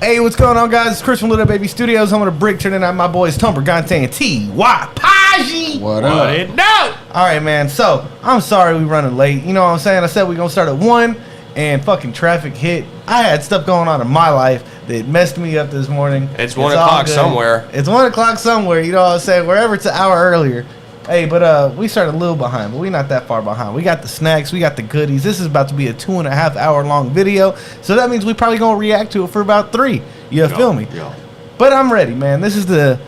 Hey, what's going on, guys? It's Chris from Little Baby Studios. I'm with a brick turning out my boys Tumper Gante and T.Y. Paji. What up? No. All right, man. So I'm sorry we running late. You know what I'm saying? I said we're gonna start at 1, and fucking traffic hit. I had stuff going on in my life that messed me up this morning. It's 1 o'clock somewhere. It's 1 o'clock somewhere. You know what I'm saying? Wherever it's an hour earlier. Hey, but we started a little behind, but we're not that far behind. We got the snacks, we got the goodies. This is about to be a 2.5 hour long video, so that means we probably gonna react to it for about 3. You feel me? Yeah. But I'm ready, man. This is the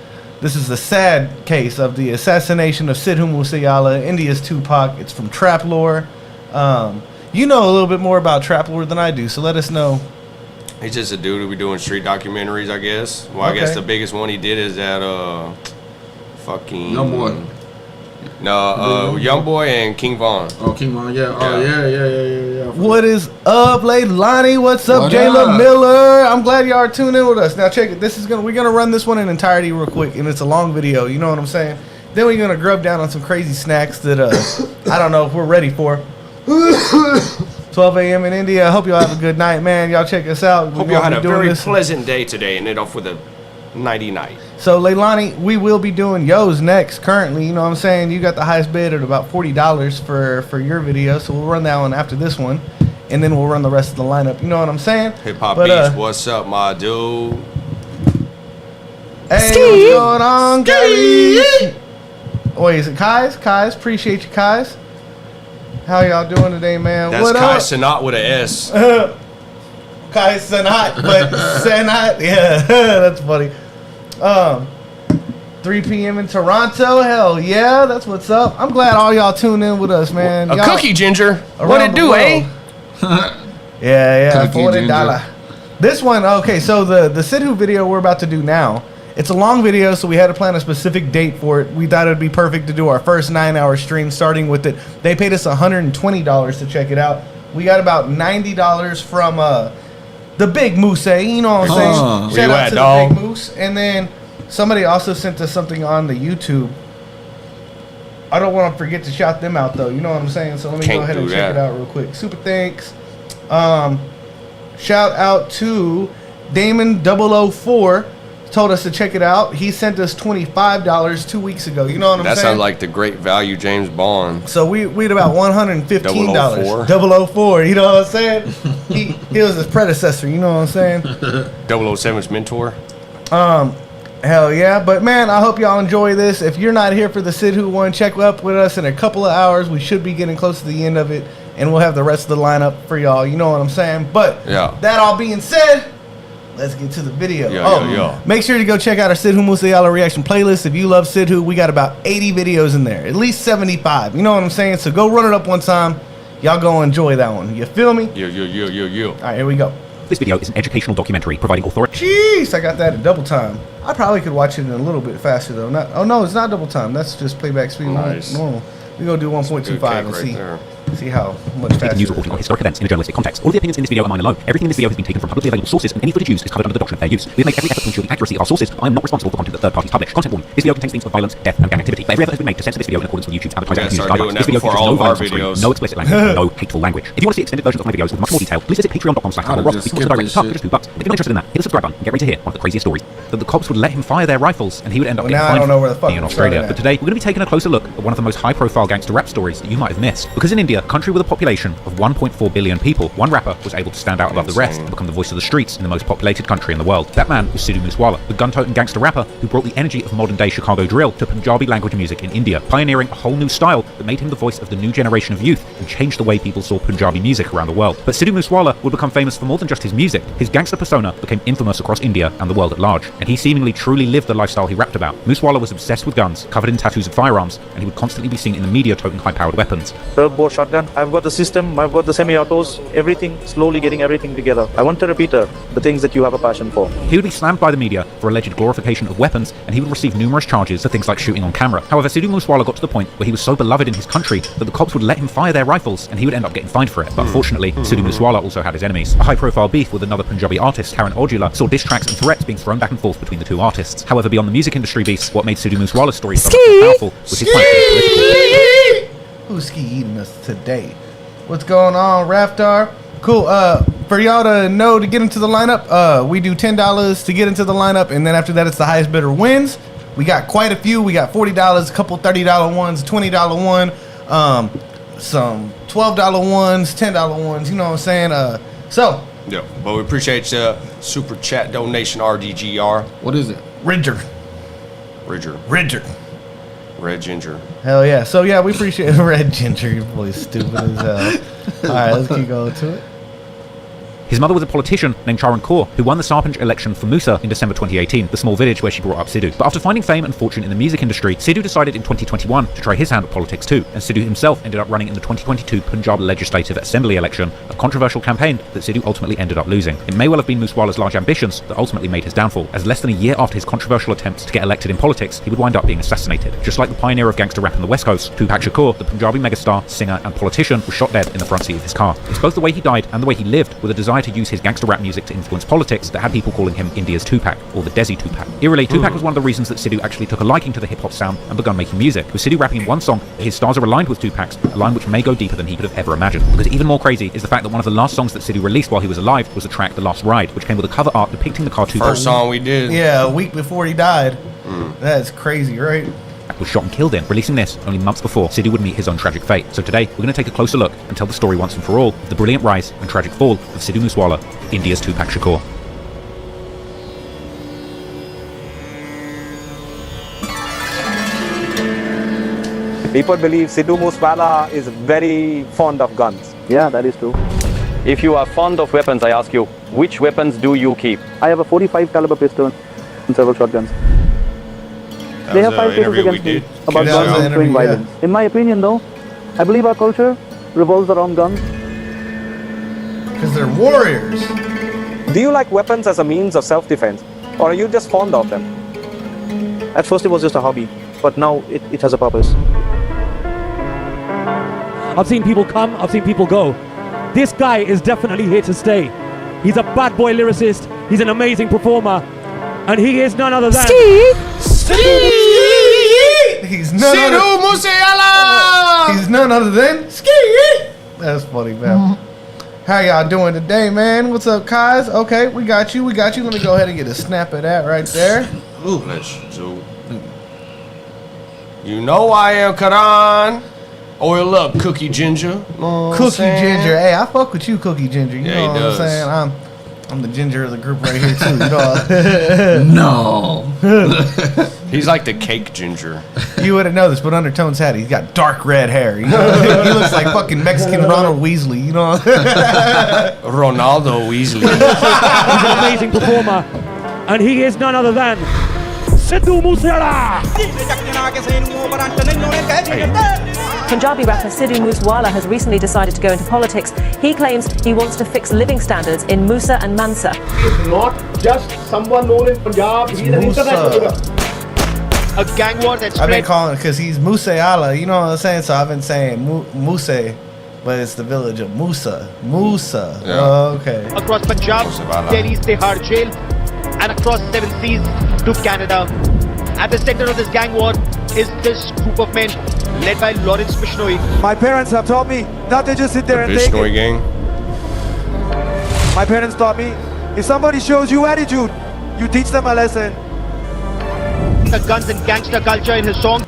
sad case of the assassination of Sidhu Mooseyala, India's Tupac. It's from Trap Lore. You know a little bit more about Trap Lore than I do, so let us know. He's just a dude who be doing street documentaries, I guess. Well, okay. I guess the biggest one he did is that fucking Youngboy. No, Youngboy and King Von. Oh, King Von, yeah. Oh, yeah. What is up, Leilani? What's up, Jayla Miller? I'm glad y'all are tuning in with us. Now, check it. We're gonna run this one in entirety real quick, and it's a long video. You know what I'm saying? Then we're gonna grub down on some crazy snacks that I don't know if we're ready for. 12 a.m. in India. I hope y'all have a good night, man. Y'all check us out. Hope y'all had a very pleasant day today, and end off with a nighty night. So, Leilani, we will be doing yo's next currently. You know what I'm saying? You got the highest bid at about $40 for your video, so we'll run that one after this one, and then we'll run the rest of the lineup. You know what I'm saying? Hip Hop Beach, what's up, my dude? Hey, what's going on, guys? Wait, is it Kai's? Kai's, appreciate you, Kai's. How y'all doing today, man? That's Kai Sanat with an S. Kai Sanat, but Sanat, yeah, that's funny. 3 p.m. in Toronto, hell yeah, that's what's up. I'm glad all y'all tuned in with us, man. A cookie ginger, what it do, eh? yeah, $40. This one, okay, so the Sidhu video we're about to do now, it's a long video, so we had to plan a specific date for it. We thought it'd be perfect to do our first 9-hour stream, starting with it. They paid us $120 to check it out. We got about $90 from the Big Moose, you know what I'm saying? Shout out to the Big Moose. And then somebody also sent us something on the YouTube. I don't want to forget to shout them out, though. You know what I'm saying? So let me go ahead and check it out real quick. Super thanks. Shout out to Damon 004. Told us to check it out. He sent us $25 2 weeks ago. You know what I'm saying? That sounds like the great value James Bond. So we had about $115. 004. You know what I'm saying? he was his predecessor. You know what I'm saying? 007's mentor. Hell yeah. But man, I hope y'all enjoy this. If you're not here for the Sidhu one, check up with us in a couple of hours. We should be getting close to the end of it, and we'll have the rest of the lineup for y'all. You know what I'm saying? But that all being said, let's get to the video. Make sure to go check out our Sidhu Mooseyala reaction playlist. If you love Sidhu, we got about 80 videos in there. At least 75. You know what I'm saying? So go run it up one time. Y'all go enjoy that one. You feel me? Yo. All right, here we go. This video is an educational documentary providing authority. Jeez, I got that at double time. I probably could watch it in a little bit faster, though. Oh, no, it's not double time. That's just playback speed. Nice. Normal. We're going to do 1.25 and see how much faster. News reporting on historic events in a journalistic context. All of the opinions in this video are mine alone. Everything in this video has been taken from publicly available sources, and any footage used is covered under the doctrine of fair use. We have made every effort to ensure the accuracy of our sources, but I am not responsible for content that third parties publish. Content warning: this video contains themes of violence, death, and gang activity. But every effort has been made to censor this video in accordance with YouTube's advertising and guidelines. This video features no violence on screen, no explicit language, no hateful language. If you want to see extended versions of my videos with much more detail, please visit patreon.com/rock. You can also direct to just $2. If you're not interested in that, hit the subscribe button and get ready to hear one of the craziest stories. That the cops would let him fire their rifles, and he would end up getting fined in Australia. But today, we're going to be taking a closer look at one of the most high-profile gangster rap stories that you might have missed. Because in India, a country with a population of 1.4 billion people, one rapper was able to stand out above the rest and become the voice of the streets in the most populated country in the world. That man was Sidhu Mooseyala, the gun-toting gangster rapper who brought the energy of modern-day Chicago drill to Punjabi language music in India, pioneering a whole new style that made him the voice of the new generation of youth and changed the way people saw Punjabi music around the world. But Sidhu Mooseyala would become famous for more than just his music. His gangster persona became infamous across India and the world at large, and he seemingly truly lived the lifestyle he rapped about. Mooseyala was obsessed with guns, covered in tattoos and firearms, and he would constantly be seen in the media toting high-powered weapons. Turbo shotgun, I've got the system, I've got the semi-autos, everything, slowly getting everything together. I want to repeat the things that you have a passion for. He would be slammed by the media for alleged glorification of weapons, and he would receive numerous charges for things like shooting on camera. However, Sidhu Mooseyala got to the point where he was so beloved in his country that the cops would let him fire their rifles, and he would end up getting fined for it. But unfortunately, Sidhu Mooseyala also had his enemies. A high-profile beef with another Punjabi artist, Aujla, saw diss tracks and threats being thrown back and forth between the two artists. However, beyond the music industry beefs, what made Sidhu Mooseyala's story so much more powerful was his fight for political. Who's ski eating us today? What's going on, Raftar? Cool. for y'all to know to get into the lineup, we do $10 to get into the lineup, and then after that, it's the highest bidder wins. We got quite a few. We got $40, a couple $30 ones, $20 one, some $12 ones, $10 ones. You know what I'm saying? Yeah, but we appreciate your super chat donation, RDGR. What is it? Ridger. Red Ginger. Hell yeah. So yeah, we appreciate Red Ginger. Your boy's stupid as hell. All right, let's keep going to it. His mother was a politician named Charan Kaur, who won the Sarpanch election for Musa in December 2018, the small village where she brought up Sidhu. But after finding fame and fortune in the music industry, Sidhu decided in 2021 to try his hand at politics too, and Sidhu himself ended up running in the 2022 Punjab Legislative Assembly election, a controversial campaign that Sidhu ultimately ended up losing. It may well have been Moosewala's large ambitions that ultimately made his downfall, as less than a year after his controversial attempts to get elected in politics, he would wind up being assassinated. Just like the pioneer of gangster rap on the West Coast, Tupac Shakur, the Punjabi megastar, singer and politician, was shot dead in the front seat of his car. It's both the way he died and the way he lived, with a desire to use his gangster rap music to influence politics, that had people calling him India's Tupac, or the Desi Tupac. Eerily, Tupac was one of the reasons that Sidhu actually took a liking to the hip-hop sound and begun making music, with Sidhu rapping in one song that his stars are aligned with Tupac's, a line which may go deeper than he could have ever imagined. Because even more crazy is the fact that one of the last songs that Sidhu released while he was alive was the track The Last Ride, which came with a cover art depicting the car Tupac. First song we did. Yeah, a week before he died. That's crazy, right? Was shot and killed in, releasing this only months before Sidhu would meet his own tragic fate. So today, we're going to take a closer look and tell the story once and for all of the brilliant rise and tragic fall of Sidhu Moosewala, India's Tupac Shakur. People believe Sidhu Moosewala is very fond of guns. Yeah, that is true. If you are fond of weapons, I ask you, which weapons do you keep? I have a 45 caliber pistol and several shotguns. They have 5 cases against me about guns and showing violence. In my opinion, though, I believe our culture revolves around guns. Because they're warriors. Do you like weapons as a means of self-defense, or are you just fond of them? At first it was just a hobby, but now it has a purpose. I've seen people come, I've seen people go. This guy is definitely here to stay. He's a bad boy lyricist, he's an amazing performer, and he is none other than... He's none other than Ski. That's funny, man. How y'all doing today, man? What's up, guys? Okay, we got you. Let me go ahead and get a snap of that right there. Ooh, you know I am Karan. Oil up, Cookie Ginger. Cookie Ginger. Hey, I fuck with you, Cookie Ginger. You know what does. I'm saying? I'm the ginger of the group right here too. You know? No. He's like the cake ginger. You wouldn't know this, but Undertone's hat, he's got dark red hair. You know? He looks like fucking Mexican Ronald Weasley. You know? Ronaldo Weasley. He's an amazing performer, and he is none other than Sidhu Moosewala. Punjabi rapper Sidhu Moosewala has recently decided to go into politics. He claims he wants to fix living standards in Musa and Mansa. He is not just someone known in Punjab, he is an international figure. A gang war that's I've been calling it because he's Moosewala, you know what I'm saying? So I've been saying Muse, but it's the village of Musa. Yeah. Oh, okay. Across Punjab, Delhi's Tihar jail, and across 7 seas to Canada. At the center of this gang war is this group of men led by Lawrence Bishnoi. My parents have taught me not to just sit there and take Bishnoi it. gang. My parents taught me, if somebody shows you attitude, you teach them a lesson. The guns and gangster culture in his song.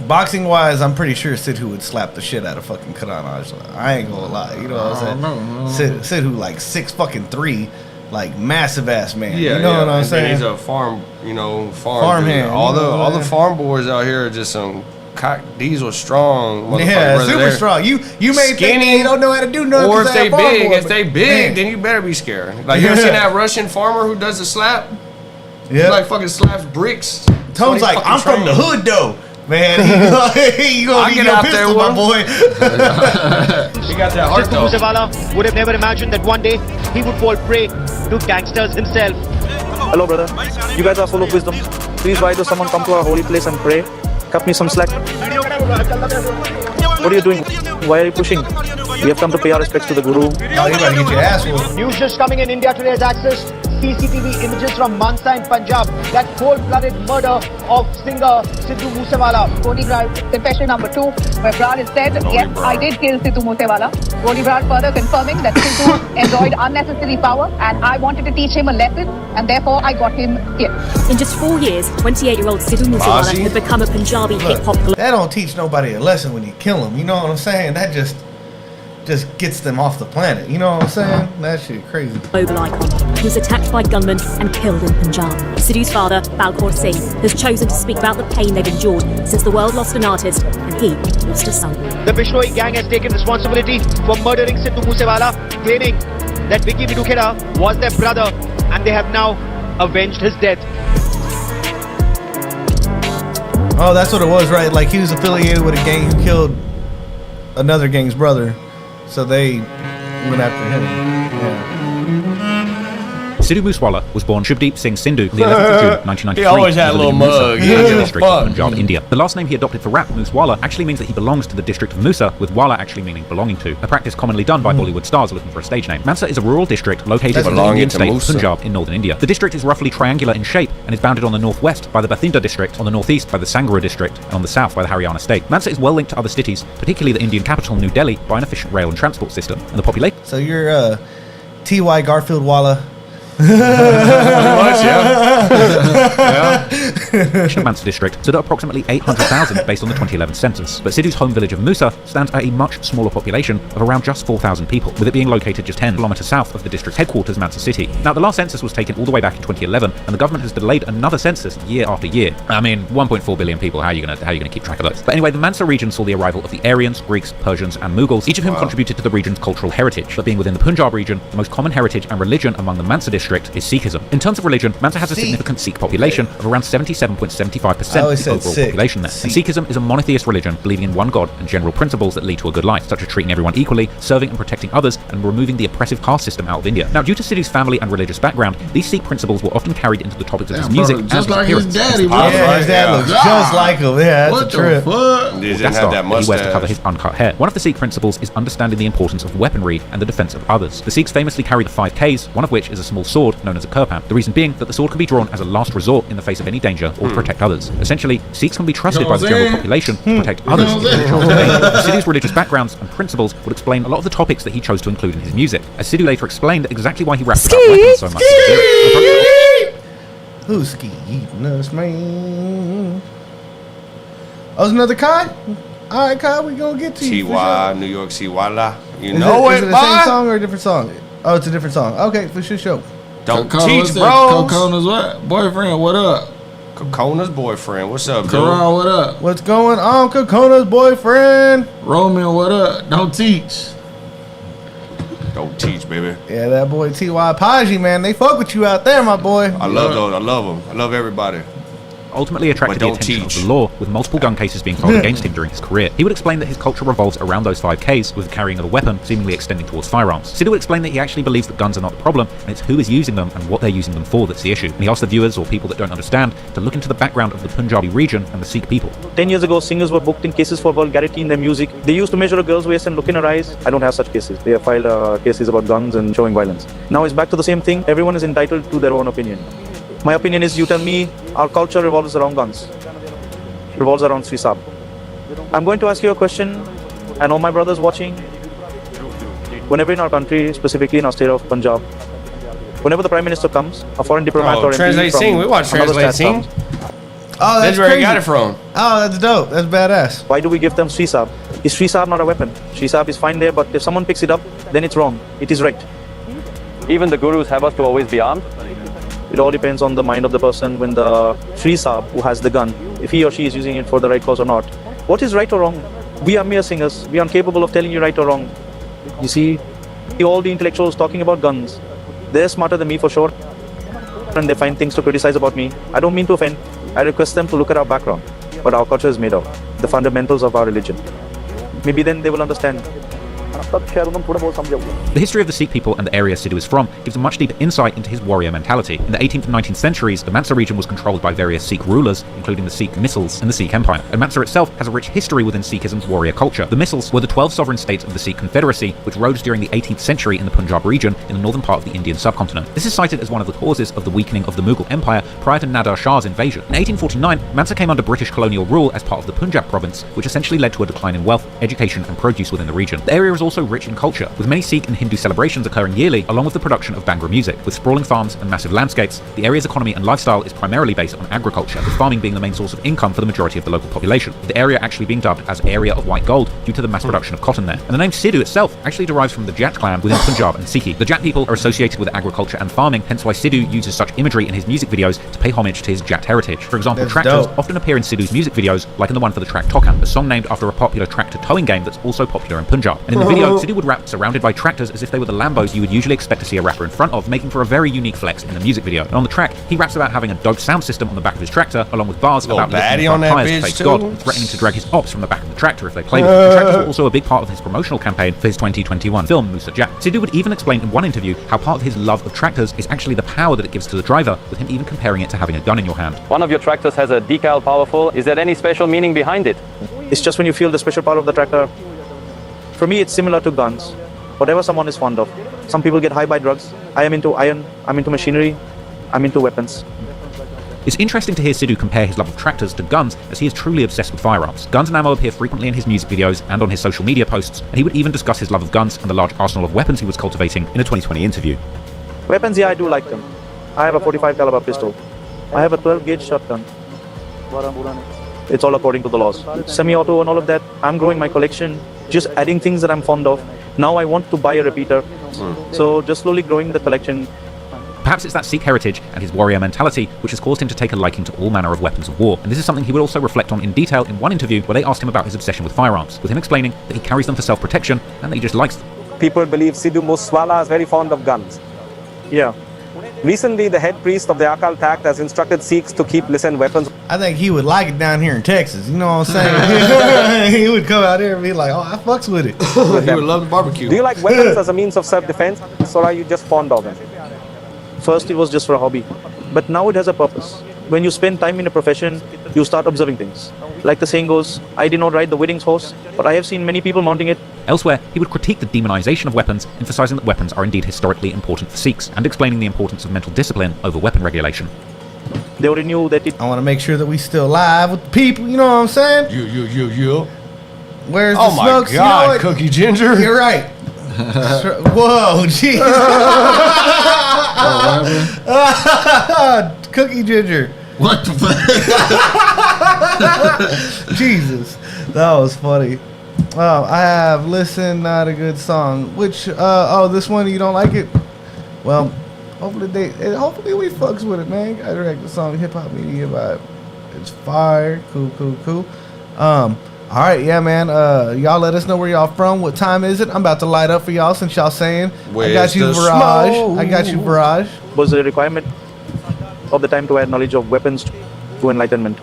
Boxing wise, I'm pretty sure Sidhu would slap the shit out of fucking Karan Aujla. I ain't gonna lie, you know what I'm saying? Sidhu like 6'3", like massive ass man. Yeah, you know what I'm saying? He's a farm hand. All the farm boys out here are just some cock diesel strong motherfuckers. Yeah, super strong. You may think they don't know how to do nothing. Or if they big, man, then you better be scared. Like you ever seen that Russian farmer who does the slap? Yeah. He like fucking slaps bricks. Tone's like, I'm from the hood though. Man, you gonna get your pistol, my boy. He got that heart though. Moosewala would have never imagined that one day he would fall prey to gangsters himself. Hello, brother. You guys are full of wisdom. Please, why does someone come to our holy place and pray? Cut me some slack. What are you doing? Why are you pushing? We have come to pay our respects to the Guru. Oh, you better get your ass whooped. News just coming in India Today's Access. CCTV images from Mansa in Punjab, that cold-blooded murder of singer Sidhu Moosewala. Goli Brar, confession number 2, where Brar has said, yes, I did kill Sidhu Moosewala. Goli Brar further confirming that Sidhu enjoyed unnecessary power and I wanted to teach him a lesson and therefore I got him killed. In just 4 years, 28-year-old Sidhu Moosewala has become a Punjabi hip-hop global. That don't teach nobody a lesson when you kill them. You know what I'm saying? That just gets them off the planet. You know what I'm saying? That shit crazy. Global icon. He was attacked by gunmen and killed in Punjab. Sidhu's father, Balkaur Singh, has chosen to speak about the pain they've endured since the world lost an artist and he lost a son. The Bishnoi gang has taken responsibility for murdering Sidhu Moosewala, claiming that Vicky Vidukhera was their brother and they have now avenged his death. Oh, that's what it was, right? Like he was affiliated with a gang who killed another gang's brother. So they went after him. Yeah. Sidhu Moosewala was born Shubdeep Singh Sindhu on the 11th of June 1993. He always had a little mug. District of Punjab, India. The last name he adopted for rap, Moosewala, actually means that he belongs to the district of Musa, with Wala actually meaning belonging to, a practice commonly done by Bollywood stars looking for a stage name. Mansa is a rural district located in the Indian state of Punjab in northern India. The district is roughly triangular in shape and is bounded on the northwest by the Bathinda district, on the northeast by the Sangrur district, and on the south by the Haryana state. Mansa is well linked to other cities, particularly the Indian capital New Delhi, by an efficient rail and transport system. And the population. So you're T.Y. Garfield Walla. Mansa district stood at approximately 800,000 based on the 2011 census, but Sidhu's home village of Musa stands at a much smaller population of around just 4,000 people, with it being located just 10 kilometers south of the district's headquarters, Mansa City. Now, the last census was taken all the way back in 2011, and the government has delayed another census year after year. I mean, 1.4 billion people. How are you gonna keep track of those? But anyway, the Mansa region saw the arrival of the Aryans, Greeks, Persians, and Mughals, each of whom contributed to the region's cultural heritage. But being within the Punjab region, the most common heritage and religion among the Mansa district is Sikhism. In terms of religion, Mansa has a significant Sikh population of around 77.75% of the overall population there. And Sikhism is a monotheist religion believing in one God and general principles that lead to a good life, such as treating everyone equally, serving and protecting others, and removing the oppressive caste system out of India. Now, due to Sidhu's family and religious background, these Sikh principles were often carried into the topics of his music and just like his his daddy, bro. Yeah, his dad looks just like him. Yeah, that's a trip. He didn't have that mustache. He wears to cover his uncut hair. One of the Sikh principles is understanding the importance of weaponry and the defense of others. The Sikhs famously carry the 5 Ks, one of which is a small sword known as a kirpan. The reason being that the sword can be drawn as a last resort in the face of any danger or to protect others. Essentially, Sikhs can be trusted by the general population to protect others. Sidhu's religious backgrounds and principles would explain a lot of the topics that he chose to include in his music, as Sidhu later explained exactly why he rapped about weapons so much. Who's ski eating us, man? Oh, there's another Kai? Alright, Kai, we gonna get to you. T.Y. New York Siwala. You Is know it it, the same song or a different song? Oh, it's a different song. Okay, for sure. Don't teach, bro. Cocona's what? Boyfriend, what up? Cocona's boyfriend. What's up, dude? Karan, what up? What's going on, Cocona's boyfriend? Roman, what up? Don't teach. Don't teach, baby. Yeah, that boy T.Y. Paji, man. They fuck with you out there, my boy. I love those. I love them. I love everybody. Ultimately attracted the attention of the law, with multiple gun cases being filed against him during his career. He would explain that his culture revolves around those 5 Ks, with the carrying of a weapon seemingly extending towards firearms. Sidhu would explain that he actually believes that guns are not the problem, and it's who is using them and what they're using them for that's the issue. And he asked the viewers, or people that don't understand, to look into the background of the Punjabi region and the Sikh people. 10 years ago, singers were booked in cases for vulgarity in their music. They used to measure a girl's waist and look in her eyes. I don't have such cases. They have filed cases about guns and showing violence. Now it's back to the same thing. Everyone is entitled to their own opinion. My opinion is, you tell me, our culture revolves around guns. Revolves around Sri Saab. I'm going to ask you a question, and all my brothers watching. Whenever in our country, specifically in our state of Punjab, whenever the Prime Minister comes, a foreign diplomat or MP from we watch another Translate state Sing. comes. Oh, that's where crazy. he got it from. Oh, that's dope. That's badass. Why do we give them Sri Saab? Is Sri Saab not a weapon? Sri Saab is fine there, but if someone picks it up, then it's wrong. It is right. Even the gurus have us to always be armed. It all depends on the mind of the person. When the Sri Saab, who has the gun, if he or she is using it for the right cause or not. What is right or wrong? We are mere singers. We are incapable of telling you right or wrong. You see, all the intellectuals talking about guns, they're smarter than me for sure. And they find things to criticize about me. I don't mean to offend. I request them to look at our background, what our culture is made of, the fundamentals of our religion. Maybe then they will understand The history of the Sikh people and the area Sidhu is from gives a much deeper insight into his warrior mentality. In the 18th and 19th centuries, the Mansar region was controlled by various Sikh rulers, including the Sikh Missals and the Sikh Empire. And Mansar itself has a rich history within Sikhism's warrior culture. The Missals were the 12 sovereign states of the Sikh Confederacy, which rose during the 18th century in the Punjab region in the northern part of the Indian subcontinent. This is cited as one of the causes of the weakening of the Mughal Empire prior to Nader Shah's invasion. In 1849, Mansar came under British colonial rule as part of the Punjab province, which essentially led to a decline in wealth, education and produce within the region. The area is also rich in culture, with many Sikh and Hindu celebrations occurring yearly, along with the production of Bhangra music. With sprawling farms and massive landscapes, the area's economy and lifestyle is primarily based on agriculture, with farming being the main source of income for the majority of the local population, with the area actually being dubbed as Area of White Gold due to the mass production of cotton there. And the name Sidhu itself actually derives from the Jat clan within Punjab and Sikhi. The Jat people are associated with agriculture and farming, hence why Sidhu uses such imagery in his music videos to pay homage to his Jat heritage. For example, tractors often appear in Sidhu's music videos, like in the one for the track Tokan, a song named after a popular tractor towing game that's also popular in Punjab. And in the video, Sidhu would rap surrounded by tractors as if they were the Lambos you would usually expect to see a rapper in front of, making for a very unique flex in the music video. And on the track, he raps about having a dope sound system on the back of his tractor, along with bars about lifting front tires to face God, and threatening to drag his ops from the back of the tractor if they play with it. The tractors were also a big part of his promotional campaign for his 2021 film Musa Jat. Sidhu would even explain in one interview how part of his love of tractors is actually the power that it gives to the driver, with him even comparing it to having a gun in your hand. One of your tractors has a decal powerful. Is there any special meaning behind it? It's just when you feel the special power of the tractor. For me, it's similar to guns. Whatever someone is fond of. Some people get high by drugs. I am into iron, I'm into machinery, I'm into weapons. It's interesting to hear Sidhu compare his love of tractors to guns, as he is truly obsessed with firearms. Guns and ammo appear frequently in his music videos and on his social media posts, and he would even discuss his love of guns and the large arsenal of weapons he was cultivating in a 2020 interview. Weapons, yeah, I do like them. I have a 45 caliber pistol. I have a 12 gauge shotgun. It's all according to the laws. Semi-auto and all of that, I'm growing my collection, just adding things that I'm fond of. Now I want to buy a repeater. So just slowly growing the collection. Perhaps it's that Sikh heritage and his warrior mentality which has caused him to take a liking to all manner of weapons of war. And this is something he would also reflect on in detail in one interview where they asked him about his obsession with firearms, with him explaining that he carries them for self-protection and that he just likes them. People believe Sidhu Moosewala is very fond of guns. Yeah. Recently, the head priest of the Akal Tact has instructed Sikhs to keep listened weapons. I think he would like it down here in Texas. You know what I'm saying? He would come out here and be like, oh, I fucks with it. He would love the barbecue. Do you like weapons as a means of self-defense, or are you just fond of them? First, it was just for a hobby. But now it has a purpose. When you spend time in a profession, you start observing things. Like the saying goes, I did not ride the wedding's horse, but I have seen many people mounting it. Elsewhere, he would critique the demonization of weapons, emphasizing that weapons are indeed historically important for Sikhs, and explaining the importance of mental discipline over weapon regulation. They already knew that it... I want to make sure that we still live with the people, you know what I'm saying? Where's the smokes? Oh my God, you know Cookie Ginger. You're right. Whoa, jeez. Cookie Ginger. What the fuck? Jesus, that was funny. Oh, I have Listen, Not a Good Song. Which, this one, you don't like it? Well, hopefully we fucks with it, man. I direct the song Hip Hop Media Vibe. It's fire. Cool. All right, yeah, man. Y'all let us know where y'all from. What time is it? I'm about to light up for y'all since y'all saying. I got you, Viraj. Was a requirement of the time to add knowledge of weapons to enlightenment.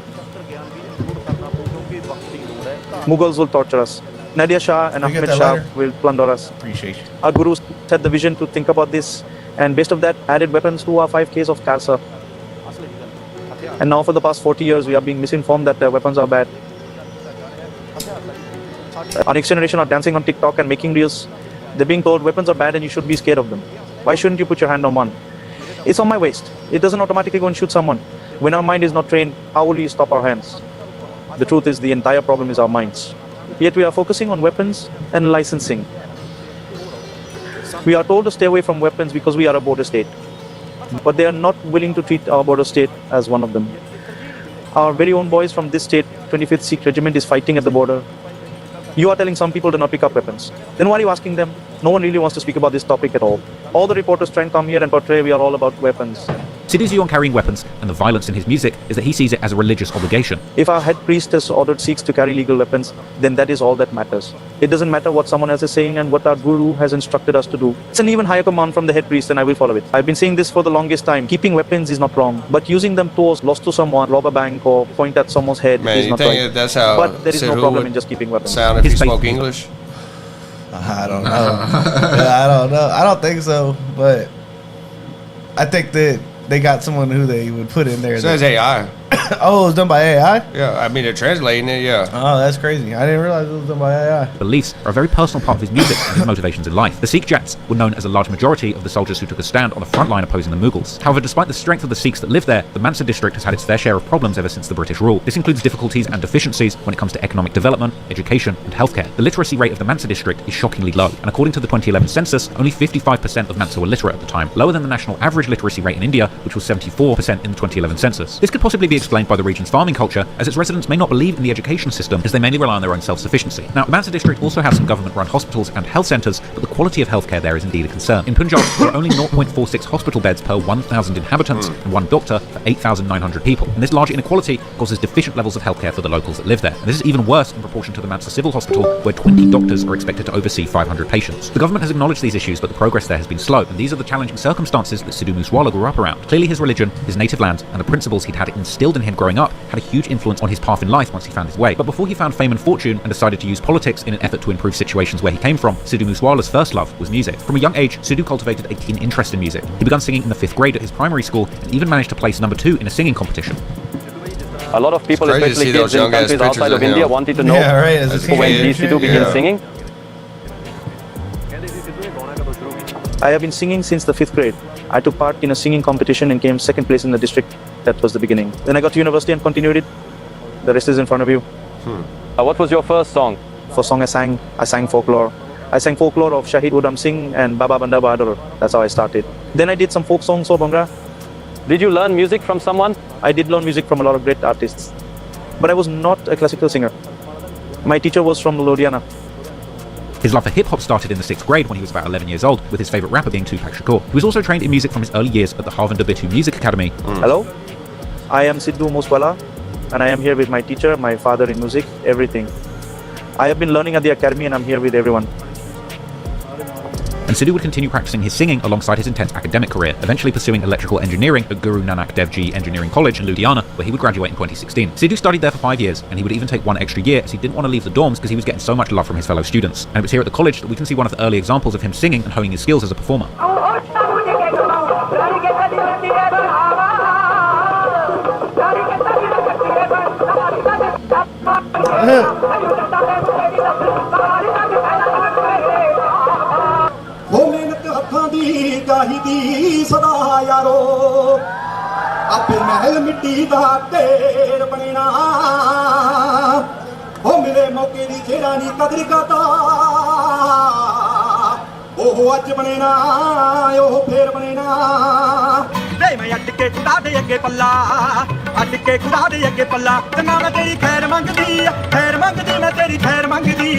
Mughals will torture us. Nadia Shah and Ahmed Shah will plunder us. Appreciate you. Our gurus had the vision to think about this, and based on that, added weapons to our 5Ks of Khalsa. And now for the past 40 years, we are being misinformed that weapons are bad. Our next generation are dancing on TikTok and making reels. They're being told weapons are bad and you should be scared of them. Why shouldn't you put your hand on one? It's on my waist. It doesn't automatically go and shoot someone. When our mind is not trained, how will we stop our hands? The truth is the entire problem is our minds. Yet we are focusing on weapons and licensing. We are told to stay away from weapons because we are a border state. But they are not willing to treat our border state as one of them. Our very own boys from this state, 25th Sikh Regiment, is fighting at the border. You are telling some people to not pick up weapons. Then why are you asking them? No one really wants to speak about this topic at all. All the reporters try and come here and portray we are all about weapons. Sidhu's view on carrying weapons and the violence in his music is that he sees it as a religious obligation. If our head priest has ordered Sikhs to carry legal weapons, then that is all that matters. It doesn't matter what someone else is saying and what our guru has instructed us to do. It's an even higher command from the head priest and I will follow it. I've been saying this for the longest time. Keeping weapons is not wrong, but using them to loss to someone, rob a bank or point at someone's head is not right. That's how but there is no problem in just keeping weapons. Sound if you spoke English? I don't know. I don't know. I don't think so, but I think that they got someone who they would put in there. It says AI. Oh, it was done by AI? Yeah, I mean, they're translating it, yeah. Oh, that's crazy. I didn't realize it was done by AI. Beliefs are a very personal part of his music and his motivations in life. The Sikh Jats were known as a large majority of the soldiers who took a stand on the front line opposing the Mughals. However, despite the strength of the Sikhs that live there, the Mansa district has had its fair share of problems ever since the British rule. This includes difficulties and deficiencies when it comes to economic development, education, and healthcare. The literacy rate of the Mansa district is shockingly low, and according to the 2011 census, only 55% of Mansa were literate at the time, lower than the national average literacy rate in India, which was 74% in the 2011 census. This could possibly be explained by the region's farming culture, as its residents may not believe in the education system, as they mainly rely on their own self-sufficiency. Now, the Mansa district also has some government-run hospitals and health centres, but the quality of healthcare there is indeed a concern. In Punjab, there are only 0.46 hospital beds per 1,000 inhabitants and one doctor for 8,900 people. And this large inequality causes deficient levels of healthcare for the locals that live there. And this is even worse in proportion to the Mansa Civil Hospital, where 20 doctors are expected to oversee 500 patients. The government has acknowledged these issues, but the progress there has been slow, and these are the challenging circumstances that Sidhu Moosewala grew up around. Clearly, his religion, his native land, and the principles he'd had instilled in him growing up had a huge influence on his path in life once he found his way. But before he found fame and fortune and decided to use politics in an effort to improve situations where he came from, Sidhu Moosewala's first love was music. From a young age, Sidhu cultivated a keen interest in music. He began singing in the 5th grade at his primary school and even managed to place number 2 in a singing competition. A lot of people, especially kids in countries outside of India, wanted to know when did Sidhu begin singing. I have been singing since the 5th grade. I took part in a singing competition and came 2nd place in the district. That was the beginning. Then I got to university and continued it. The rest is in front of you. What was your first song? First song I sang folklore. I sang folklore of Shahid Udham Singh and Baba Banda Bahadur. That's how I started. Then I did some folk songs of Bhangra. Did you learn music from someone? I did learn music from a lot of great artists. But I was not a classical singer. My teacher was from Ludhiana. His love for hip-hop started in the 6th grade when he was about 11 years old, with his favourite rapper being Tupac Shakur. He was also trained in music from his early years at the Harvinder Bittu Music Academy. Hello, I am Sidhu Moosewala, and I am here with my teacher, my father in music, everything. I have been learning at the academy and I'm here with everyone. And Sidhu would continue practicing his singing alongside his intense academic career, eventually pursuing electrical engineering at Guru Nanak Dev Ji Engineering College in Ludhiana, where he would graduate in 2016. Sidhu studied there for 5 years, and he would even take 1 extra year as he didn't want to leave the dorms because he was getting so much love from his fellow students. And it was here at the college that we can see one of the early examples of him singing and honing his skills as a performer. ਚਾਹੀਦੀ ਸਦਾ ਯਾਰੋ ਆਪੇ ਮਹਿਲ ਮਿੱਟੀ ਦਾ ਢੇਰ ਬਣਨਾ ਉਹ ਮਿਲੇ ਮੌਕੇ ਦੀ ਜਿਹੜਾ ਨਹੀਂ ਕਦਰ ਕਰਦਾ ਉਹ ਅੱਜ ਬਣਨਾ ਉਹ ਫੇਰ ਬਣਨਾ ਵੇ ਮੈਂ ਅੱਡ ਕੇ ਖੁਦਾ ਦੇ ਅੱਗੇ ਪੱਲਾ ਅੱਡ ਕੇ ਖੁਦਾ ਦੇ ਅੱਗੇ ਪੱਲਾ ਤੇ ਮੈਂ ਤੇਰੀ ਖੈਰ ਮੰਗਦੀ ਮੈਂ ਤੇਰੀ ਖੈਰ ਮੰਗਦੀ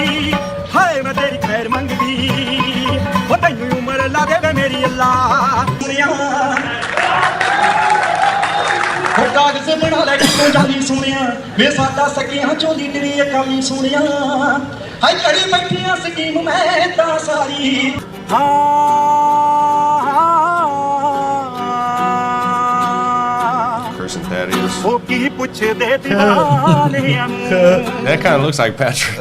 ਹਾਏ ਮੈਂ ਤੇਰੀ ਖੈਰ ਮੰਗਦੀ ਉਹ ਤੈਨੂੰ ਉਮਰ ਲਾ ਦੇਵੇ ਮੇਰੀ ਅੱਲਾ ਉਹ ਕਾਗਜ਼ ਬਣਾ ਲੈ ਕਿਤੋਂ ਜਾਂਦੀ ਸੁਣਿਆ ਵੇ ਸਾਡਾ ਸਕੀਆਂ ਚੋਂ ਲੀਡਰੀ ਅਕਾਲੀ ਸੁਣਿਆ ਹਾਏ ਕੜੀ ਬੈਠੀਆਂ ਸਕੀਮ ਮੈਂ ਤਾਂ ਸਾਰੀ That kind of looks like Patrick.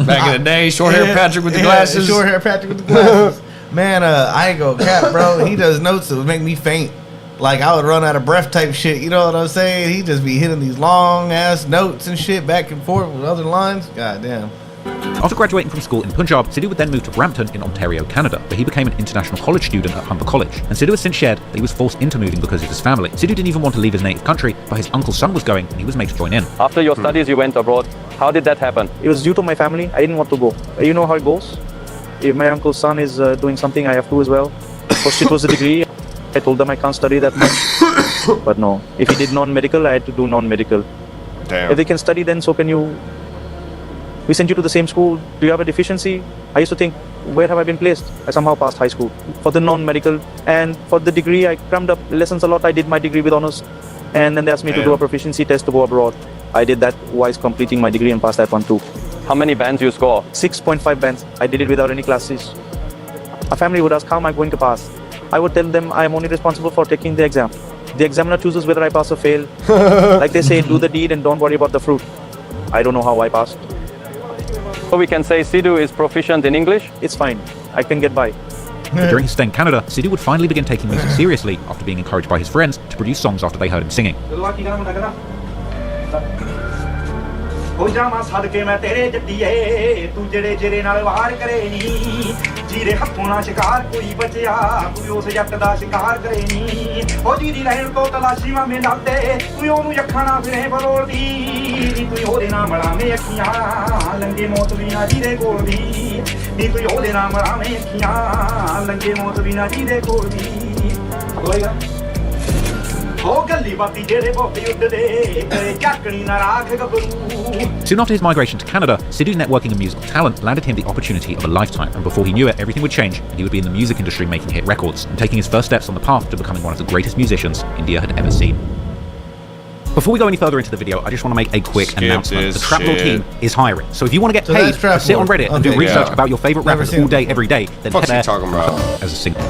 Back in the day, short hair Patrick with the glasses. Short hair Patrick with the glasses. Man, I ain't gonna cap, bro. He does notes that would make me faint. Like, I would run out of breath type shit. You know what I'm saying? He just be hitting these long ass notes and shit back and forth with other lines. God damn. After graduating from school in Punjab, Sidhu would then move to Brampton in Ontario, Canada, where he became an international college student at Humber College. And Sidhu has since shared that he was forced into moving because of his family. Sidhu didn't even want to leave his native country, but his uncle's son was going and he was made to join in. After your studies, you went abroad. How did that happen? It was due to my family. I didn't want to go. You know how it goes? If my uncle's son is doing something, I have to as well. First it was a degree. I told them I can't study that much. But no. If he did non-medical, I had to do non-medical. Damn. If they can study, then so can you. We sent you to the same school. Do you have a deficiency? I used to think, where have I been placed? I somehow passed high school. For the non-medical and for the degree, I crammed up lessons a lot. I did my degree with honors. And then they asked me to do a proficiency test to go abroad. I did that while completing my degree and passed that one too. How many bands you score? 6.5 bands. I did it without any classes. My family would ask, how am I going to pass? I would tell them I am only responsible for taking the exam. The examiner chooses whether I pass or fail. Like they say, do the deed and don't worry about the fruit. I don't know how I passed. So we can say Sidhu is proficient in English? It's fine. I can get by. During his stay in Canada, Sidhu would finally begin taking music seriously after being encouraged by his friends to produce songs after they heard him singing. ਹੋ ਜਾਵਾਂ ਸਦਕੇ ਮੈਂ ਤੇਰੇ ਜੱਟੀਏ ਤੂੰ ਜਿਹੜੇ ਜਿਹੜੇ ਨਾਲ ਵਾਰ ਕਰੇ ਨੀ ਜੀਰੇ ਹੱਥੋਂ ਨਾ ਸ਼ਿਕਾਰ ਕੋਈ ਬਚਿਆ ਕੋਈ ਉਸ ਜੱਟ ਦਾ ਸ਼ਿਕਾਰ ਕਰੇ ਨੀ ਹੋ ਜੀਦੀ ਰਹਿਣ ਤੋਂ ਤਲਾਸ਼ੀ ਮਾਮੇ ਡਰਦੇ ਕੋਈ ਉਹਨੂੰ ਅੱਖਾਂ ਨਾ ਫਿਰੇ ਬਲੋੜਦੀ ਨੀ ਕੋਈ ਉਹਦੇ ਨਾਲ ਮੜਾਵੇਂ ਅੱਖੀਆਂ ਲੰਗੇ ਮੌਤ ਵੀ ਨਾ ਜੀਦੇ ਕੋਲ ਦੀ ਨੀ ਕੋਈ ਉਹਦੇ ਨਾਲ ਮੜਾਵੇਂ ਅੱਖੀਆਂ ਲੰਗੇ ਮੌਤ ਵੀ ਨਾ ਜੀਦੇ ਕੋਲ ਦੀ ਹੋਏਗਾ Soon after his migration to Canada, Sidhu's networking and musical talent landed him the opportunity of a lifetime, and before he knew it, everything would change, and he would be in the music industry making hit records, and taking his first steps on the path to becoming one of the greatest musicians India had ever seen. Before we go any further into the video, I just want to make a quick announcement. The Trapdoor team is hiring, so if you want to get paid to sit on Reddit and do research about your favourite rappers all day, every day, then head there as a singer.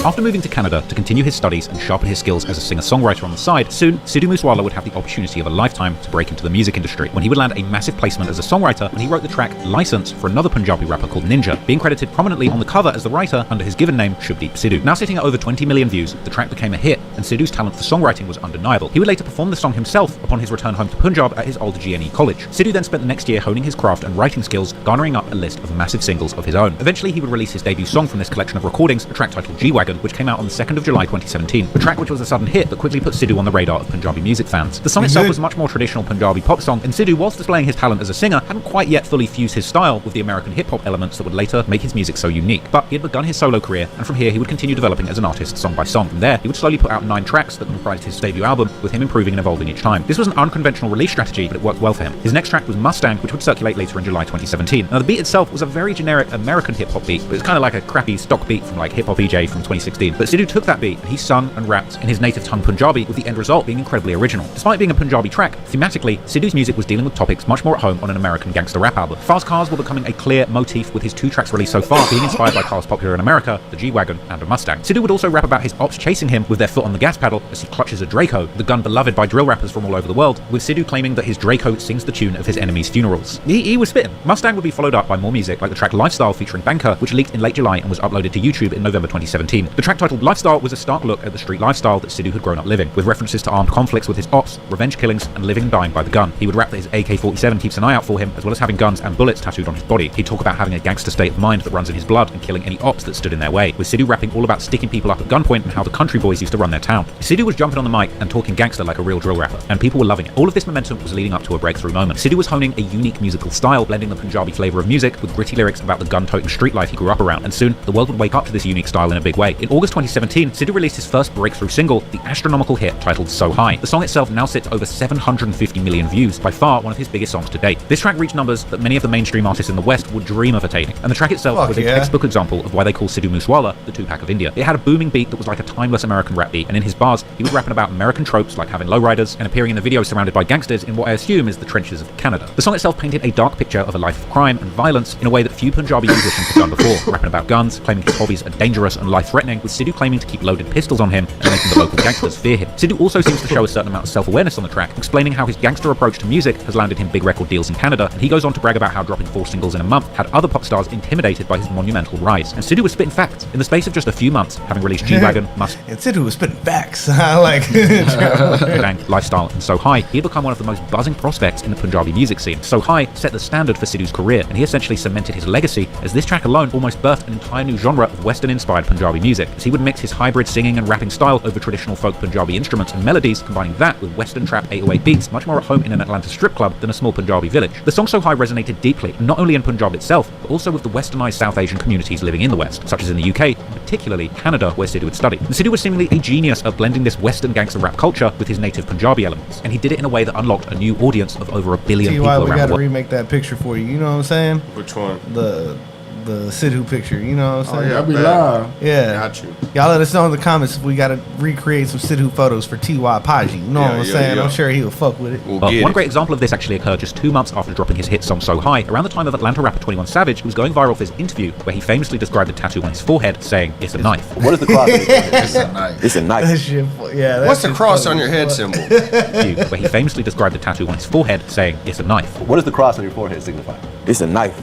After moving to Canada to continue his studies and sharpen his skills as a singer-songwriter on the side, soon Sidhu Moosewala would have the opportunity of a lifetime to break into the music industry, when he would land a massive placement as a songwriter when he wrote the track License for another Punjabi rapper called Ninja, being credited prominently on the cover as the writer under his given name Shubdeep Sidhu. Now sitting at over 20 million views, the track became a hit, and Sidhu's talent for songwriting was undeniable. He would later perform the song himself upon his return home to Punjab at his old GNE college. Sidhu then spent the next year honing his craft and writing skills, garnering up a list of massive singles of his own. Eventually he would release his debut song from this collection of recordings, a track titled G-Wagon, which came out on the 2nd of July 2017, a track which was a sudden hit that quickly put Sidhu on the radar of Punjabi music fans. The song itself was a much more traditional Punjabi pop song, and Sidhu, whilst displaying his talent as a singer, hadn't quite yet fully fused his style with the American hip-hop elements that would later make his music so unique. But he had begun his solo career, and from here he would continue developing as an artist song by song. From there, he would slowly put out 9 tracks that comprised his debut album, with him improving and evolving each time. This was an unconventional release strategy, but it worked well for him. His next track was Mustang, which would circulate later in July 2017. Now the beat itself was a very generic American hip-hop beat, but it's kind of like a crappy stock beat from like Hip Hop EJ from 2016. But Sidhu took that beat and he sung and rapped in his native tongue Punjabi, with the end result being incredibly original. Despite being a Punjabi track, thematically, Sidhu's music was dealing with topics much more at home on an American gangster rap album. Fast cars were becoming a clear motif, with his 2 tracks released so far being inspired by cars popular in America, the G-Wagon and a Mustang. Sidhu would also rap about his ops chasing him with their foot on the gas pedal as he clutches a Draco, the gun beloved by drill rappers from all over the world, with Sidhu claiming that his Draco sings the tune of his enemies' funerals. He was spitting. Mustang would be followed up by more music like the track Lifestyle featuring Banker, which leaked in late July and was uploaded to YouTube in November 2017. The track titled Lifestyle was a stark look at the street lifestyle that Sidhu had grown up living, with references to armed conflicts with his ops, revenge killings, and living and dying by the gun. He would rap that his AK-47 keeps an eye out for him, as well as having guns and bullets tattooed on his body. He'd talk about having a gangster state of mind that runs in his blood and killing any ops that stood in their way, with Sidhu rapping all about sticking people up at gunpoint and how the country boys used to run their town. Sidhu was jumping on the mic and talking gangster like a real drill rapper, and people were loving it. All of this momentum was leading up to a breakthrough moment. Sidhu was honing a unique musical style, blending the Punjabi flavour of music with gritty lyrics about the gun-toting street life he grew up around, and soon the world would wake up to this unique style in a big way. In August 2017, Sidhu released his first breakthrough single, the astronomical hit titled So High. The song itself now sits over 750 million views, by far one of his biggest songs to date. This track reached numbers that many of the mainstream artists in the West would dream of attaining, and the track itself was a textbook example of why they call Sidhu Moosewala the Tupac of India. It had a booming beat that was like a timeless American rap beat, and in his bars, he was rapping about American tropes like having lowriders and appearing in the video surrounded by gangsters in what I assume is the trenches of Canada. The song itself painted a dark picture of a life of crime and violence in a way that few Punjabi musicians have done before, rapping about guns, claiming his hobbies are dangerous and life-threatening, with Sidhu claiming to keep loaded pistols on him and making the local gangsters fear him. Sidhu also seems to show a certain amount of self-awareness on the track, explaining how his gangster approach to music has landed him big record deals in Canada, and he goes on to brag about how dropping 4 singles in a month had other pop stars intimidated by his monumental rise. And Sidhu was spitting facts. In the space of just a few months, having released G-Wagon, and Sidhu was spitting facts. I like Lifestyle, and So High, he had become one of the most buzzing prospects in the Punjabi music scene. So High set the standard for Sidhu's career, and he essentially cemented his legacy, as this track alone almost birthed an entire new genre of Western-inspired Punjabi music, as he would mix his hybrid singing and rapping style over traditional folk Punjabi instruments and melodies, combining that with Western trap 808 beats much more at home in an Atlanta strip club than a small Punjabi village. The song So High resonated deeply, not only in Punjab itself, but also with the westernized South Asian communities living in the West, such as in the UK, and particularly Canada, where Sidhu had studied. And Sidhu was seemingly a genius at blending this Western gangster rap culture with his native Punjabi elements, and he did it in a way that unlocked a new audience of over 1 billion people around the world. We gotta remake that picture for you, you know what I'm saying? Which one? The the Sidhu picture. You know what I'm saying? Yeah, I'll be live. Yeah. Got you. Y'all let us know in the comments if we got to recreate some Sidhu photos for T.Y. Paji. You know what I'm saying? I'm sure he'll fuck with it. One great example of this actually occurred just 2 months after dropping his hit song So High, around the time of Atlanta rapper 21 Savage, who was going viral for his interview, where he famously described the tattoo on his forehead, saying, "It's a knife." What is the cross? It's a knife. It's a knife. That shit, yeah. What's the cross on your head symbol? Where he famously described the tattoo on his forehead, saying, "It's a knife." What does the cross on your forehead signify? It's a knife.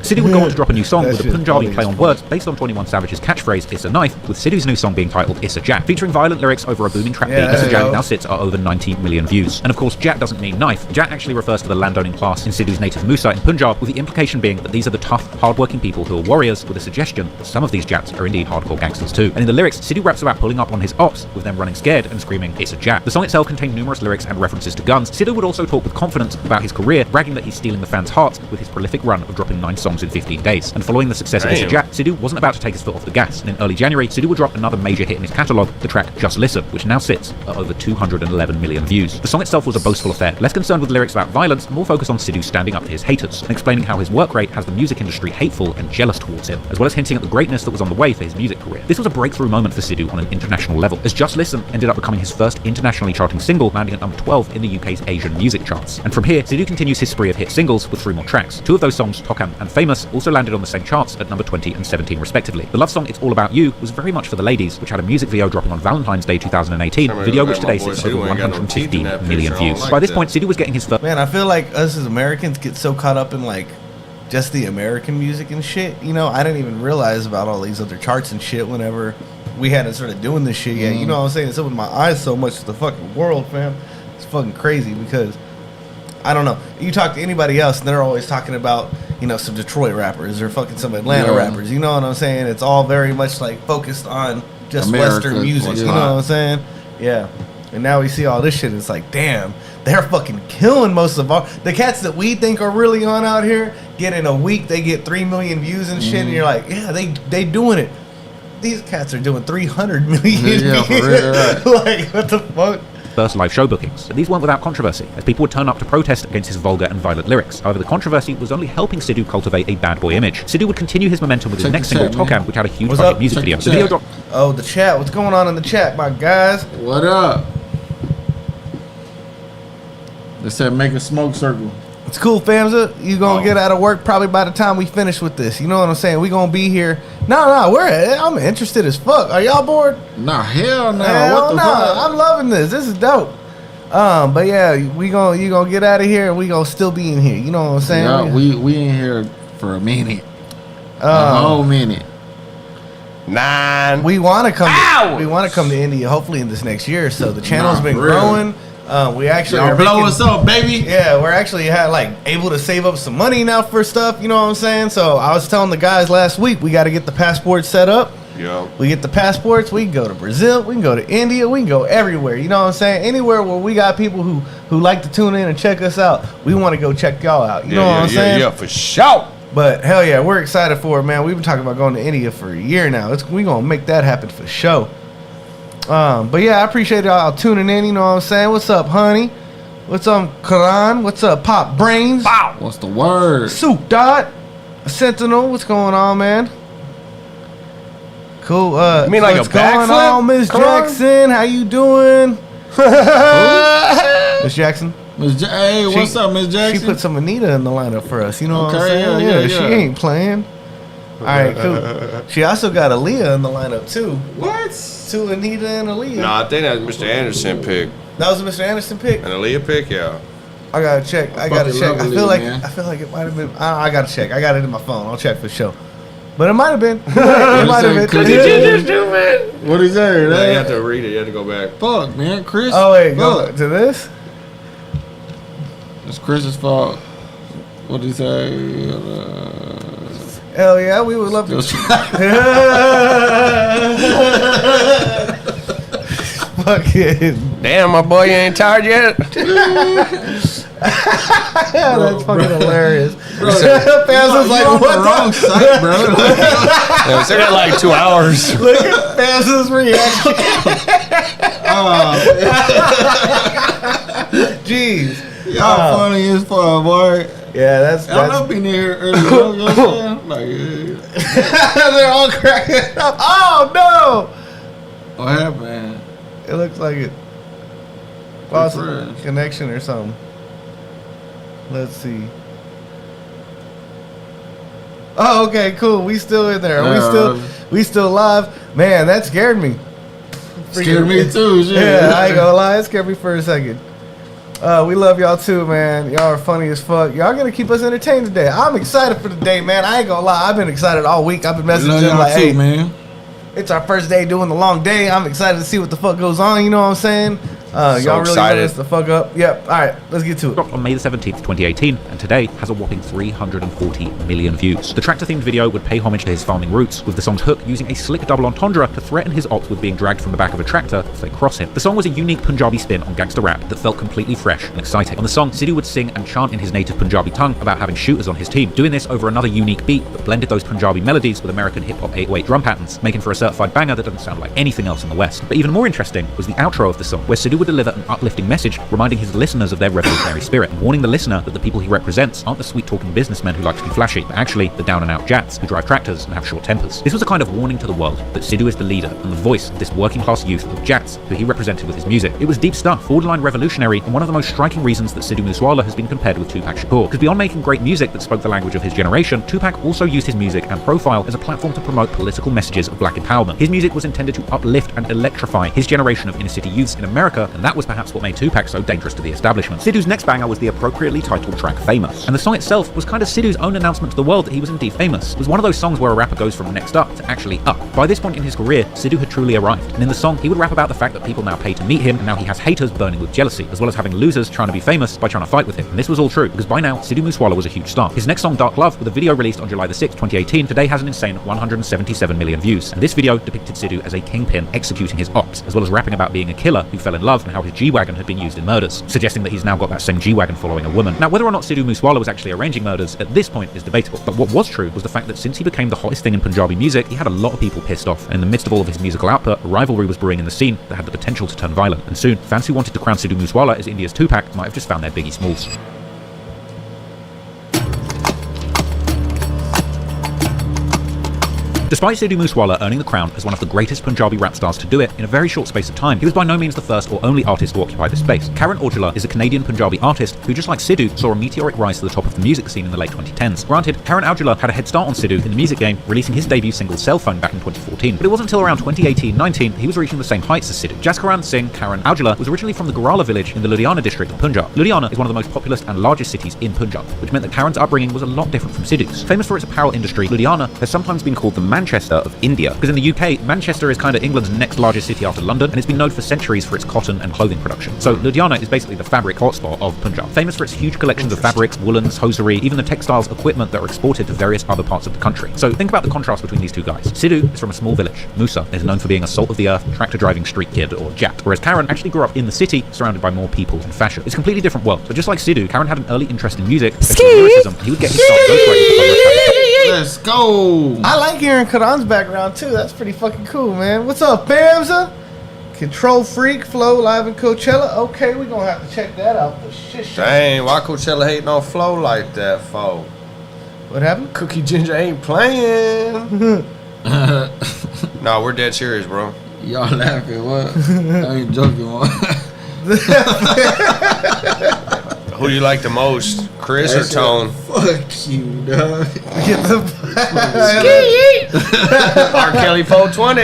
Sidhu would go on to drop a new song with a Punjabi play on words based on 21 Savage's catchphrase, "It's a knife," with Sidhu's new song being titled "It's a Jack." Featuring violent lyrics over a booming trap beat, "It's a Jack" now sits at over 90 million views. And of course, Jack doesn't mean knife. Jack actually refers to the landowning class in Sidhu's native Musa in Punjab, with the implication being that these are the tough, hard-working people who are warriors, with a suggestion that some of these Jats are indeed hardcore gangsters too. And in the lyrics, Sidhu raps about pulling up on his ops, with them running scared and screaming, "It's a Jack." The song itself contained numerous lyrics and references to guns. Sidhu would also talk with confidence about his career, bragging that he's stealing the fans' hearts with his prolific run of dropping 9 songs in 15 days. And following the success of "It's a Jack," Sidhu wasn't about to take his foot off the gas, and in early January, Sidhu would drop another major hit in his catalogue, the track "Just Listen," which now sits at over 211 million views. The song itself was a boastful affair, less concerned with lyrics about violence, more focused on Sidhu standing up to his haters, and explaining how his work rate has the music industry hateful and jealous towards him, as well as hinting at the greatness that was on the way for his music career. This was a breakthrough moment for Sidhu on an international level, as "Just Listen" ended up becoming his first internationally charting single, landing at number 12 in the UK's Asian music charts. And from here, Sidhu continues his spree of hit singles with 3 more tracks. 2 of those songs, Tokam and Famous, also landed on the same charts at number 20 and 17 respectively. The love song "It's All About You" was very much for the ladies, which had a music video dropping on Valentine's Day 2018, a video which today sits at over 115 million views. By this point, Sidhu was getting his first... Man, I feel like us as Americans get so caught up in like just the American music and shit. You know, I didn't even realize about all these other charts and shit whenever we hadn't started doing this shit yet. You know what I'm saying? It's opened my eyes so much to the fucking world, fam. It's fucking crazy because I don't know. You talk to anybody else and they're always talking about, you know, some Detroit rappers or fucking some Atlanta rappers. You know what I'm saying? It's all very much like focused on just America, Western music. You know what I'm saying? Yeah. And now we see all this shit. It's like, damn, they're fucking killing most of the cats that we think are really on out here. Get in a week, they get 3 million views and shit. And you're like, yeah, they doing it. These cats are doing 300 million views. For real, right. Like, what the fuck? First live show bookings, but these weren't without controversy, as people would turn up to protest against his vulgar and violent lyrics. However, the controversy was only helping Sidhu cultivate a bad boy image. Sidhu would continue his momentum with his next single, Tokam, which had a huge budget music video. The video dropped. Oh, the chat. What's going on in the chat, my guys? What up? They said make a smoke circle. It's cool, famza. You gonna get out of work probably by the time we finish with this. You know what I'm saying? We gonna be here. No, I'm interested as fuck. Are y'all bored? Nah, hell no. What the fuck? I'm loving this. This is dope. But yeah, you gonna get out of here and we gonna still be in here. You know what I'm saying? Yeah, we in here for a minute. A whole minute. 9. We wanna come to India hopefully in this next year. So the channel's been growing. We actually are blow us up, baby. Yeah, we're actually able to save up some money now for stuff. You know what I'm saying? So I was telling the guys last week we got to get the passports set up. Yeah. We get the passports. We can go to Brazil. We can go to India. We can go everywhere. You know what I'm saying? Anywhere where we got people who like to tune in and check us out. We want to go check y'all out. You know what I'm saying? Yeah, for sure. But hell yeah, we're excited for it, man. We've been talking about going to India for a year now. We gonna make that happen for sure. But yeah, I appreciate y'all tuning in. You know what I'm saying? What's up, honey? What's up, Karan? What's up, Pop Brains? Wow. What's the word? Soup Dot, Sentinel. What's going on, man? Cool. You mean like what's a backflip? going on, Miss Jackson? How you doing? Miss Jackson? Hey, what's up, Miss Jackson? She put some Anita in the lineup for us. You know what I'm saying? Yeah, she ain't playing. All right, cool. She also got Aaliyah in the lineup too. What? 2 Anita and Aaliyah. No, I think that's Mr. Anderson pick. That was a Mr. Anderson pick. An Aaliyah pick, yeah. I gotta check. I feel like it might have been. I gotta check. I got it in my phone. I'll check for sure. But it might have been. It might have been. What did you just do, man? What is that? No, you have to read it. You have to go back. Fuck, man, Chris. Oh wait, go to this. It's Chris's fault. What did he say? Hell yeah, we would love to. Fucking. Damn, my boy, you ain't tired yet? That's fucking hilarious. Faz was like, what the wrong site, bro? Yeah, they got like 2 hours. Look at Faz's reaction. Jeez. Y'all funny as fuck, boy. Yeah, that's I've been here earlier. You know what I'm saying? Like, They're all cracking up. Oh no! What happened? It looks like it lost a connection or something. Let's see. Oh, okay, cool. We still in there. We still live. Man, that scared me. Scared me too. Shit. Yeah, I ain't gonna lie. It scared me for a second. We love y'all too, man. Y'all are funny as fuck. Y'all gonna keep us entertained today. I'm excited for the day, man. I ain't gonna lie. I've been excited all week. I've been messaging like, hey, man. It's our first day doing the long day. I'm excited to see what the fuck goes on. You know what I'm saying? Y'all really lit us the fuck up. Yep. All right, let's get to it. Dropped on May the 17th, 2018, and today has a whopping 340 million views. The tractor-themed video would pay homage to his farming roots, with the song's hook using a slick double entendre to threaten his ops with being dragged from the back of a tractor if they cross him. The song was a unique Punjabi spin on gangster rap that felt completely fresh and exciting. On the song, Sidhu would sing and chant in his native Punjabi tongue about having shooters on his team, doing this over another unique beat that blended those Punjabi melodies with American hip-hop 808 drum patterns, making for a certified banger that doesn't sound like anything else in the West. But even more interesting was the outro of the song, where Sidhu would deliver an uplifting message reminding his listeners of their revolutionary spirit and warning the listener that the people he represents aren't the sweet-talking businessmen who like to be flashy, but actually the down-and-out jats who drive tractors and have short tempers. This was a kind of warning to the world that Sidhu is the leader and the voice of this working-class youth of jats who he represented with his music. It was deep stuff, borderline revolutionary, and one of the most striking reasons that Sidhu Moosewala has been compared with Tupac Shakur. Because beyond making great music that spoke the language of his generation, Tupac also used his music and profile as a platform to promote political messages of black empowerment. His music was intended to uplift and electrify his generation of inner-city youths in America, and that was perhaps what made Tupac so dangerous to the establishment. Sidhu's next banger was the appropriately titled track Famous, and the song itself was kind of Sidhu's own announcement to the world that he was indeed famous. It was one of those songs where a rapper goes from next up to actually up. By this point in his career, Sidhu had truly arrived, and in the song he would rap about the fact that people now pay to meet him, and now he has haters burning with jealousy, as well as having losers trying to be famous by trying to fight with him. And this was all true, because by now, Sidhu Moosewala was a huge star. His next song, Dark Love, with a video released on July the 6th, 2018, today has an insane 177 million views, and this video depicted Sidhu as a kingpin executing his ops, as well as rapping about being a killer who fell in love and how his G-Wagon had been used in murders, suggesting that he's now got that same G-Wagon following a woman. Now, whether or not Sidhu Moosewala was actually arranging murders at this point is debatable, but what was true was the fact that since he became the hottest thing in Punjabi music, he had a lot of people pissed off, and in the midst of all of his musical output, a rivalry was brewing in the scene that had the potential to turn violent, and soon, fans who wanted to crown Sidhu Moosewala as India's Tupac might have just found their Biggie Smalls. Despite Sidhu Moosewala earning the crown as one of the greatest Punjabi rap stars to do it in a very short space of time, he was by no means the first or only artist to occupy this space. Karan Aujla is a Canadian Punjabi artist who, just like Sidhu, saw a meteoric rise to the top of the music scene in the late 2010s. Granted, Karan Aujla had a head start on Sidhu in the music game, releasing his debut single Cell Phone back in 2014, but it wasn't until around 2018-19 he was reaching the same heights as Sidhu. Jaskaran Singh Karan Aujla was originally from the Gurala village in the Ludhiana district of Punjab. Ludhiana is one of the most populous and largest cities in Punjab, which meant that Karan's upbringing was a lot different from Sidhu's. Famous for its apparel industry, Ludhiana has sometimes been called the Manchester of India, because in the UK, Manchester is kind of England's next largest city after London, and it's been known for centuries for its cotton and clothing production. So Ludhiana is basically the fabric hotspot of Punjab, famous for its huge collections of fabrics, woolens, hosiery, even the textiles equipment that are exported to various other parts of the country. So think about the contrast between these two guys. Sidhu is from a small village. Musa is known for being a salt-of-the-earth, tractor-driving street kid, or jat, whereas Karan actually grew up in the city, surrounded by more people and fashion. It's a completely different world. So just like Sidhu, Karan had an early interest in music, especially lyricism, and he would get his start ghostwriting. Let's go. I like hearing Karan's background too. That's pretty fucking cool, man. What's up, Bamza? Control Freak, Flow, live in Coachella. Okay, we're gonna have to check that out. The shit. Dang, why Coachella hating on Flow like that, fo? What happened? Cookie Ginger ain't playing. Nah, we're dead serious, bro. Y'all laughing, what? I ain't joking, what? Who you like the most, Chris or Tone? Fuck you, dog. Get the R. Kelly 420.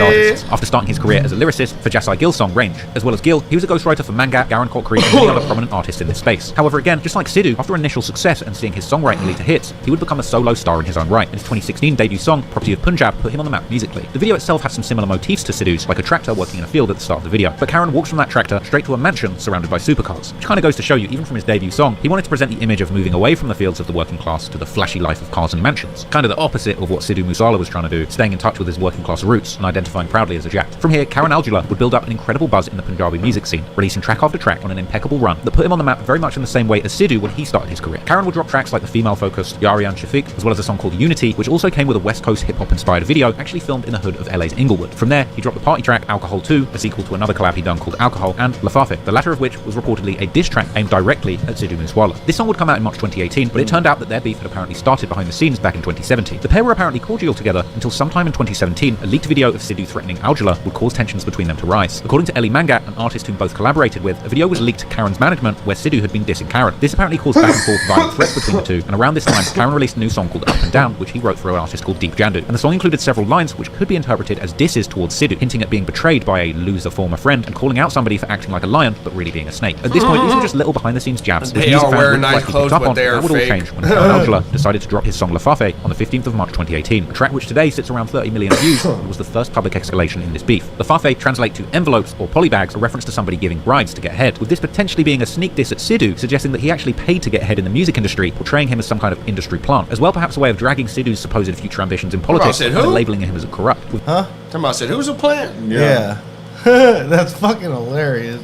After starting his career as a lyricist for Jasai Gill's song Range, as well as Gill, he was a ghostwriter for Mangat, Garan Kokri, and many other prominent artists in this space. However, again, just like Sidhu, after initial success and seeing his songwriting lead to hits, he would become a solo star in his own right. And his 2016 debut song, Property of Punjab, put him on the map musically. The video itself has some similar motifs to Sidhu's, like a tractor working in a field at the start of the video. But Karan walks from that tractor straight to a mansion surrounded by supercars, which kind of goes to show you, even from his debut song, he wanted to present the image of moving away from the fields of the working class to the flashy life of cars and mansions. Kind of the opposite of what Sidhu Moosewala was trying to Sidhu, staying in touch with his working class roots and identifying proudly as a Jat. From here, Karan Aujla would build up an incredible buzz in the Punjabi music scene, releasing track after track on an impeccable run that put him on the map very much in the same way as Sidhu when he started his career. Karan would drop tracks like the female-focused Yari and Shafiq, as well as a song called Unity, which also came with a West Coast hip-hop inspired video actually filmed in the hood of LA's Inglewood. From there, he dropped the party track Alcohol 2, a sequel to another collab he'd done called Alcohol, and Lafafe, the latter of which was reportedly a diss track aimed directly at Sidhu Moosewala. This song would come out in March 2018, but it turned out that their beef had apparently started behind the scenes back in 2017. The pair were apparently cordial together until sometime in 2017, a leaked video of Sidhu threatening Aujla would cause tensions between them to rise. According to Ellie Mangat, an artist whom both collaborated with, a video was leaked to Karan's management where Sidhu had been dissing Karan. This apparently caused back and forth violent threats between the two, and around this time, Karan released a new song called Up and Down, which he wrote for an artist called Deep Jandu. And the song included several lines which could be interpreted as disses towards Sidhu, hinting at being betrayed by a loser former friend and calling out somebody for acting like a lion but really being a snake. At this point, these were just little behind the scenes jabs. They are wearing nice clothes, but they are fake. That would all change when Karan Aujla decided to drop his song Lafafe on the 15th of March 2018, a track which today sits around 30 million views and was the first public escalation in this beef. Lafafe translate to envelopes or polybags, a reference to somebody giving bribes to get ahead, with this potentially being a sneak diss at Sidhu, suggesting that he actually paid to get ahead in the music industry, portraying him as some kind of industry plant, as well perhaps a way of dragging Sidhu's supposed future ambitions in politics and labeling him as a corrupt. Huh? Talking about who's a plant? Yeah. That's fucking hilarious.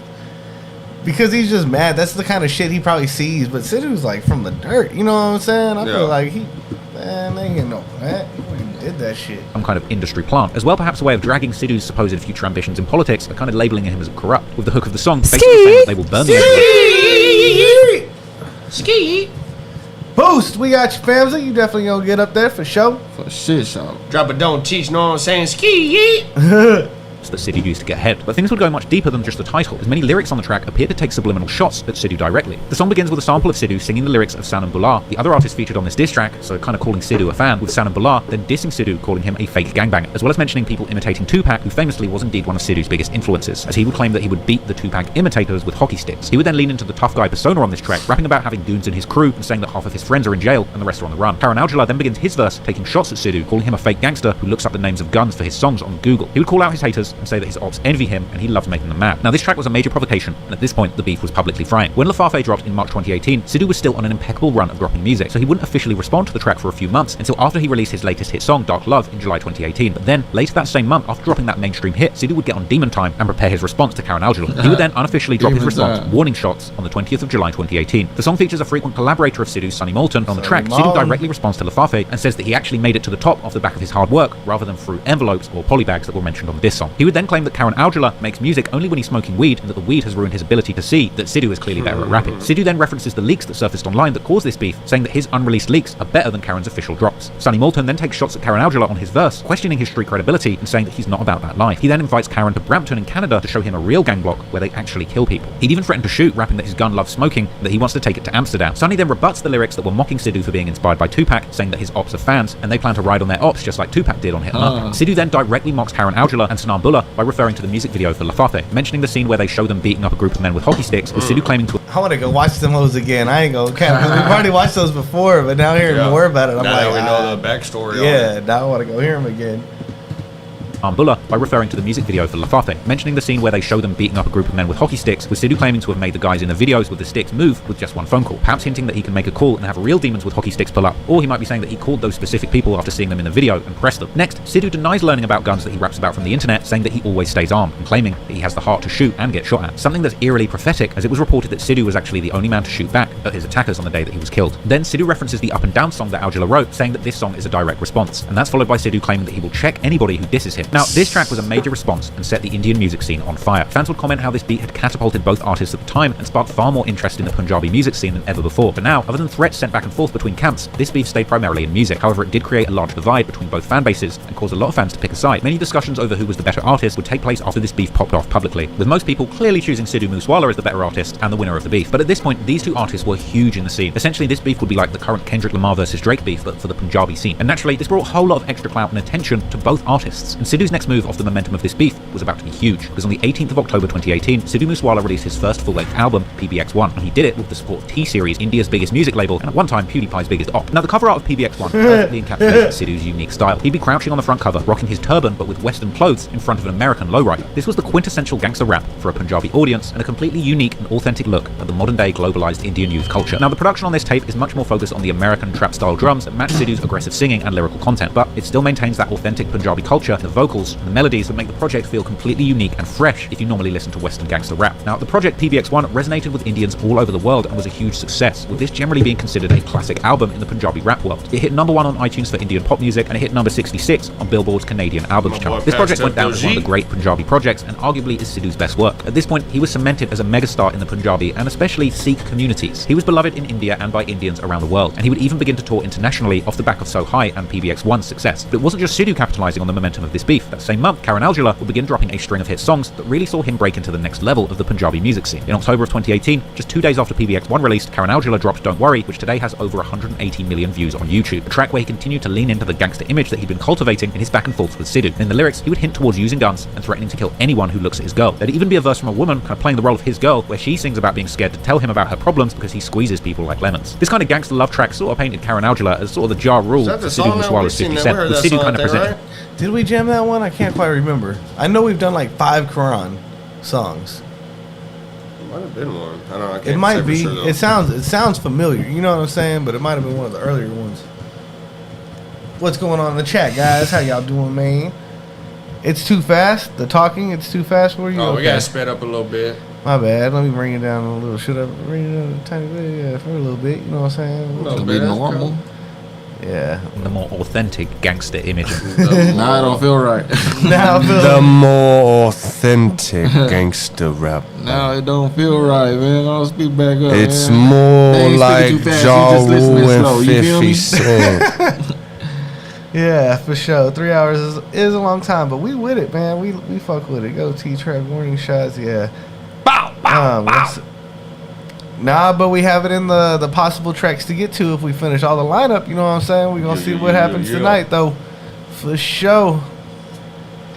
Because he's just mad. That's the kind of shit he probably sees. But Sidhu's like from the dirt. You know what I'm saying? I feel like they ain't know that. He did that shit. Some kind of industry plant, as well perhaps a way of dragging Sidhu's supposed future ambitions in politics and kind of labeling him as corrupt, with the hook of the song basically saying that they will burn the Ski. Boost, we got you, family. You definitely gonna get up there for sure. For shit show. Drop it, don't teach, know what I'm saying? Ski. that Sidhu used to get ahead. But things would go much deeper than just the title, as many lyrics on the track appear to take subliminal shots at Sidhu directly. The song begins with a sample of Sidhu singing the lyrics of Sanam Bular, the other artist featured on this diss track, so kind of calling Sidhu a fan, with Sanam Bular then dissing Sidhu, calling him a fake gangbanger, as well as mentioning people imitating Tupac, who famously was indeed one of Sidhu's biggest influences, as he would claim that he would beat the Tupac imitators with hockey sticks. He would then lean into the tough guy persona on this track, rapping about having goons in his crew and saying that half of his friends are in jail and the rest are on the run. Karan Aujla then begins his verse, taking shots at Sidhu, calling him a fake gangster who looks up the names of guns for his songs on Google. He would call out his haters and say that his ops envy him and he loves making them mad. Now this track was a major provocation, and at this point the beef was publicly frying. When Lafafe dropped in March 2018, Sidhu was still on an impeccable run of dropping music, so he wouldn't officially respond to the track for a few months until after he released his latest hit song, Dark Love, in July 2018. But then, later that same month, after dropping that mainstream hit, Sidhu would get on Demon Time and prepare his response to Karan Aujla. He would then unofficially drop his response, Warning Shots, on the 20th of July 2018. The song features a frequent collaborator of Sidhu's, Sonny Moulton, on the track. Sidhu directly responds to Lafafe and says that he actually made it to the top off the back of his hard work, rather than through envelopes or polybags that were mentioned on this song. He would then claim that Karan Aujla makes music only when he's smoking weed, and that the weed has ruined his ability to see that Sidhu is clearly better at rapping. Sidhu then references the leaks that surfaced online that caused this beef, saying that his unreleased leaks are better than Karan's official drops. Sonny Moulton then takes shots at Karan Aujla on his verse, questioning his street credibility and saying that he's not about that life. He then invites Karan to Brampton in Canada to show him a real gang block where they actually kill people. He'd even threatened to shoot, rapping that his gun loves smoking, and that he wants to take it to Amsterdam. Sonny then rebuts the lyrics that were mocking Sidhu for being inspired by Tupac, saying that his ops are fans and they plan to ride on their ops just like Tupac did on Hit 'em Up. Sidhu then directly mocks Karan Aujla and Sanam Bular by referring to the music video for Lafafe, mentioning the scene where they show them beating up a group of men with hockey sticks, with Sidhu claiming to... I want to go watch them hoes again. I ain't gonna count, because we've already watched those before, but now hearing more about it, I'm now like... Now we know the backstory yeah, now I want to go hear them again. Bular by referring to the music video for Lafafe, mentioning the scene where they show them beating up a group of men with hockey sticks, with Sidhu claiming to have made the guys in the videos with the sticks move with just one phone call, perhaps hinting that he can make a call and have real demons with hockey sticks pull up, or he might be saying that he called those specific people after seeing them in the video and pressed them. Next, Sidhu denies learning about guns that he raps about from the internet, saying that he always stays armed, and claiming that he has the heart to shoot and get shot at, something that's eerily prophetic, as it was reported that Sidhu was actually the only man to shoot back at his attackers on the day that he was killed. Then Sidhu references the Up and Down song that Aujla wrote, saying that this song is a direct response, and that's followed by Sidhu claiming that he will check anybody who disses him. Now, this track was a major response and set the Indian music scene on fire. Fans would comment how this beat had catapulted both artists at the time and sparked far more interest in the Punjabi music scene than ever before. But now, other than threats sent back and forth between camps, this beef stayed primarily in music. However, it did create a large divide between both fan bases and caused a lot of fans to pick a side. Many discussions over who was the better artist would take place after this beef popped off publicly, with most people clearly choosing Sidhu Moosewala as the better artist and the winner of the beef. But at this point, these two artists were huge in the scene. Essentially, this beef would be like the current Kendrick Lamar versus Drake beef, but for the Punjabi scene. And naturally, this brought a whole lot of extra clout and attention to both artists. And Sidhu's next move off the momentum of this beef was about to be huge, because on the 18th of October 2018, Sidhu Moosewala released his first full-length album, PBX1, and he did it with the support of T-Series, India's biggest music label, and at one time PewDiePie's biggest op. Now, the cover art of PBX1 perfectly encapsulates Sidhu's unique style. He'd be crouching on the front cover, rocking his turban but with Western clothes in front of an American lowrider. This was the quintessential gangster rap for a Punjabi audience, and a completely unique and authentic look at the modern-day globalized Indian youth youth culture. Now, the production on this tape is much more focused on the American trap-style drums that match Sidhu's aggressive singing and lyrical content, but it still maintains that authentic Punjabi culture, the vocals, and the melodies that make the project feel completely unique and fresh if you normally listen to Western gangster rap. Now, the project PBX1 resonated with Indians all over the world and was a huge success, with this generally being considered a classic album in the Punjabi rap world. It hit number 1 on iTunes for Indian pop music, and it hit number 66 on Billboard's Canadian albums chart. This project went down as one of the great Punjabi projects, and arguably is Sidhu's best work. At this point, he was cemented as a megastar in the Punjabi and especially Sikh communities. He was beloved in India and by Indians around the world, and he would even begin to tour internationally off the back of So High and PBX1's success. But it wasn't just Sidhu capitalizing on the momentum of this beef. That same month, Karan Aujla would begin dropping a string of hit songs that really saw him break into the next level of the Punjabi music scene. In October of 2018, just 2 days after PBX1 released, Karan Aujla dropped Don't Worry, which today has over 180 million views on YouTube, a track where he continued to lean into the gangster image that he'd been cultivating in his back and forths with Sidhu. In the lyrics, he would hint towards using guns and threatening to kill anyone who looks at his girl. There'd even be a verse from a woman kind of playing the role of his girl, where she sings about being scared to tell him about her problems because he squeezes people like lemons. This kind of gangster love track sort of painted Karan Aujla as sort of the Ja Rule for Sidhu Moosewala's 50 Cent, with Sidhu kind of presented. Did we jam that one? I can't quite remember. I know we've done like 5 Quran songs. Might have been one. I don't know. I can't it might be. Sure, it sounds familiar. You know what I'm saying? But it might have been one of the earlier ones. What's going on in the chat, guys? How y'all doing, man? It's too fast. The talking, it's too fast for you. Oh, we gotta sped up a little bit. My bad. Let me bring it down a little. Should I bring it down a tiny bit? Yeah, for a little bit. You know what I'm saying? A little bit normal. Yeah. The more authentic gangster image. Nah, I don't feel right. The more authentic gangster rap. No, it don't feel right, man. I'll speak back up. It's man. more like Ja Rule and 50 Cent. Yeah, for sure. 3 hours is a long time, but we with it, man. We fuck with it. Go T-Trap, warning shots, yeah. Bow, bow, bow. Nah, but we have it in the possible tracks to get to if we finish all the lineup. You know what I'm saying? We're going to see what happens tonight, though. For sure.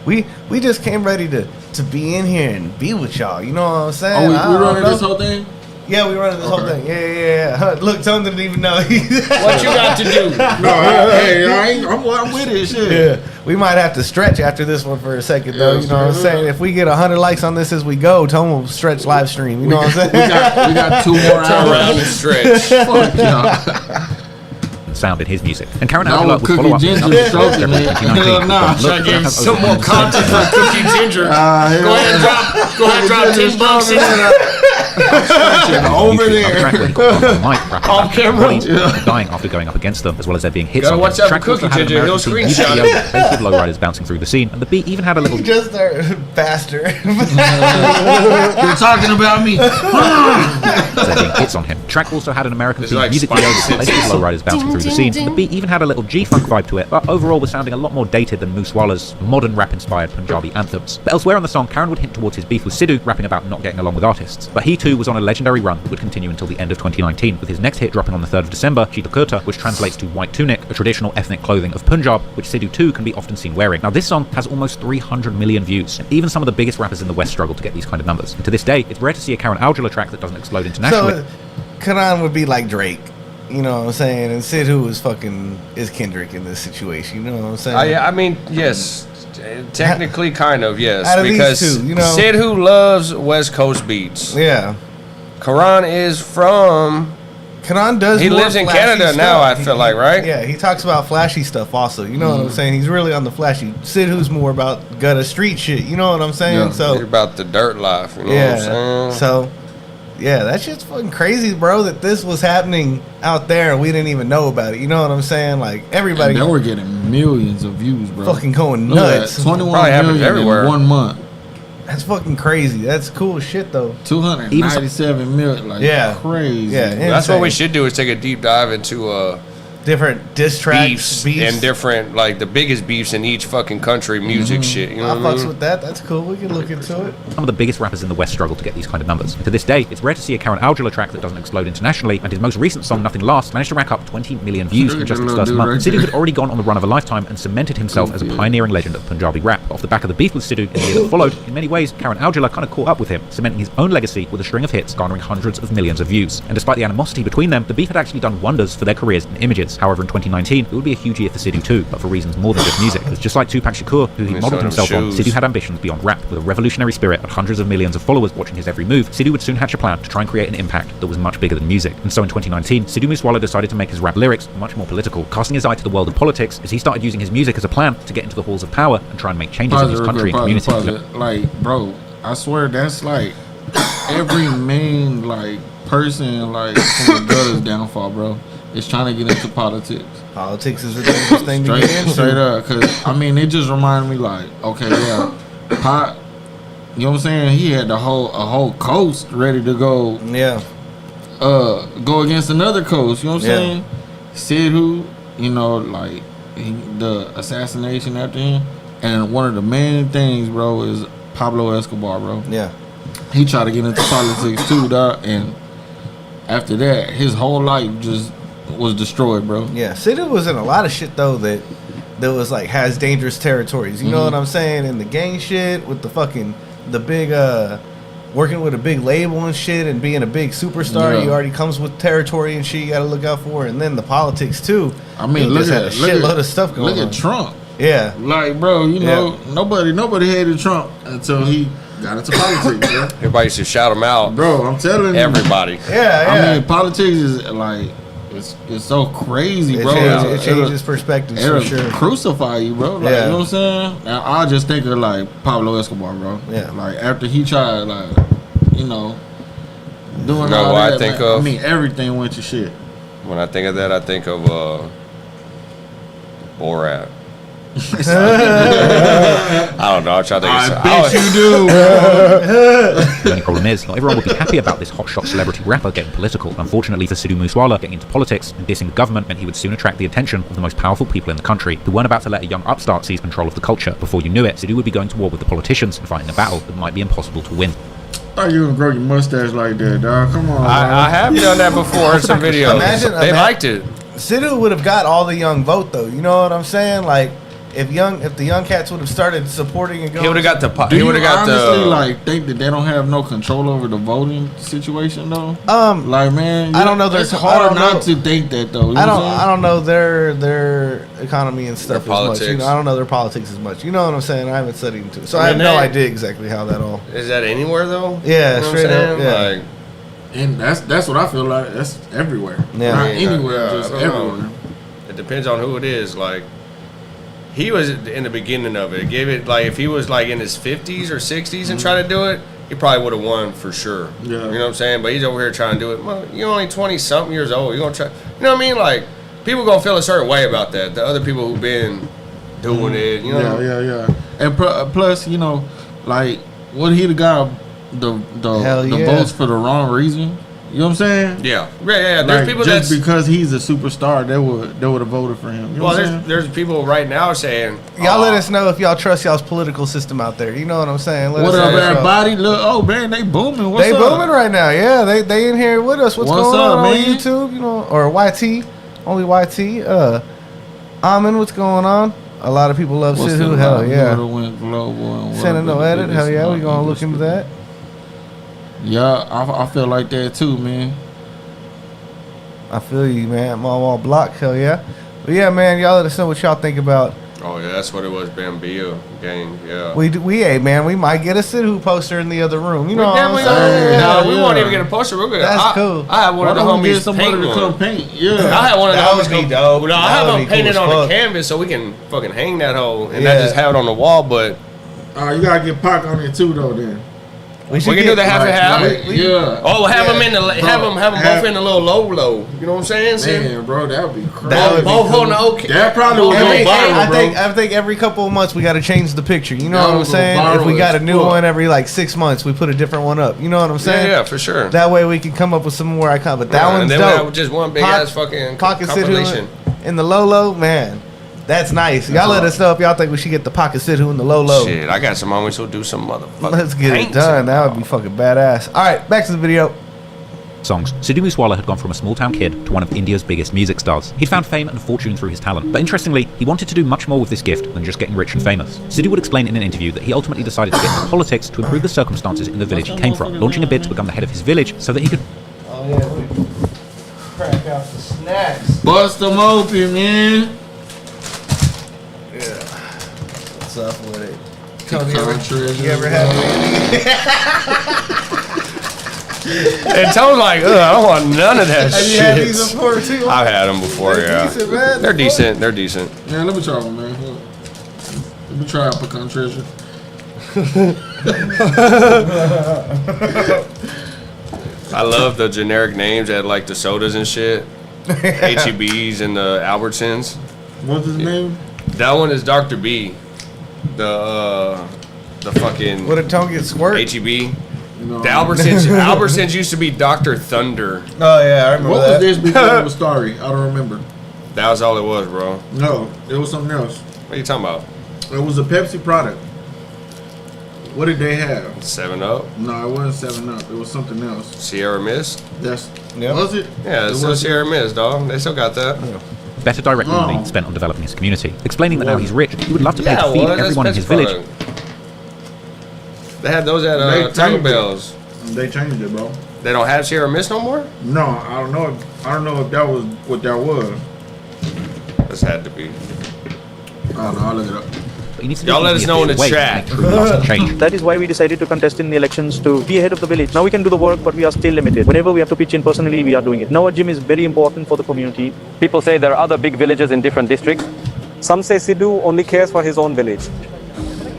We just came ready to be in here and be with y'all. You know what I'm saying? Oh, we running this whole thing? Yeah, we running this whole thing. Yeah. Look, Tone didn't even know. What you got to do? I'm with it, shit. Yeah, we might have to stretch after this one for a second, though. You know what I'm saying? If we get 100 likes on this as we go, Tone will stretch live stream. You know what I'm saying? We got 2 more hours. Stretch. Fuck y'all. Sound in his music. And Karen Aujla would follow up with Ginger another stroking it. Try to give some more content for Cookie Ginger. Go ahead and drop 10 bucks in over there. Off camera. Dying after going up against them, as well as there being hits on watch out for track Cookie Ginger. He'll screenshot it. With lowriders bouncing through the scene, and the beat even had a little. Just there, faster. You're talking about me. There being hits on him. Track also had an American themed music video with lowriders bouncing through the scene. The beat even had a little G-funk vibe to it, but overall was sounding a lot more dated than Moosewala's modern rap-inspired Punjabi anthems. But elsewhere on the song, Karen would hint towards his beef with Sidhu, rapping about not getting along with artists. But he too was on a legendary run that would continue until the end of 2019, with his next hit dropping on the 3rd of December, Cheetah Kurta, which translates to white tunic, a traditional ethnic clothing of Punjab, which Sidhu too can be often seen wearing. Now this song has almost 300 million views, and even some of the biggest rappers in the West struggle to get these kind of numbers. And to this day, it's rare to see a Karen Aujla track that doesn't explode internationally. So, Karan would be like Drake. You know what I'm saying? And Sidhu is Kendrick in this situation. You know what I'm saying? I mean, yes. Technically, kind of, yes. Out of because these two, you know? Sidhu loves West Coast beats. Yeah. Karan is from... Karan does He lives in Canada stuff. now, I feel like, right? Yeah, he talks about flashy stuff also. You know what I'm saying? He's really on the flashy. Sidhu's more about gutter street shit. You know what I'm saying? Yeah. So You're about the dirt life. You know what I'm saying? So... yeah, that shit's fucking crazy, bro, that this was happening out there and we didn't even know about it. You know what I'm saying? Like, everybody... and they were getting millions of views, bro. Fucking going nuts. 21 million everywhere. In 1 month. That's fucking crazy. That's cool shit, though. 297 million. Like, crazy. Yeah, that's what we should do, is take a deep dive into... different diss tracks, beefs and different, like, the biggest beefs in each fucking country, music shit. You know I fucks with that. That's cool. We can look into it. Some of the biggest rappers in the West struggle to get these kind of numbers. And to this day, it's rare to see a Karen Aujla track that doesn't explode internationally, and his most recent song, Nothing Lasts, managed to rack up 20 million views in just its first month. Sidhu had already gone on the run of a lifetime and cemented himself as a pioneering legend of Punjabi rap. Off the back of the beef with Sidhu in the year that followed, in many ways, Karen Aujla kind of caught up with him, cementing his own legacy with a string of hits garnering hundreds of millions of views. And despite the animosity between them, the beef had actually done wonders for their careers and images. success. However, in 2019, it would be a huge year for Sidhu too, but for reasons more than just music. Because just like Tupac Shakur, who he modelled himself on, Sidhu had ambitions beyond rap. With a revolutionary spirit and hundreds of millions of followers watching his every move, Sidhu would soon hatch a plan to try and create an impact that was much bigger than music. And so in 2019, Sidhu Moosewala decided to make his rap lyrics much more political, casting his eye to the world of politics as he started using his music as a plan to get into the halls of power and try and make changes in his country and community. Like, bro, I swear that's like every main like person like from the gutters downfall, bro. Is trying to get into politics. Politics is a dangerous thing to get into. Straight up, because, I mean, it just reminded me, like, okay, yeah, Pot, you know what I'm saying? He had a whole coast ready to go. Yeah. Go against another coast, you know what I'm saying? Sidhu, you know, like, the assassination after him. And one of the main things, bro, is Pablo Escobar, bro. Yeah. He tried to get into politics, too, dog, and after that, his whole life just was destroyed, bro. Yeah, Sidhu was in a lot of shit though that was like has dangerous territories. You know what I'm saying? And the gang shit with the big working with a big label and shit and being a big superstar, he already comes with territory and shit you gotta look out for. And then the politics too. I mean, look at a shitload of stuff going on. Look at Trump. Yeah, like, bro, you know, nobody hated Trump until he got into politics, bro. Everybody used to shout him out, bro. I'm telling you, everybody. Yeah. I mean, politics is like. It's so crazy, bro. It changes perspectives for sure. Crucify you, bro. Like, you know what I'm saying? Now, I just think of like Pablo Escobar, bro. Yeah. Like after he tried, like, you know, doing all what that. I think of? of? I mean, everything went to shit. When I think of that, I think of Borat. I don't know. I'm trying to think. I bet you do. The only problem is, not everyone would be happy about this hotshot celebrity rapper getting political. Unfortunately for Sidhu Moosewala, getting into politics and dissing the government meant he would soon attract the attention of the most powerful people in the country, who weren't about to let a young upstart seize control of the culture. Before you knew it, Sidhu would be going to war with the politicians and fighting a battle that might be impossible to win. I thought you were gonna grow your mustache like that, dog. Come on. I have done that before in some videos. They liked it. Sidhu would have got all the young vote though. You know what I'm saying? Like, if the young cats would have started supporting and going, he would have got the. Do you honestly like think that they don't have no control over the voting situation though? Like, man, I don't know. It's hard not to think that though. I don't know their economy and stuff their as politics. much. You know, I don't know their politics as much. You know what I'm saying? I haven't studied into it, so I have no idea exactly how that all. Is that anywhere though? Yeah, you know straight up. Yeah. Like, and that's what I feel like. That's everywhere. Yeah. Not anywhere, just everywhere. Know. It depends on who it is. Like, he was in the beginning of it. Give it like if he was like in his 50s or 60s and tried to do it, he probably would have won for sure. Yeah. You know what I'm saying? But he's over here trying to do it. Well, you're only 20 something years old. You're gonna try. You know what I mean? Like, people gonna feel a certain way about that. The other people who've been doing it. You know? Yeah. And plus, you know, like, would he have got the votes for the wrong reason? You know what I'm saying? Yeah. There's like, people just because he's a superstar, they would have voted for him. You know what I'm saying? There's people right now saying, y'all let us know if y'all trust y'all's political system out there. You know what I'm saying? What up, everybody? Look, oh man, they booming. What's up? They booming right now. Yeah, they in here with us. What's going on YouTube? You know, or YT, only YT. Amin, what's going on? A lot of people love Sidhu. Hell yeah. Sending no edit. Hell yeah, we gonna look into that. Yeah, I feel like that too, man. I feel you, man. Wall block, hell yeah. But yeah, man, y'all let us know what y'all think about. Oh yeah, that's what it was, Bambia gang. Yeah. We might get a Sidhu poster in the other room. You know what I'm saying? We won't even get a poster. We're gonna. That's cool. I have one of the homies paint one. Come paint. Yeah. I have one of the homies be dope. No, I have them painted on the canvas so we can fucking hang that hole and not just have it on the wall. But you gotta get Pac on it too, though. Then. We can do the half and half. Yeah. Oh, have them in the have them both in the little low. You know what I'm saying? Man, bro, that would be crazy. Both on the okay. That probably would go viral, bro. I think every couple of months we got to change the picture. You know what I'm saying? If we got a new one every like 6 months, we put a different one up. You know what I'm saying? Yeah, for sure. That way we can come up with some more icon. But that one's dope. And then we have just one big ass fucking pocket compilation. In the low, man. That's nice. Y'all let us know if y'all think we should get the pocket Sidhu in the low. Shit, I got some homies who'll do some motherfucking. Let's get it done. That would be fucking badass. All right, back to the video. Songs. Sidhu Moosewala had gone from a small-town kid to one of India's biggest music stars. He'd found fame and fortune through his talent, but interestingly, he wanted to do much more with this gift than just getting rich and famous. Sidhu would explain in an interview that he ultimately decided to get into politics to improve the circumstances in the village he came from, launching a bid to become the head of his village so that he could crack out the snacks. Bust them open, man. Yeah. What's up with it? Tony, you ever had And Tone's like, ugh, I don't want none of that Have shit. you had these before too? I've had them before, They're yeah. decent, man. They're decent. They're decent. Yeah, let me try one, man. Let me try out pecan treasure. I love the generic names that like the sodas and shit. HEBs and the Albertsons. What's his name? That one is Dr. B. The fucking. What did Tone get squirt? HEB. No. The Albertsons used to be Dr. Thunder. Oh yeah, I remember what that. Was this before it was Starry? I don't remember. That was all it was, bro. No, it was something else. What are you talking about? It was a Pepsi product. What did they have? 7-Up? No, it wasn't 7-Up. It was something else. Sierra Mist? Was it? Yeah, it's still Sierra Mist, dog. They still got that. Yeah. Better direct money spent on developing his community, explaining that now he's rich, he would love to pay to feed everyone in his village. They had those at Taco Bell's. They changed it, bro. They don't have Sierra Mist no more? No, I don't know. I don't know if that was what that was. This had to be. I don't know. I'll look it up. Y'all let us know in the chat. That is why we decided to contest in the elections, to be ahead of the village. Now we can do the work, but we are still limited. Whenever we have to pitch in personally, we are doing it. Now our gym is very important for the community. People say there are other big villages in different districts. Some say Sidhu only cares for his own village.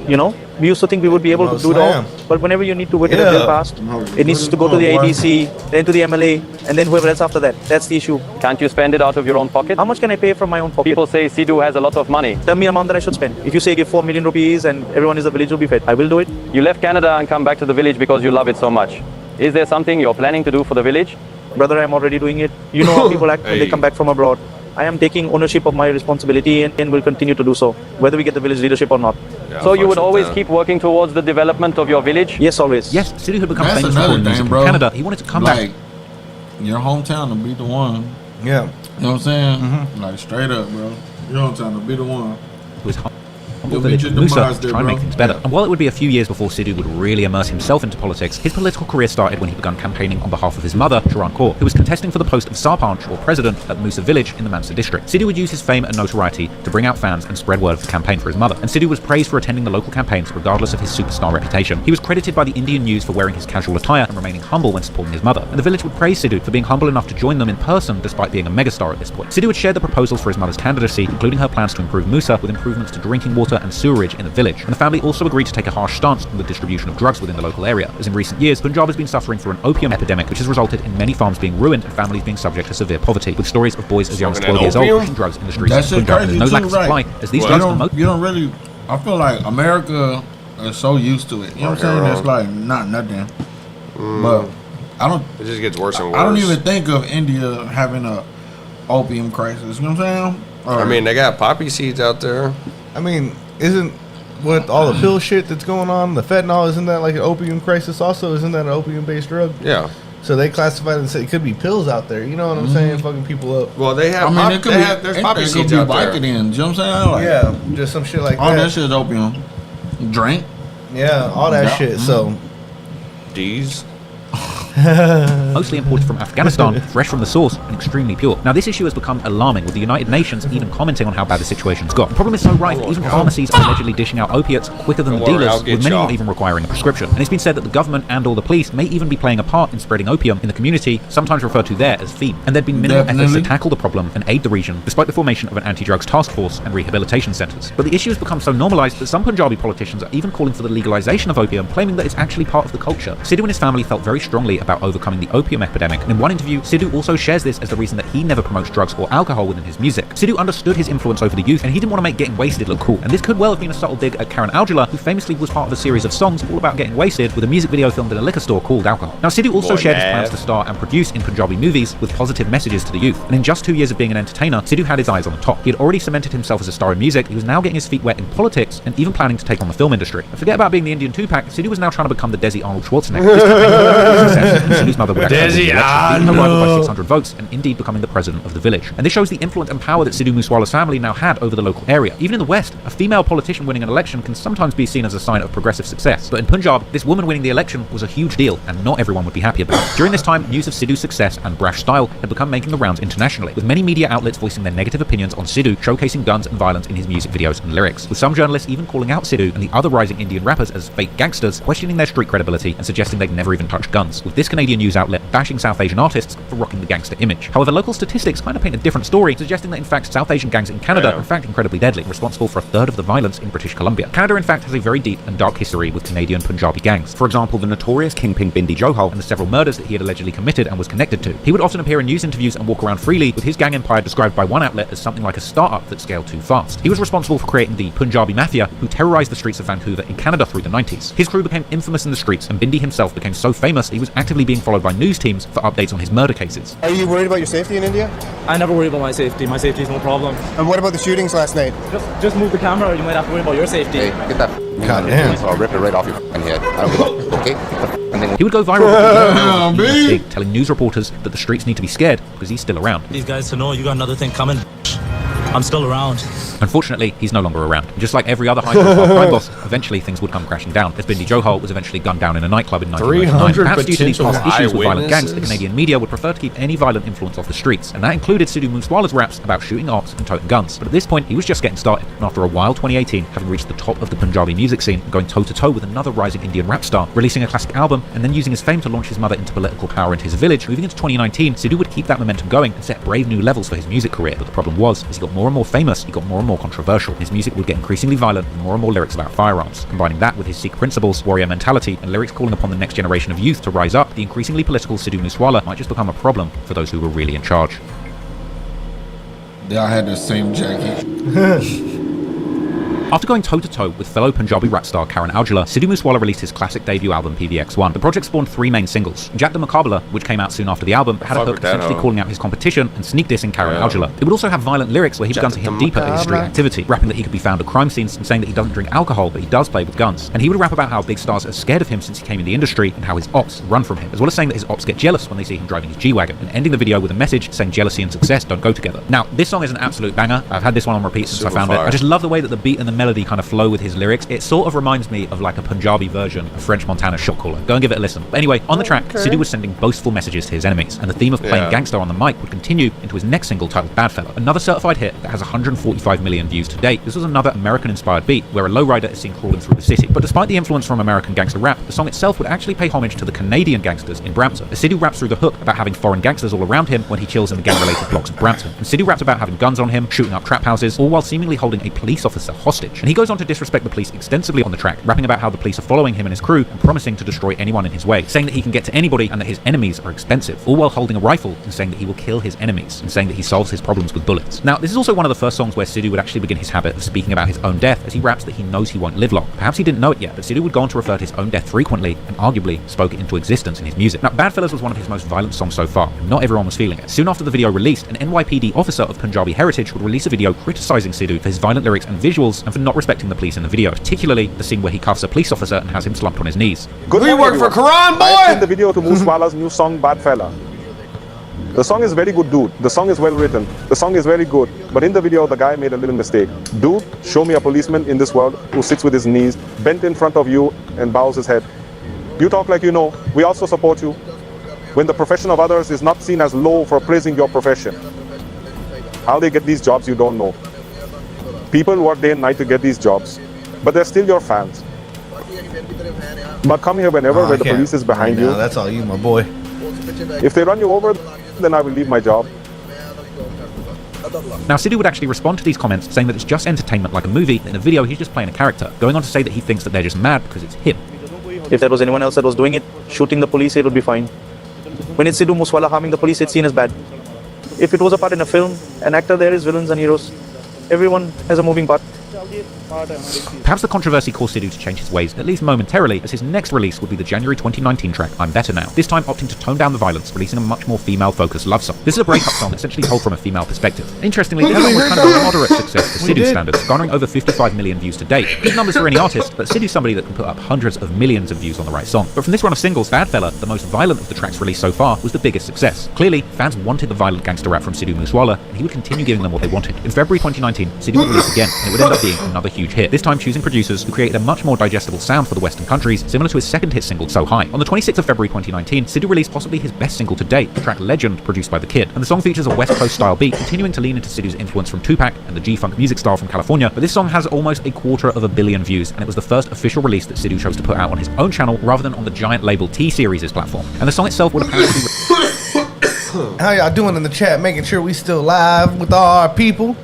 You know, we used to think we would be able to do it all, but whenever you need to work in a bill passed, it needs to go to the ADC, then to the MLA, and then whoever else after that. That's the issue. Can't you spend it out of your own pocket? How much can I pay from my own pocket? People say Sidhu has a lot of money. Tell me the amount that I should spend. If you say give 4 million rupees and everyone in the village will be fed, I will do it. You left Canada and come back to the village because you love it so much. Is there something you're planning to do for the village? Brother, I'm already doing it. You know how people act when they come back from abroad. I am taking ownership of my responsibility and will continue to do so, whether we get the village leadership or not. Yeah, so you would always keep working towards the development of your village? Yes, always. Yes, Sidhu had become That's famous for another music thing, bro. in Canada. He wanted to come back. Your hometown to be the one. Yeah. You know what I'm saying? Like straight up, bro. Your hometown to be the one. Was humble village of Musa to try and make things better. And while it would be a few years before Sidhu would really immerse himself into politics, his political career started when he began campaigning on behalf of his mother, Charan Kaur, who was contesting for the post of Sarpanch, or president, at Musa village in the Mansa district. Sidhu would use his fame and notoriety to bring out fans and spread word of the campaign for his mother. And Sidhu was praised for attending the local campaigns regardless of his superstar reputation. He was credited by the Indian news for wearing his casual attire and remaining humble when supporting his mother. And the village would praise Sidhu for being humble enough to join them in person despite being a megastar at this point. Sidhu would share the proposals for his mother's candidacy, including her plans to improve Musa with improvements to drinking water and sewerage in the village. And the family also agreed to take a harsh stance on the distribution of drugs within the local area, as in recent years, Punjab has been suffering through an opium epidemic which has resulted in many farms being ruined and families being subject to severe poverty, with stories of boys as young as 12 years old pushing drugs in the streets of Punjab. There's no lack of supply, as these drugs are you don't really, I feel like America is so used to it. You know what I'm saying? It's like not nothing. But I don't. It just gets worse and worse. I don't even think of India having a opium crisis. You know what I'm saying? I mean, they got poppy seeds out there. I mean, isn't what all the pill shit that's going on, the fentanyl, isn't that like an opium crisis also? Isn't that an opium-based drug? Yeah. So they classified and said it could be pills out there. You know what I'm saying? Fucking people up. Well, they have. I mean, it could be. There's poppy seeds out there. You know what I'm saying? Like, Yeah, just some shit like all that. that shit is opium. Drink. Yeah, all that shit. So D's. mostly imported from Afghanistan, fresh from the source, and extremely pure. Now, this issue has become alarming, with the United Nations even commenting on how bad the situation's got. The problem is so rife that even pharmacies are allegedly dishing out opiates quicker than the dealers, with many not even requiring a prescription. And it's been said that the government and or the police may even be playing a part in spreading opium in the community, sometimes referred to there as FEED. And there'd been minimal efforts to tackle the problem and aid the region, despite the formation of an anti-drugs task force and rehabilitation centres. But the issue has become so normalised that some Punjabi politicians are even calling for the legalisation of opium, claiming that it's actually part of the culture. Sidhu and his family felt very strongly about overcoming the opium epidemic, and in one interview, Sidhu also shares this as the reason that he never promotes drugs or alcohol within his music. Sidhu understood his influence over the youth, and he didn't want to make getting wasted look cool. And this could well have been a subtle dig at Karen Aujla, who famously was part of a series of songs all about getting wasted, with a music video filmed in a liquor store called Alcohol. Now, Sidhu also shared his plans to star and produce in Punjabi movies with positive messages to the youth. And in just 2 years of being an entertainer, Sidhu had his eyes on the top. He had already cemented himself as a star in music, he was now getting his feet wet in politics, and even planning to take on the film industry. And forget about being the Indian Tupac, Sidhu was now trying to become the Desi Arnold Schwarzenegger. Sidhu's mother would actually win the election, beating her rival by 600 votes and indeed becoming the president of the village. And this shows the influence and power that Sidhu Moosewala's family now had over the local area. Even in the West, a female politician winning an election can sometimes be seen as a sign of progressive success. But in Punjab, this woman winning the election was a huge deal, and not everyone would be happy about it. During this time, news of Sidhu's success and brash style had become making the rounds internationally, with many media outlets voicing their negative opinions on Sidhu, showcasing guns and violence in his music videos and lyrics, with some journalists even calling out Sidhu and the other rising Indian rappers as fake gangsters, questioning their street credibility and suggesting they'd never even touched guns, with this Canadian news outlet bashing South Asian artists for rocking the gangster image. However, local statistics kind of paint a different story, suggesting that in fact South Asian gangs in Canada are in fact incredibly deadly, responsible for a third of the violence in British Columbia. Canada in fact has a very deep and dark history with Canadian Punjabi gangs. For example, the notorious kingpin Bindi Johal and the several murders that he had allegedly committed and was connected to. He would often appear in news interviews and walk around freely, with his gang empire described by one outlet as something like a startup that scaled too fast. He was responsible for creating the Punjabi Mafia, who terrorized the streets of Vancouver in Canada through the 90s. His crew became infamous in the streets, and Bindi himself became so famous that he was actively being followed by news teams for updates on his murder cases. Are you worried about your safety in India? I never worry about my safety. My safety is no problem. And what about the shootings last night? Just move the camera, or you might have to worry about your safety. Hey, get that goddamn. So I'll rip it right off your head. I don't give up, okay? He would go viral with telling news reporters that the streets need to be scared because he's still around. These guys to know you got another thing coming. I'm still around. Unfortunately, he's no longer around. And just like every other high-profile crime boss, eventually things would come crashing down, as Bindi Johal was eventually gunned down in a nightclub in 1999. Perhaps due to these past issues with violent gangs, the Canadian media would prefer to keep any violent influence off the streets, and that included Sidhu Moosewala's raps about shooting ops and toting guns. But at this point, he was just getting started, and after a while, 2018, having reached the top of the Punjabi music scene, and going toe-to-toe with another rising Indian rap star, releasing a classic album, and then using his fame to launch his mother into political power in his village, moving into 2019, Sidhu would keep that momentum going and set brave new levels for his music career. But the problem was, as he got more and more famous, he got more and more controversial. His music would get increasingly violent with more and more lyrics about firearms. Combining that with his Sikh principles, warrior mentality, and lyrics calling upon the next generation of youth to rise up, the increasingly political Sidhu Moosewala might just become a problem for those who were really in charge. They all had the same jacket. After going toe-to-toe with fellow Punjabi rap star Karan Aujla, Sidhu Moosewala released his classic debut album PVX1. The project spawned 3 main singles. Jack the Muqabala, which came out soon after the album, had a hook essentially calling out his competition and sneak dissing Karan Aujla. It would also have violent lyrics where he began to hint deeper at his street activity, rapping that he could be found at crime scenes and saying that he doesn't drink alcohol but he does play with guns. And he would rap about how big stars are scared of him since he came in the industry and how his ops run from him, as well as saying that his ops get jealous when they see him driving his G-Wagon, and ending the video with a message saying jealousy and success don't go together. Now, this song is an absolute banger. I've had this one on repeat since I found it. I just love the way that the beat and the melody kind of flow with his lyrics. It sort of reminds me of like a Punjabi version of French Montana's Shot Caller. Go and give it a listen. But anyway, on the track, Sidhu was sending boastful messages to his enemies, and the theme of playing gangster on the mic would continue into his next single titled Bad Fella, another certified hit that has 145 million views to date. This was another American-inspired beat where a lowrider is seen crawling through the city. But despite the influence from American gangster rap, the song itself would actually pay homage to the Canadian gangsters in Brampton. As Sidhu raps through the hook about having foreign gangsters all around him when he chills in the gang-related blocks of Brampton. And Sidhu raps about having guns on him, shooting up trap houses, all while seemingly holding a police officer hostage. And he goes on to disrespect the police extensively on the track, rapping about how the police are following him and his crew and promising to destroy anyone in his way, saying that he can get to anybody and that his enemies are expensive, all while holding a rifle and saying that he will kill his enemies and saying that he solves his problems with bullets. Now, this is also one of the first songs where Sidhu would actually begin his habit of speaking about his own death, as he raps that he knows he won't live long. Perhaps he didn't know it yet, but Sidhu would go on to refer to his own death frequently and arguably spoke it into existence in his music. Now, Bad Fellas was one of his most violent songs so far, and not everyone was feeling it. Soon after the video released, an NYPD officer of Punjabi heritage would release a video criticizing Sidhu for his violent lyrics and visuals and for not respecting the police in the video, particularly the scene where he cuffs a police officer and has him slumped on his knees. Good we work for Quran, boy! I've seen the video to Moosewala's new song, Bad Fella. The song is very good, dude. The song is well written. The song is very good. But in the video, the guy made a little mistake. Dude, show me a policeman in this world who sits with his knees bent in front of you and bows his head. You talk like you know. We also support you. When the profession of others is not seen as low for praising your profession. How they get these jobs, you don't know. People work day and night to get these jobs. But they're still your fans. But come here whenever where the police is behind you. That's all you, my boy. If they run you over, then I will leave my job. Now, Sidhu would actually respond to these comments saying that it's just entertainment like a movie, that in a video he's just playing a character, going on to say that he thinks that they're just mad because it's him. If there was anyone else that was doing it, shooting the police, it would be fine. When it's Sidhu Moosewala harming the police, it's seen as bad. If it was a part in a film, an actor there is villains and heroes. Everyone has a moving part. Perhaps the controversy caused Sidhu to change his ways, at least momentarily, as his next release would be the January 2019 track I'm Better Now, this time opting to tone down the violence, releasing a much more female-focused love song. This is a breakup song essentially told from a female perspective. Interestingly, this song was kind of a moderate success for Sidhu standards, garnering over 55 million views to date. These numbers for any artist, but Sidhu's somebody that can put up hundreds of millions of views on the right song. But from this run of singles, Bad Fella, the most violent of the tracks released so far, was the biggest success. Clearly, fans wanted the violent gangster rap from Sidhu Moosewala, and he would continue giving them what they wanted. In February 2019, Sidhu would release again, and it would end up being another huge hit, this time choosing producers who created a much more digestible sound for the Western countries, similar to his second hit single, So High. On the 26th of February 2019, Sidhu released possibly his best single to date, the track Legend, produced by The Kid, and the song features a West Coast style beat, continuing to lean into Sidhu's influence from Tupac and the G-Funk music style from California, but this song has almost 250 million views, and it was the first official release that Sidhu chose to put out on his own channel rather than on the giant label T-Series' platform. And the song itself would apparently... How y'all doing in the chat? Making sure we still live with all our people.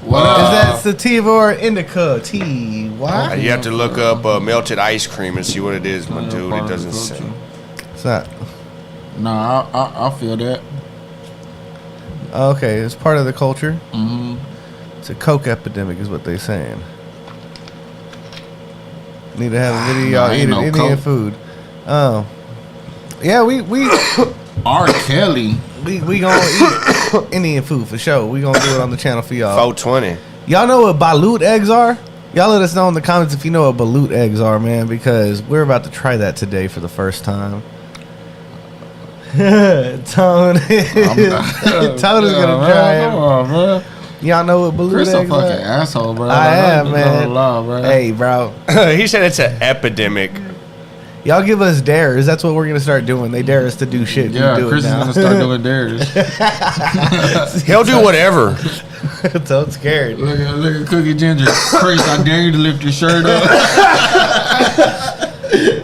Wow. Is that sativa or indica? Tea. Why? You have to look up melted ice cream and see what it is, my dude. It doesn't say. It's not. Nah, I feel that. Okay, it's part of the culture. Mm-hmm. It's a coke epidemic, is what they're saying. Need to have a video y'all eating Indian food. Oh, yeah, we R. Kelly. We gonna eat Indian food for sure. We gonna do it on the channel for y'all. 420. Y'all know what balut eggs are? Y'all let us know in the comments if you know what balut eggs are, man, because we're about to try that today for the first time. Tone is gonna try it. Come on, man. Y'all know what balut Chris eggs a are? fucking asshole, bro. I am, man. Bro. Hey, bro. He said it's an epidemic. Y'all give us dares. That's what we're gonna start doing. They dare us to do shit. Yeah, we do Chris it is now. gonna start doing dares. He'll do whatever. Don't scared. Look at Cookie Ginger. Chris, I dare you to lift your shirt up.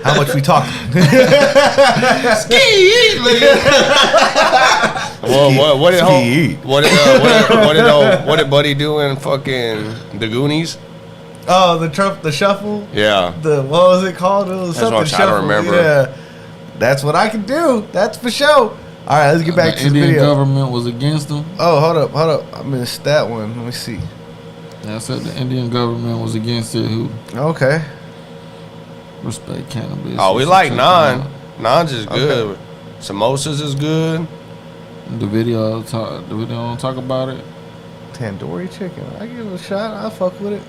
How much we talking? Well, what did Buddy do in fucking the Goonies? Oh, the shuffle. Yeah. What was it called? It was That's something what I'm trying to shuffle. remember. Yeah. That's what I can do. That's for sure. All right, let's get back to the Indian video. government was against them. Oh, hold up. I missed that one. Let me see. Yeah, I said the Indian government was against it. Who Okay. respect cannabis? Oh, we like naan. Naan's is good. Okay. Samosas is good. The video don't talk about it. Tandoori chicken. I give it a shot. I fuck with it.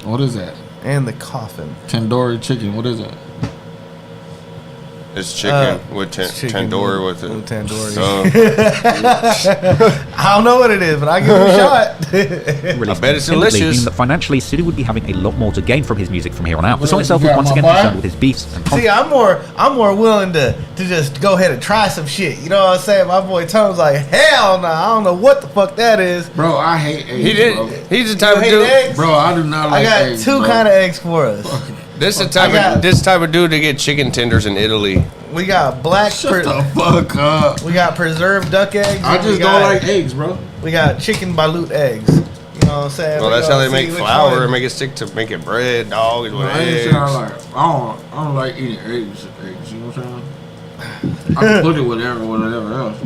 What is that? And the coffin. Tandoori chicken. What is it? It's chicken with tandoori with it. With tandoori. I don't know what it is, but I give it a shot. I bet it's delicious. Meaning that financially, Sidhu would be having a lot more to gain from his music from here on out. The song itself was once again concerned with his beefs and conflicts. See, I'm more willing to just go ahead and try some shit. You know what I'm saying? My boy Tom's like, hell no, I don't know what the fuck that is. Bro, I hate eggs. He's the type of dude. Eggs? Bro, I do not like eggs. I got two kind of eggs for us. This is the type of dude to get chicken tenders in Italy. We got black. Shut the fuck up. We got preserved duck eggs. I just don't like eggs, bro. We got chicken balut eggs. You know what I'm saying? Well, that's how they make flour and make it stick to making bread, dogs, with eggs. I don't like eating eggs. You know what I'm saying? I can put it whatever else.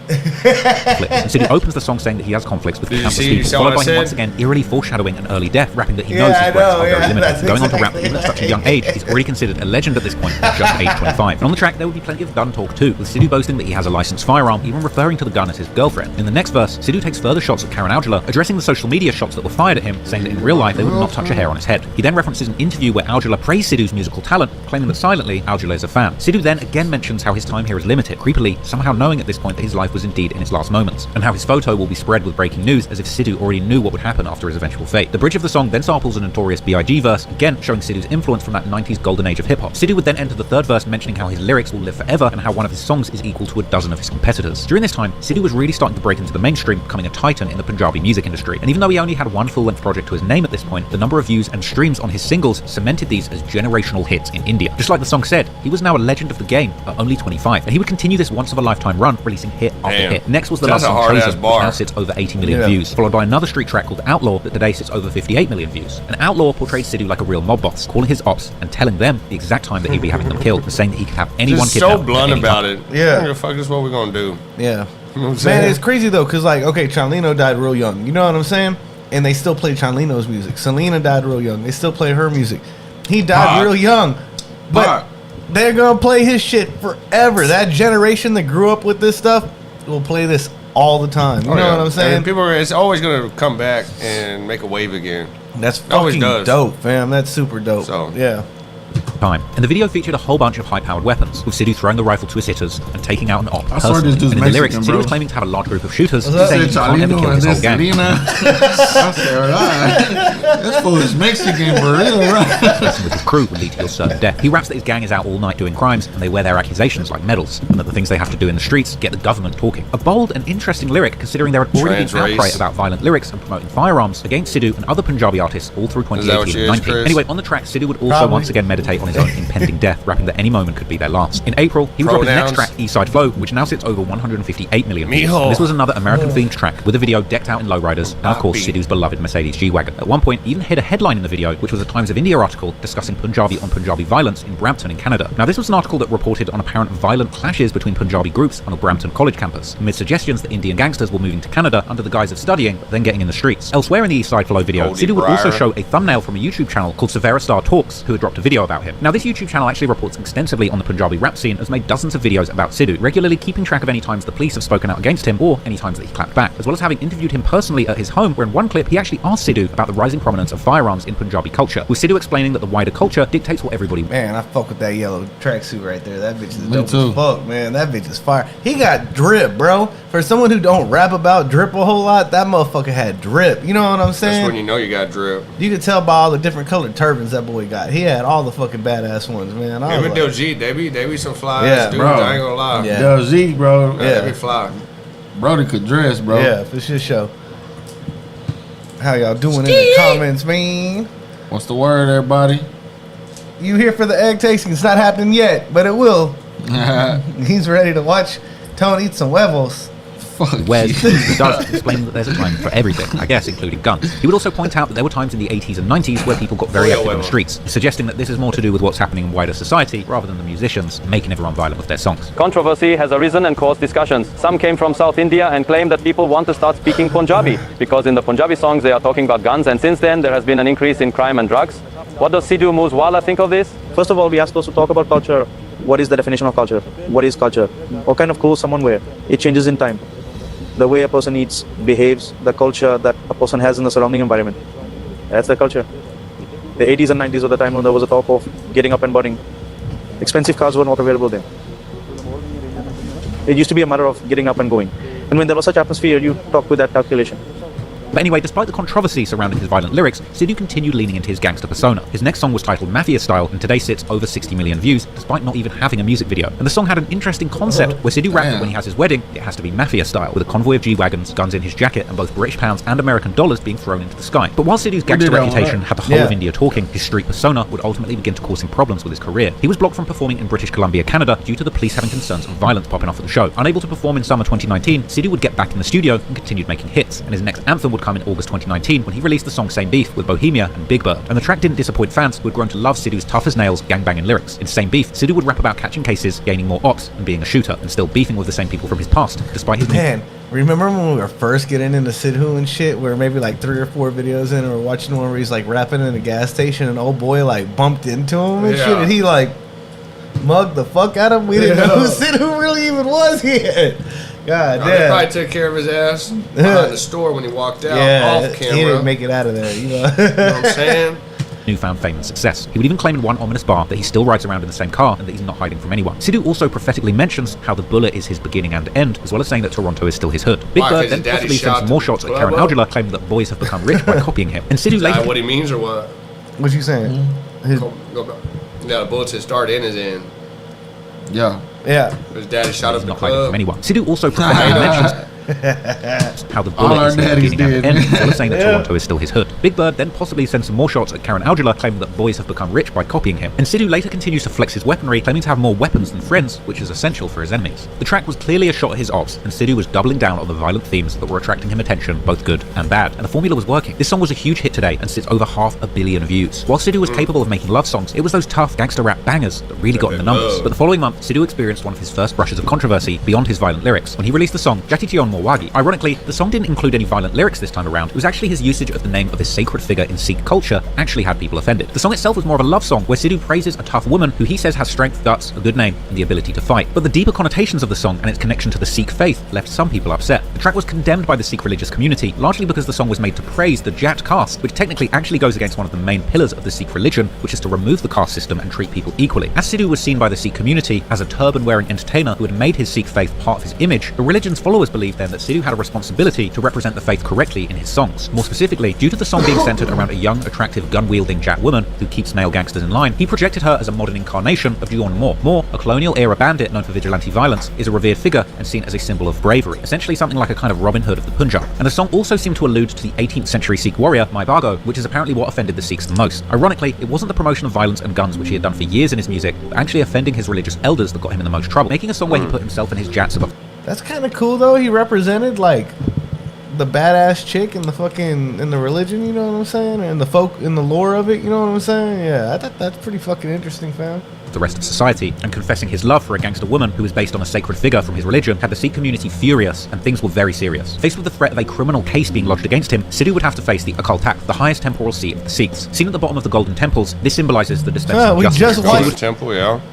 And Sidhu opens the song saying that he has conflicts with countless people, followed by him once again eerily foreshadowing an early death, rapping that he knows his rights are very limited. Going on to rap even at such a young age, he's already considered a legend at this point at just age 25. And on the track, there would be plenty of gun talk too, with Sidhu boasting that he has a licensed firearm, even referring to the gun as his girlfriend. In the next verse, Sidhu takes further shots at Karen Aujla, addressing the social media shots that were fired at him, saying that in real life they would not touch a hair on his head. He then references an interview where Aujla praised Sidhu's musical talent, claiming that silently Aujla is a fan. Sidhu then again mentions how his time here is limited, creepily somehow knowing at this point that his life was indeed in its last moments, and how his photo will be spread with breaking news as if Sidhu already knew what would happen after his eventual fate. The bridge of the song then samples a notorious B.I.G. verse, again showing Sidhu's influence from that 90s golden age of hip-hop. Sidhu would then enter the third verse mentioning how his lyrics will live forever and how one of his songs is equal to a dozen of his competitors. During this time, Sidhu was really starting to break into the mainstream, becoming a titan in the Punjabi music industry, and even though he only had one full-length project to his name at this point, the number of views and streams on his singles cemented these as generational hits in India. Just like the song said, he was now a legend of the game at only 25, and he would continue this once-of-a-lifetime run, releasing hit after hit. Next was the last song Chosen, which now sits over 80 million views, followed by another street track called Outlaw that today sits over 58 million views. And Outlaw portrayed Sidhu like a real mob boss, calling his ops and telling them the exact time that he'd be having them killed, and saying that he could have anyone killed. Just so blunt about it. Yeah. What the fuck is what we're gonna do? Yeah. You know what I'm Man, saying? it's crazy though, cause like, okay, Charlino died real young. You know what I'm saying? and they still play Chanlino's music. Selena died real young. They still play her music. He died real young. But they're going to play his shit forever. That generation that grew up with this stuff will play this all the time. You know what I'm saying? And it's always going to come back and make a wave again. That's fucking dope, fam. That's super dope. So, yeah. Time. And the video featured a whole bunch of high-powered weapons, with Sidhu throwing the rifle to his hitters and taking out an op personally. And in the lyrics, Sidhu was claiming to have a large group of shooters, saying he can't ever kill his whole gang. This fool is Mexican for real, right? Messing with his crew would lead to your certain death. He raps that his gang is out all night doing crimes, and they wear their accusations like medals, and that the things they have to do in the streets get the government talking. A bold and interesting lyric, considering there had already been outcry about violent lyrics and promoting firearms against Sidhu and other Punjabi artists all through 2018 and 19. Anyway, on the track, Sidhu would also once again meditate on his own impending death, rapping that any moment could be their last. In April, he would drop his next track, Eastside Flow, which now sits over 158 million views. This was another American-themed track, with a video decked out in lowriders, and of course Sidhu's beloved Mercedes G-Wagon. At one point, even hit a headline in the video, which was a Times of India article discussing Punjabi on Punjabi violence in Brampton in Canada. Now, this was an article that reported on apparent violent clashes between Punjabi groups on a Brampton college campus, amid suggestions that Indian gangsters were moving to Canada under the guise of studying, but then getting in the streets. Elsewhere in the Eastside Flow video, Sidhu would also show a thumbnail from a YouTube channel called Severa Star Talks, who had dropped a video about him. Now, this YouTube channel actually reports extensively on the Punjabi rap scene, has made dozens of videos about Sidhu, regularly keeping track of any times the police have spoken out against him or any times that he clapped back, as well as having interviewed him personally at his home, where in one clip he actually asked Sidhu about the rising prominence of firearms in Punjabi culture, with Sidhu explaining that the wider culture dictates what everybody... Man, I fuck with that yellow tracksuit right there. That bitch is dope as fuck, man. That bitch is fire. He got drip, bro. For someone who don't rap about drip a whole lot, that motherfucker had drip. You know what I'm saying? That's when you know you got drip. You could tell by all the different colored turbans that boy got. He had all the fucking badass ones, man. Even Del G, they be some fly ass dudes, I ain't gonna lie. Yeah. Del G, bro. Yeah, they be fly. Brody could dress, bro. Yeah, for sure show. How y'all doing in the comments, man? What's the word, everybody? You here for the egg tasting? It's not happening yet, but it will. He's ready to watch Tone eat some huevos. Whereas he does explain that there's a time for everything, I guess, including guns. He would also point out that there were times in the 80s and 90s where people got very active on the streets, suggesting that this is more to do with what's happening in wider society rather than the musicians making everyone violent with their songs. Controversy has arisen and caused discussions. Some came from South India and claim that people want to start speaking Punjabi because in the Punjabi songs they are talking about guns, and since then there has been an increase in crime and drugs. What does Sidhu Moosewala think of this? First of all, we are supposed to talk about culture. What is the definition of culture? What is culture? What kind of clothes someone wears? It changes in time. The way a person eats, behaves, the culture that a person has in the surrounding environment. That's the culture. The 80s and 90s were the time when there was a talk of getting up and burning. Expensive cars were not available then. It used to be a matter of getting up and going. And when there was such atmosphere, you talk with that calculation. But anyway, despite the controversy surrounding his violent lyrics, Sidhu continued leaning into his gangster persona. His next song was titled Mafia Style, and today sits over 60 million views, despite not even having a music video. And the song had an interesting concept, where Sidhu rapped that when he has his wedding, it has to be Mafia style, with a convoy of G-Wagons, guns in his jacket, and both British pounds and American dollars being thrown into the sky. But while Sidhu's gangster reputation had the whole of India talking, his street persona would ultimately begin to cause him problems with his career. He was blocked from performing in British Columbia, Canada, due to the police having concerns of violence popping off at the show. Unable to perform in summer 2019, Sidhu would get back in the studio and continued making hits, and his next anthem would come in August 2019, when he released the song Same Beef with Bohemia and Big Bird. And the track didn't disappoint fans, who had grown to love Sidhu's tough as nails, gangbanging lyrics. In Same Beef, Sidhu would rap about catching cases, gaining more ops, and being a shooter, and still beefing with the same people from his past, despite his... Man, remember when we were first getting into Sidhu and shit, where maybe like 3 or 4 videos in, and we're watching one where he's like rapping in a gas station, and old boy like bumped into him and shit, and he like mugged the fuck out of him? We didn't know who Sidhu really even was yet. God damn. They probably took care of his ass behind the store when he walked out off camera. He didn't make it out of there, you know. You know what I'm saying? Newfound fame and success. He would even claim in one ominous bar that he still rides around in the same car and that he's not hiding from anyone. Sidhu also prophetically mentions how the bullet is his beginning and end, as well as saying that Toronto is still his hood. Big Bird then possibly sends some more shots at Karen Aujla, claiming that boys have become rich by copying him. And Sidhu later... what he means or what? What you saying? Yeah, the bullets had started in his end. Yeah. Yeah. His daddy shot up the not club. hiding from anyone. Sidhu also prophetically mentions how the bullet is his beginning and end, as well as saying that Toronto is still his hood. Big Bird then possibly sends some more shots at Karen Aujla, claiming that boys have become rich by copying him. And Sidhu later continues to flex his weaponry, claiming to have more weapons than friends, which is essential for his enemies. The track was clearly a shot at his ops, and Sidhu was doubling down on the violent themes that were attracting him attention, both good and bad. And the formula was working. This song was a huge hit today and sits over 500 million views. While Sidhu was capable of making love songs, it was those tough gangster rap bangers that really got in the numbers. But the following month, Sidhu experienced one of his first brushes of controversy beyond his violent lyrics when he released the song Jati Tion Morwagi. Ironically, the song didn't include any violent lyrics this time around. It was actually his usage of the name of a sacred figure in Sikh culture actually had people offended. The song itself was more of a love song where Sidhu praises a tough woman who he says has strength, guts, a good name, and the ability to fight. But the deeper connotations of the song and its connection to the Sikh faith left some people upset. The track was condemned by the Sikh religious community, largely because the song was made to praise the Jat caste, which technically actually goes against one of the main pillars of the Sikh religion, which is to remove the caste system and treat people equally. As Sidhu was seen by the Sikh community as a turban-wearing entertainer who had made his Sikh faith part of his image, the religion's followers believed then that Sidhu had a responsibility to represent the faith correctly in his songs. More specifically, due to the song being centered around a young, attractive, gun-wielding Jat woman who keeps male gangsters in line, he projected her as a modern incarnation of Juan Moore. Moore, a colonial-era bandit known for vigilante violence, is a revered figure and seen as a symbol of bravery, essentially something like a kind of Robin Hood of the Punjab. And the song also seemed to allude to the 18th century Sikh warrior Mai Bhago, which is apparently what offended the Sikhs the most. Ironically, it wasn't the promotion of violence and guns which he had done for years in his music, but actually offending his religious elders that got him in the most trouble, making a song where he put himself and his Jats above. That's kind of cool though. He represented like the badass chick in the fucking in the religion, you know what I'm saying, and the folk in the lore of it, you know what I'm saying. Yeah, I thought that's pretty fucking interesting, fam. The rest of society, and confessing his love for a gangster woman who was based on a sacred figure from his religion had the Sikh community furious, and things were very serious. Faced with the threat of a criminal case being lodged against him, Sidhu would have to face the Akal Takht, the highest temporal seat of the Sikhs. Seen at the bottom of the golden temples, this symbolizes the dispensation of justice.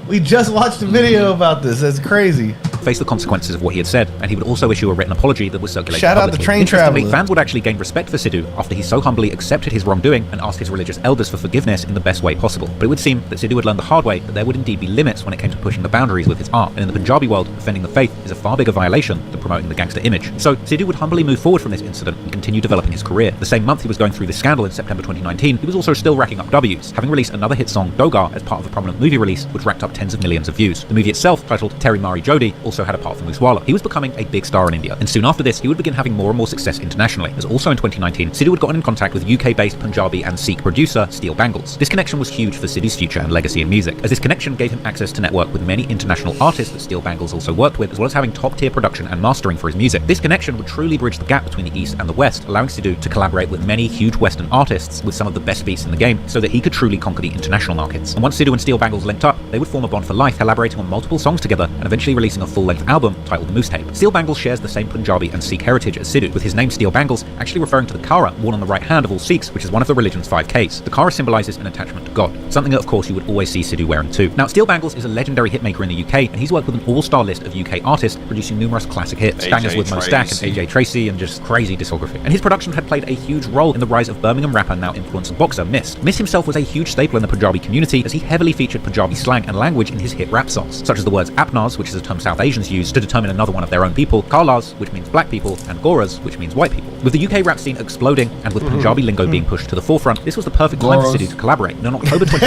We just watched a video about this. That's crazy. Face the consequences of what he had said, and he would also issue a written apology that was circulated Shout publicly. out the train Interestingly, traveler. fans would actually gain respect for Sidhu after he so humbly accepted his wrongdoing and asked his religious elders for forgiveness in the best way possible. But it would seem that Sidhu had learned the hard way that there would indeed be limits when it came to pushing the boundaries with his art, and in the Punjabi world, offending the faith is a far bigger violation than promoting the gangster image. So Sidhu would humbly move forward from this incident and continue developing his career. The same month he was going through this scandal in September 2019, he was also still racking up W's, having released another hit song, Dogar, as part of a prominent movie release, which racked up tens of millions of views. The movie itself, titled Teri Mari Jodi, also had a part for Moosewala. He was becoming a big star in India, and soon after this, he would begin having more and more success internationally, as also in 2019, Sidhu had gotten in contact with UK-based Punjabi and Sikh producer Steel Bangles. This connection was huge for Sidhu's future and legacy in music, as this connection gave him access to network with many international artists that Steel Bangles also worked with, as well as having top-tier production and mastering for his music. This connection would truly bridge the gap between the East and the West, allowing Sidhu to collaborate with many huge Western artists with some of the best beats in the game, so that he could truly conquer the international markets. And once Sidhu and Steel Bangles linked up, they would form a bond for life, collaborating on multiple songs together and eventually releasing a full-length album titled Moose Tape. Steel Bangles shares the same Punjabi and Sikh heritage as Sidhu, with his name Steel Bangles actually referring to the Kara worn on the right hand of all Sikhs, which is one of the religion's 5 Ks. The Kara symbolizes an attachment to God, something that of course you would always see Sidhu wearing too. Now, Steel Bangles is a legendary hitmaker in the UK, and he's worked with an all-star list of UK artists, producing numerous classic hits, bangers with Mo Stack and AJ Tracey, and just crazy discography. And his production had played a huge role in the rise of Birmingham rapper, now influencer boxer Mist. Mist himself was a huge staple in the Punjabi community, as he heavily featured Punjabi slang and language in his hit rap songs, such as the words Apnars, which is a term South Asians use to determine another one of their own people, Kalas, which means black people, and Goras, which means white people. With the UK rap scene exploding, and with Punjabi lingo being pushed to the forefront, this was the perfect time for Sidhu to collaborate. And on October 20...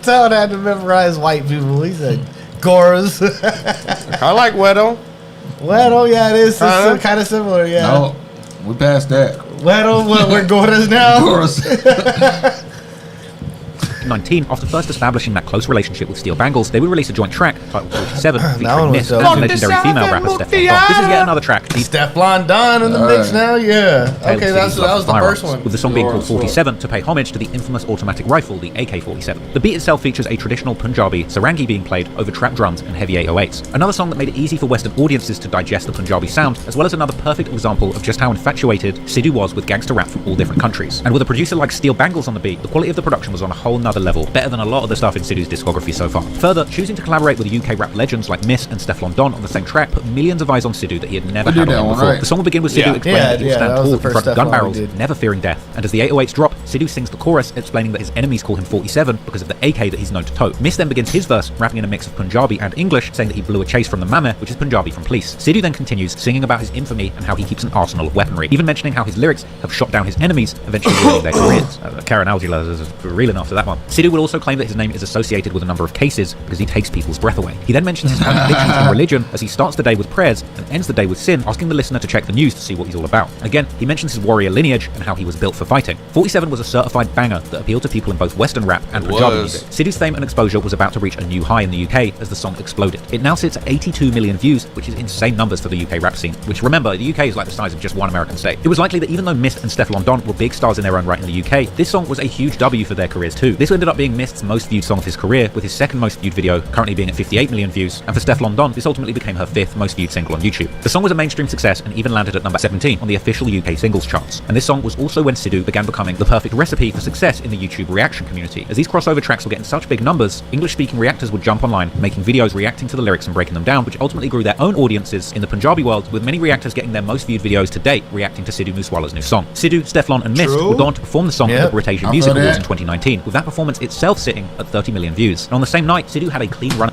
Todd had to memorize white people. He said, Goras. I like Weddle. Weddle, yeah, it is. It's kind of similar, yeah. No, we passed that. Weddle, we're Goras now? Goras. 19, after first establishing that close relationship with Steel Bangles, they would release a joint track titled 47, featuring Mist and legendary female rapper Steph Blonde. This is yet another track. Steph Blonde in the mix now, yeah. Okay, that was the first one. With the song being called 47 to pay homage to the infamous automatic rifle, the AK-47. The beat itself features a traditional Punjabi sarangi being played over trap drums and heavy 808s. Another song that made it easy for Western audiences to digest the Punjabi sound, as well as another perfect example of just how infatuated Sidhu was with gangster rap from all different countries. And with a producer like Steel Bangles on the beat, the quality of the production was on a whole nother level, better than a lot of the stuff in Sidhu's discography so far. Further, choosing to collaborate with UK rap legends like Mist and Stefflon Don on the same track put millions of eyes on Sidhu that he had never had on him before. Right. The song will begin with Sidhu explaining that he will stand tall in front of gun barrels, never fearing death. And as the 808s drop, Sidhu sings the chorus, explaining that his enemies call him 47 because of the AK that he's known to tote. Mist then begins his verse, rapping in a mix of Punjabi and English, saying that he blew a chase from the Mame, which is Punjabi from police. Sidhu then continues singing about his infamy and how he keeps an arsenal of weaponry, even mentioning how his lyrics have shot down his enemies, eventually ruining their careers. Karen Aujla is reeling after that one. Sidhu would also claim that his name is associated with a number of cases because he takes people's breath away. He then mentions his contradictions in religion as he starts the day with prayers and ends the day with sin, asking the listener to check the news to see what he's all about. Again, he mentions his warrior lineage and how he was built for fighting. 47 was a certified banger that appealed to people in both Western rap and Punjabi music. Sidhu's fame and exposure was about to reach a new high in the UK as the song exploded. It now sits at 82 million views, which is insane numbers for the UK rap scene, which remember, the UK is like the size of just one American state. It was likely that even though Mist and Stefflon Don were big stars in their own right in the UK, this song was a huge W for their careers too. This also ended up being Mist's most viewed song of his career, with his second most viewed video currently being at 58 million views, and for Stefflon Don, this ultimately became her 5th most viewed single on YouTube. The song was a mainstream success and even landed at number 17 on the official UK singles charts, and this song was also when Sidhu began becoming the perfect recipe for success in the YouTube reaction community. As these crossover tracks were getting such big numbers, English-speaking reactors would jump online, making videos reacting to the lyrics and breaking them down, which ultimately grew their own audiences in the Punjabi world, with many reactors getting their most viewed videos to date reacting to Sidhu Moosewala's new song. Sidhu, Stefflon and Mist would go on to perform the song at the British Music Awards in 2019, with that performance itself sitting at 30 million views. And on the same night, Sidhu had a clean run.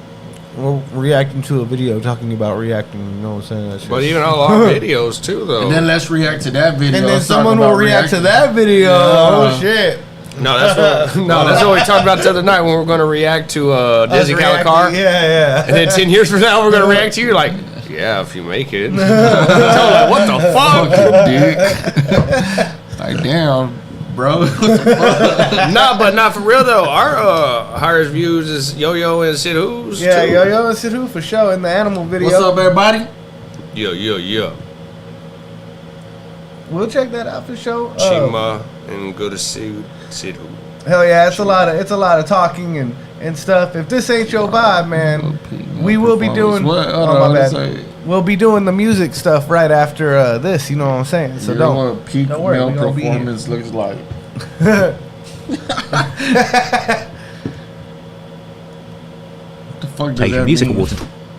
We're reacting to a video talking about reacting, you know what I'm saying? That shit. But even all our videos too, though. And then let's react to that video. And then someone will react to that video. Oh shit. No, that's what we talked about the other night when we were going to react to Dizzy Calicar. Yeah. And then 10 years from now, we're going to react to you like, yeah, if you make it. Like, what the fuck? Dick. Like, damn, bro. Nah, but not for real though. Our highest views is Yo-Yo and Sidhu's. Yeah, too. Yo-Yo and Sidhu for sure in the animal video. What's up, everybody? Yeah. We'll check that out for sure. Chima and go to Sidhu. Hell yeah, it's a lot of talking and stuff. If this ain't your vibe, man, we will be doing. We'll be doing the music stuff right after this. You know what I'm saying? So don't know what peak don't worry, male performance looks like. What the fuck does that Music mean? Awards.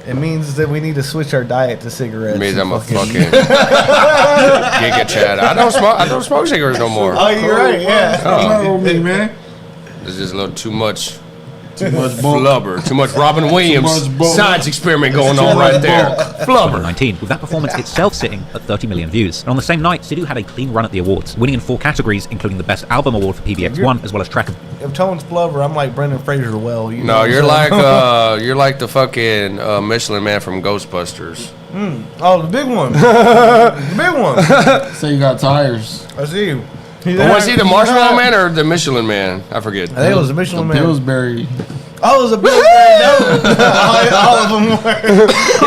It means that we need to switch our diet to cigarettes. It means I'm a fucking giga Chad. I don't smoke cigarettes no more. Oh, you're right. Yeah. Oh, me, man. There's just a little too much flubber, too much Robin Williams science experiment going on right there. Flubber. 2019, with that performance itself sitting at 30 million views. And on the same night, Sidhu had a clean run at the awards, winning in 4 categories, including the Best Album Award for PBX1, as well as Track of... If Tone's flubber, I'm like Brendan Fraser. Well, you No, know you're like the fucking Michelin Man from Ghostbusters. Oh, the big one. The big one. So you got tires. I see you. Was he the Marshmallow Man or the Michelin Man? I forget. I think it was the Michelin Man. Pillsbury. Oh, it was a Pillsbury. all of them were.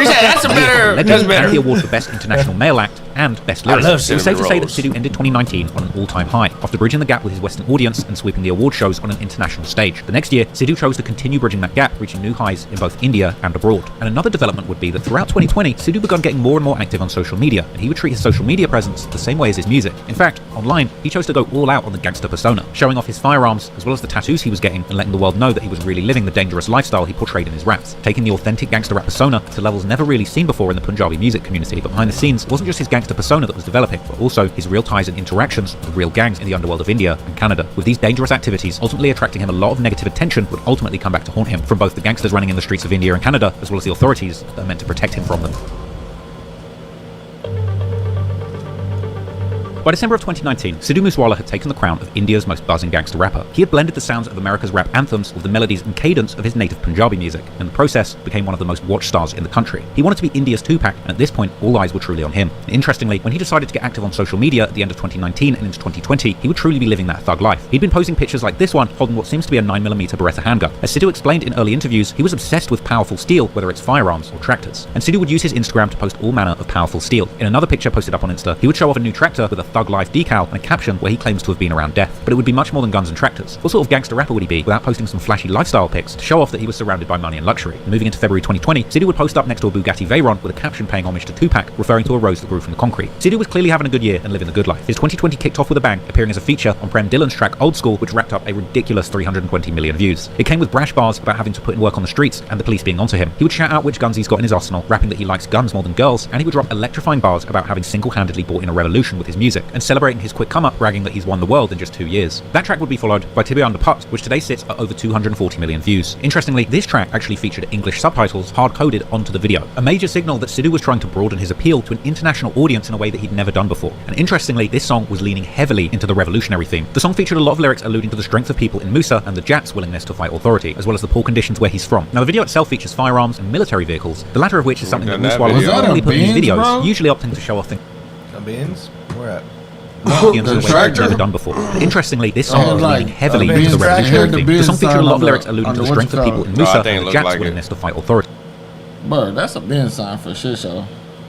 You said that's a better. That's better. The award for Best International Male Act and Best Lyrics. I love It was safe to say that Cinnamon Sidhu ended 2019 on an all-time high, after bridging the gap with his Western audience and sweeping the award shows on an international stage. The next year, Sidhu chose to continue bridging that gap, reaching new highs in both India and abroad. And another development would be that throughout 2020, Sidhu began getting more and more active on social media, and he would treat his social media presence the same way as his music. In fact, online, he chose to go all out on the gangster persona, showing off his firearms as well as the tattoos he was getting and letting the world know that he was really living the dangerous lifestyle he portrayed in his raps, taking the authentic gangster rap persona to levels never really seen before in the Punjabi music community. But behind the scenes, it wasn't just his gangster persona that was developing, but also his real ties and interactions with real gangs in the underworld of India and Canada, with these dangerous activities ultimately attracting him a lot of negative attention would ultimately come back to haunt him from both the gangsters running in the streets of India and Canada, as well as the authorities that are meant to protect him from them. By December of 2019, Sidhu Moosewala had taken the crown of India's most buzzing gangster rapper. He had blended the sounds of America's rap anthems with the melodies and cadence of his native Punjabi music, and in the process became one of the most watched stars in the country. He wanted to be India's Tupac, and at this point, all eyes were truly on him. And interestingly, when he decided to get active on social media at the end of 2019 and into 2020, he would truly be living that thug life. He'd been posting pictures like this one, holding what seems to be a 9mm Beretta handgun. As Sidhu explained in early interviews, he was obsessed with powerful steel, whether it's firearms or tractors. And Sidhu would use his Instagram to post all manner of powerful steel. In another picture posted up on Insta, he would show off a new tractor with a thug life decal and a caption where he claims to have been around death. But it would be much more than guns and tractors. What sort of gangster rapper would he be without posting some flashy lifestyle pics to show off that he was surrounded by money and luxury? And moving into February 2020, Sidhu would post up next to a Bugatti Veyron with a caption paying homage to Tupac, referring to a rose that grew from the concrete. Sidhu was clearly having a good year and living the good life. His 2020 kicked off with a bang, appearing as a feature on Prem Dillon's track Old School, which racked up a ridiculous 320 million views. It came with brash bars about having to put in work on the streets and the police being onto him. He would shout out which guns he's got in his arsenal, rapping that he likes guns more than girls, and he would drop electrifying bars about having single-handedly brought in a revolution with his music, and celebrating his quick come-up, bragging that he's won the world in just 2 years. That track would be followed by Tibia Under Putt, which today sits at over 240 million views. Interestingly, this track actually featured English subtitles hard-coded onto the video, a major signal that Sidhu was trying to broaden his appeal to an international audience in a way that he'd never done before. And interestingly, this song was leaning heavily into the revolutionary theme. The song featured a lot of lyrics alluding to the strength of people in Musa and the Jats' willingness to fight authority, as well as the poor conditions where he's from. Now, the video itself features firearms and military vehicles, the latter of which is something that Moosewala would normally put in his videos, usually opting to show off things. Bins? Where at? Never done before. But interestingly, this song was leaning heavily into the revolutionary theme. The song featured a lot of lyrics alluding to the strength of people in Musa and the Jats' willingness to fight authority. Bro, that's a bin sign for shit show.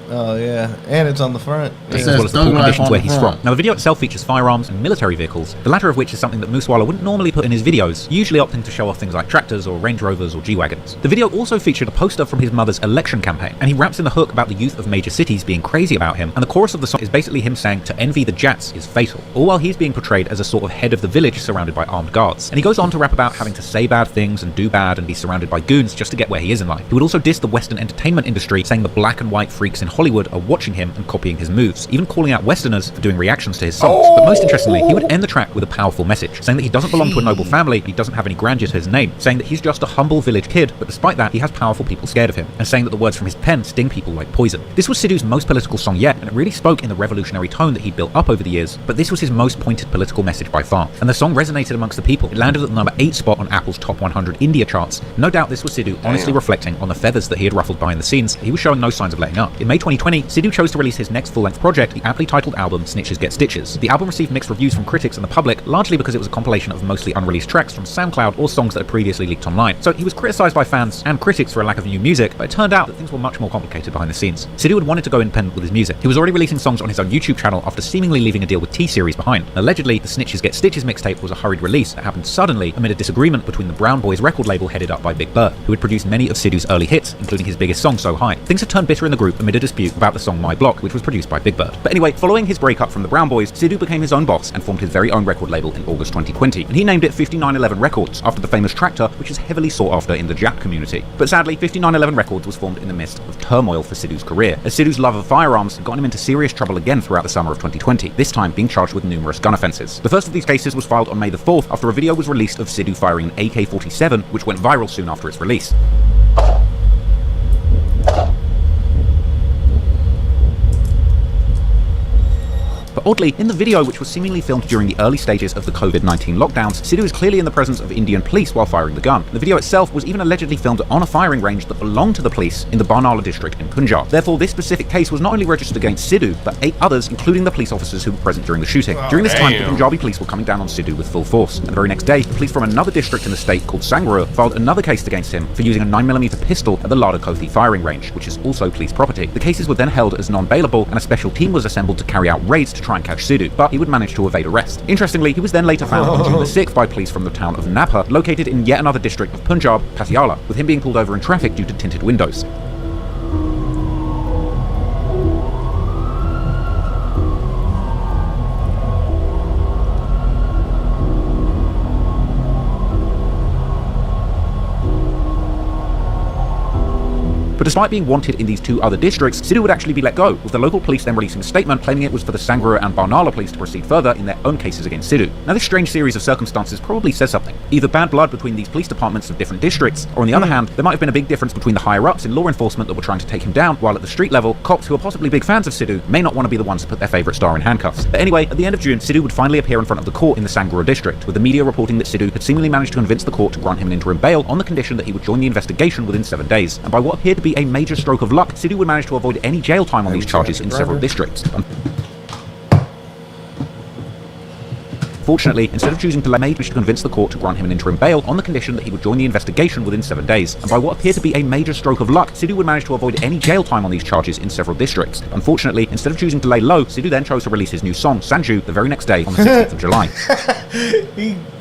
Oh yeah, and it's on the front. As well as the poor conditions where he's from. Now the video itself features firearms and military vehicles, the latter of which is something that Moosewala wouldn't normally put in his videos, usually opting to show off things like tractors or Range Rovers or G-Wagons. The video also featured a poster from his mother's election campaign, and he raps in the hook about the youth of major cities being crazy about him, and the chorus of the song is basically him saying to envy the Jats is fatal, all while he's being portrayed as a sort of head of the village surrounded by armed guards. And he goes on to rap about having to say bad things and do bad and be surrounded by goons just to get where he is in life. He would also diss the Western entertainment industry, saying the black and white freaks in Hollywood are watching him and copying his moves, even calling out Westerners for doing reactions to his songs. But most interestingly, he would end the track with a powerful message, saying that he doesn't belong to a noble family, he doesn't have any grandeur to his name, saying that he's just a humble village kid, but despite that, he has powerful people scared of him, and saying that the words from his pen sting people like poison. This was Sidhu's most political song yet, and it really spoke in the revolutionary tone that he'd built up over the years, but this was his most pointed political message by far. And the song resonated amongst the people. It landed at the number 8 spot on Apple's Top 100 India charts. No doubt this was Sidhu honestly reflecting on the feathers that he had ruffled behind the scenes. He was showing no signs of letting up. In May 2020, Sidhu chose to release his next full-length project, the aptly titled album Snitches Get Stitches. The album received mixed reviews from critics and the public, largely because it was a compilation of mostly unreleased tracks from SoundCloud or songs that had previously leaked online. So he was criticised by fans and critics for a lack of new music, but it turned out that things were much more complicated behind the scenes. Sidhu had wanted to go independent with his music. He was already releasing songs on his own YouTube channel after seemingly leaving a deal with T-Series behind. And allegedly, the Snitches Get Stitches mixtape was a hurried release that happened suddenly amid a disagreement between the Brown Boys record label headed up by Big Bird, who had produced many of Sidhu's early hits, including his biggest song, So High. Things had turned bitter in the group amid a dispute about the song My Block, which was produced by Big Bird. But anyway, following his breakup from the Brown Boys, Sidhu became his own boss and formed his very own record label in August 2020, and he named it 5911 Records, after the famous tractor, which is heavily sought after in the Jat community. But sadly, 5911 Records was formed in the midst of turmoil for Sidhu's career, as Sidhu's love of firearms had gotten him into serious trouble again throughout the summer of 2020, this time being charged with numerous gun offences. The first of these cases was filed on May the 4th after a video was released of Sidhu firing an AK-47, which went viral soon after its release. But oddly, in the video, which was seemingly filmed during the early stages of the COVID-19 lockdowns, Sidhu is clearly in the presence of Indian police while firing the gun. The video itself was even allegedly filmed on a firing range that belonged to the police in the Barnala district in Punjab. Therefore, this specific case was not only registered against Sidhu, but 8 others, including the police officers who were present during the shooting. During this time, the Punjabi police were coming down on Sidhu with full force. And the very next day, the police from another district in the state called Sangrur filed another case against him for using a 9mm pistol at the Lada Kothi firing range, which is also police property. The cases were then held as non-bailable, and a special team was assembled to carry out raids to try and catch Sidhu, but he would manage to evade arrest. Interestingly, he was then later found on June the 6th by police from the town of Napa, located in yet another district of Punjab, Patiala, with him being pulled over in traffic due to tinted windows. But despite being wanted in these 2 other districts, Sidhu would actually be let go, with the local police then releasing a statement claiming it was for the Sangrur and Barnala police to proceed further in their own cases against Sidhu. Now this strange series of circumstances probably says something. Either bad blood between these police departments of different districts, or on the other hand, there might have been a big difference between the higher-ups in law enforcement that were trying to take him down, while at the street level, cops who are possibly big fans of Sidhu may not want to be the ones to put their favourite star in handcuffs. But anyway, at the end of June, Sidhu would finally appear in front of the court in the Sangrur district, with the media reporting that Sidhu had seemingly managed to convince the court to grant him an interim bail on the condition that he would join the investigation within 7 days. And by what appeared to be a major stroke of luck, Sidhu would manage to avoid any jail time on these charges in several districts. Fortunately, instead of choosing to manage to convince the court to grant him an interim bail on the condition that he would join the investigation within 7 days. And by what appeared to be a major stroke of luck, Sidhu would manage to avoid any jail time on these charges in several districts. Unfortunately, instead of choosing to lay low, Sidhu then chose to release his new song, Sanju, the very next day on the 16th of July.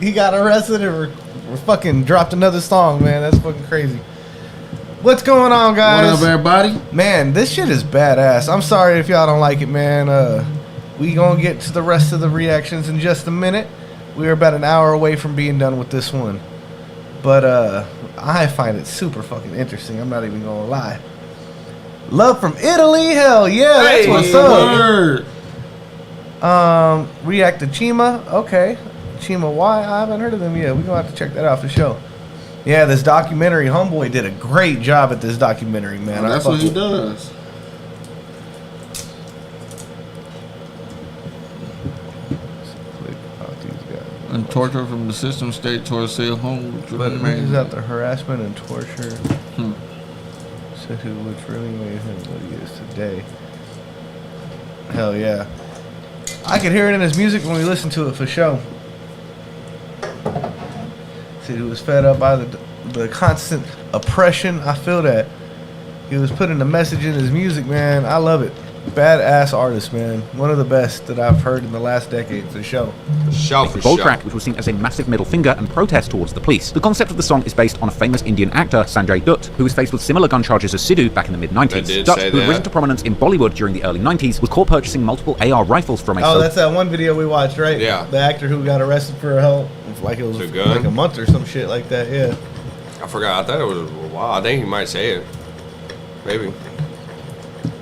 he got arrested and fucking dropped another song, man. That's fucking crazy. What's going on, guys? What up, everybody? Man, this shit is badass. I'm sorry if y'all don't like it, man. We gonna get to the rest of the reactions in just a minute. We're about an hour away from being done with this one. But I find it super fucking interesting. I'm not even gonna lie. Love from Italy? Hell yeah, that's what's up. React to Chima. Okay. Chima Y? I haven't heard of them yet. We're gonna have to check that out for sure. Yeah, this documentary, Homeboy did a great job at this documentary, man. Well, that's what he does. And torture from the system state towards stay home. But he's out the harassment and torture. Said who which really made him what he is today. Hell yeah. I could hear it in his music when we listen to it for sure. Said he was fed up by the constant oppression. I feel that. He was putting the message in his music, man. I love it. Badass artist, man. One of the best that I've heard in the last decade, for sure. The bold track, which was seen as a massive middle finger and protest towards the police. The concept of the song is based on a famous Indian actor, Sanjay Dutt, who was faced with similar gun charges as Sidhu back in the mid-90s. Dutt, who had risen to prominence in Bollywood during the early 90s, was caught purchasing multiple AR rifles from a... Oh, that's that one video we watched, right? Yeah. The actor who got arrested for like it was like a month or some shit like that, yeah. I forgot. I thought it was a while. I think he might say it. Maybe.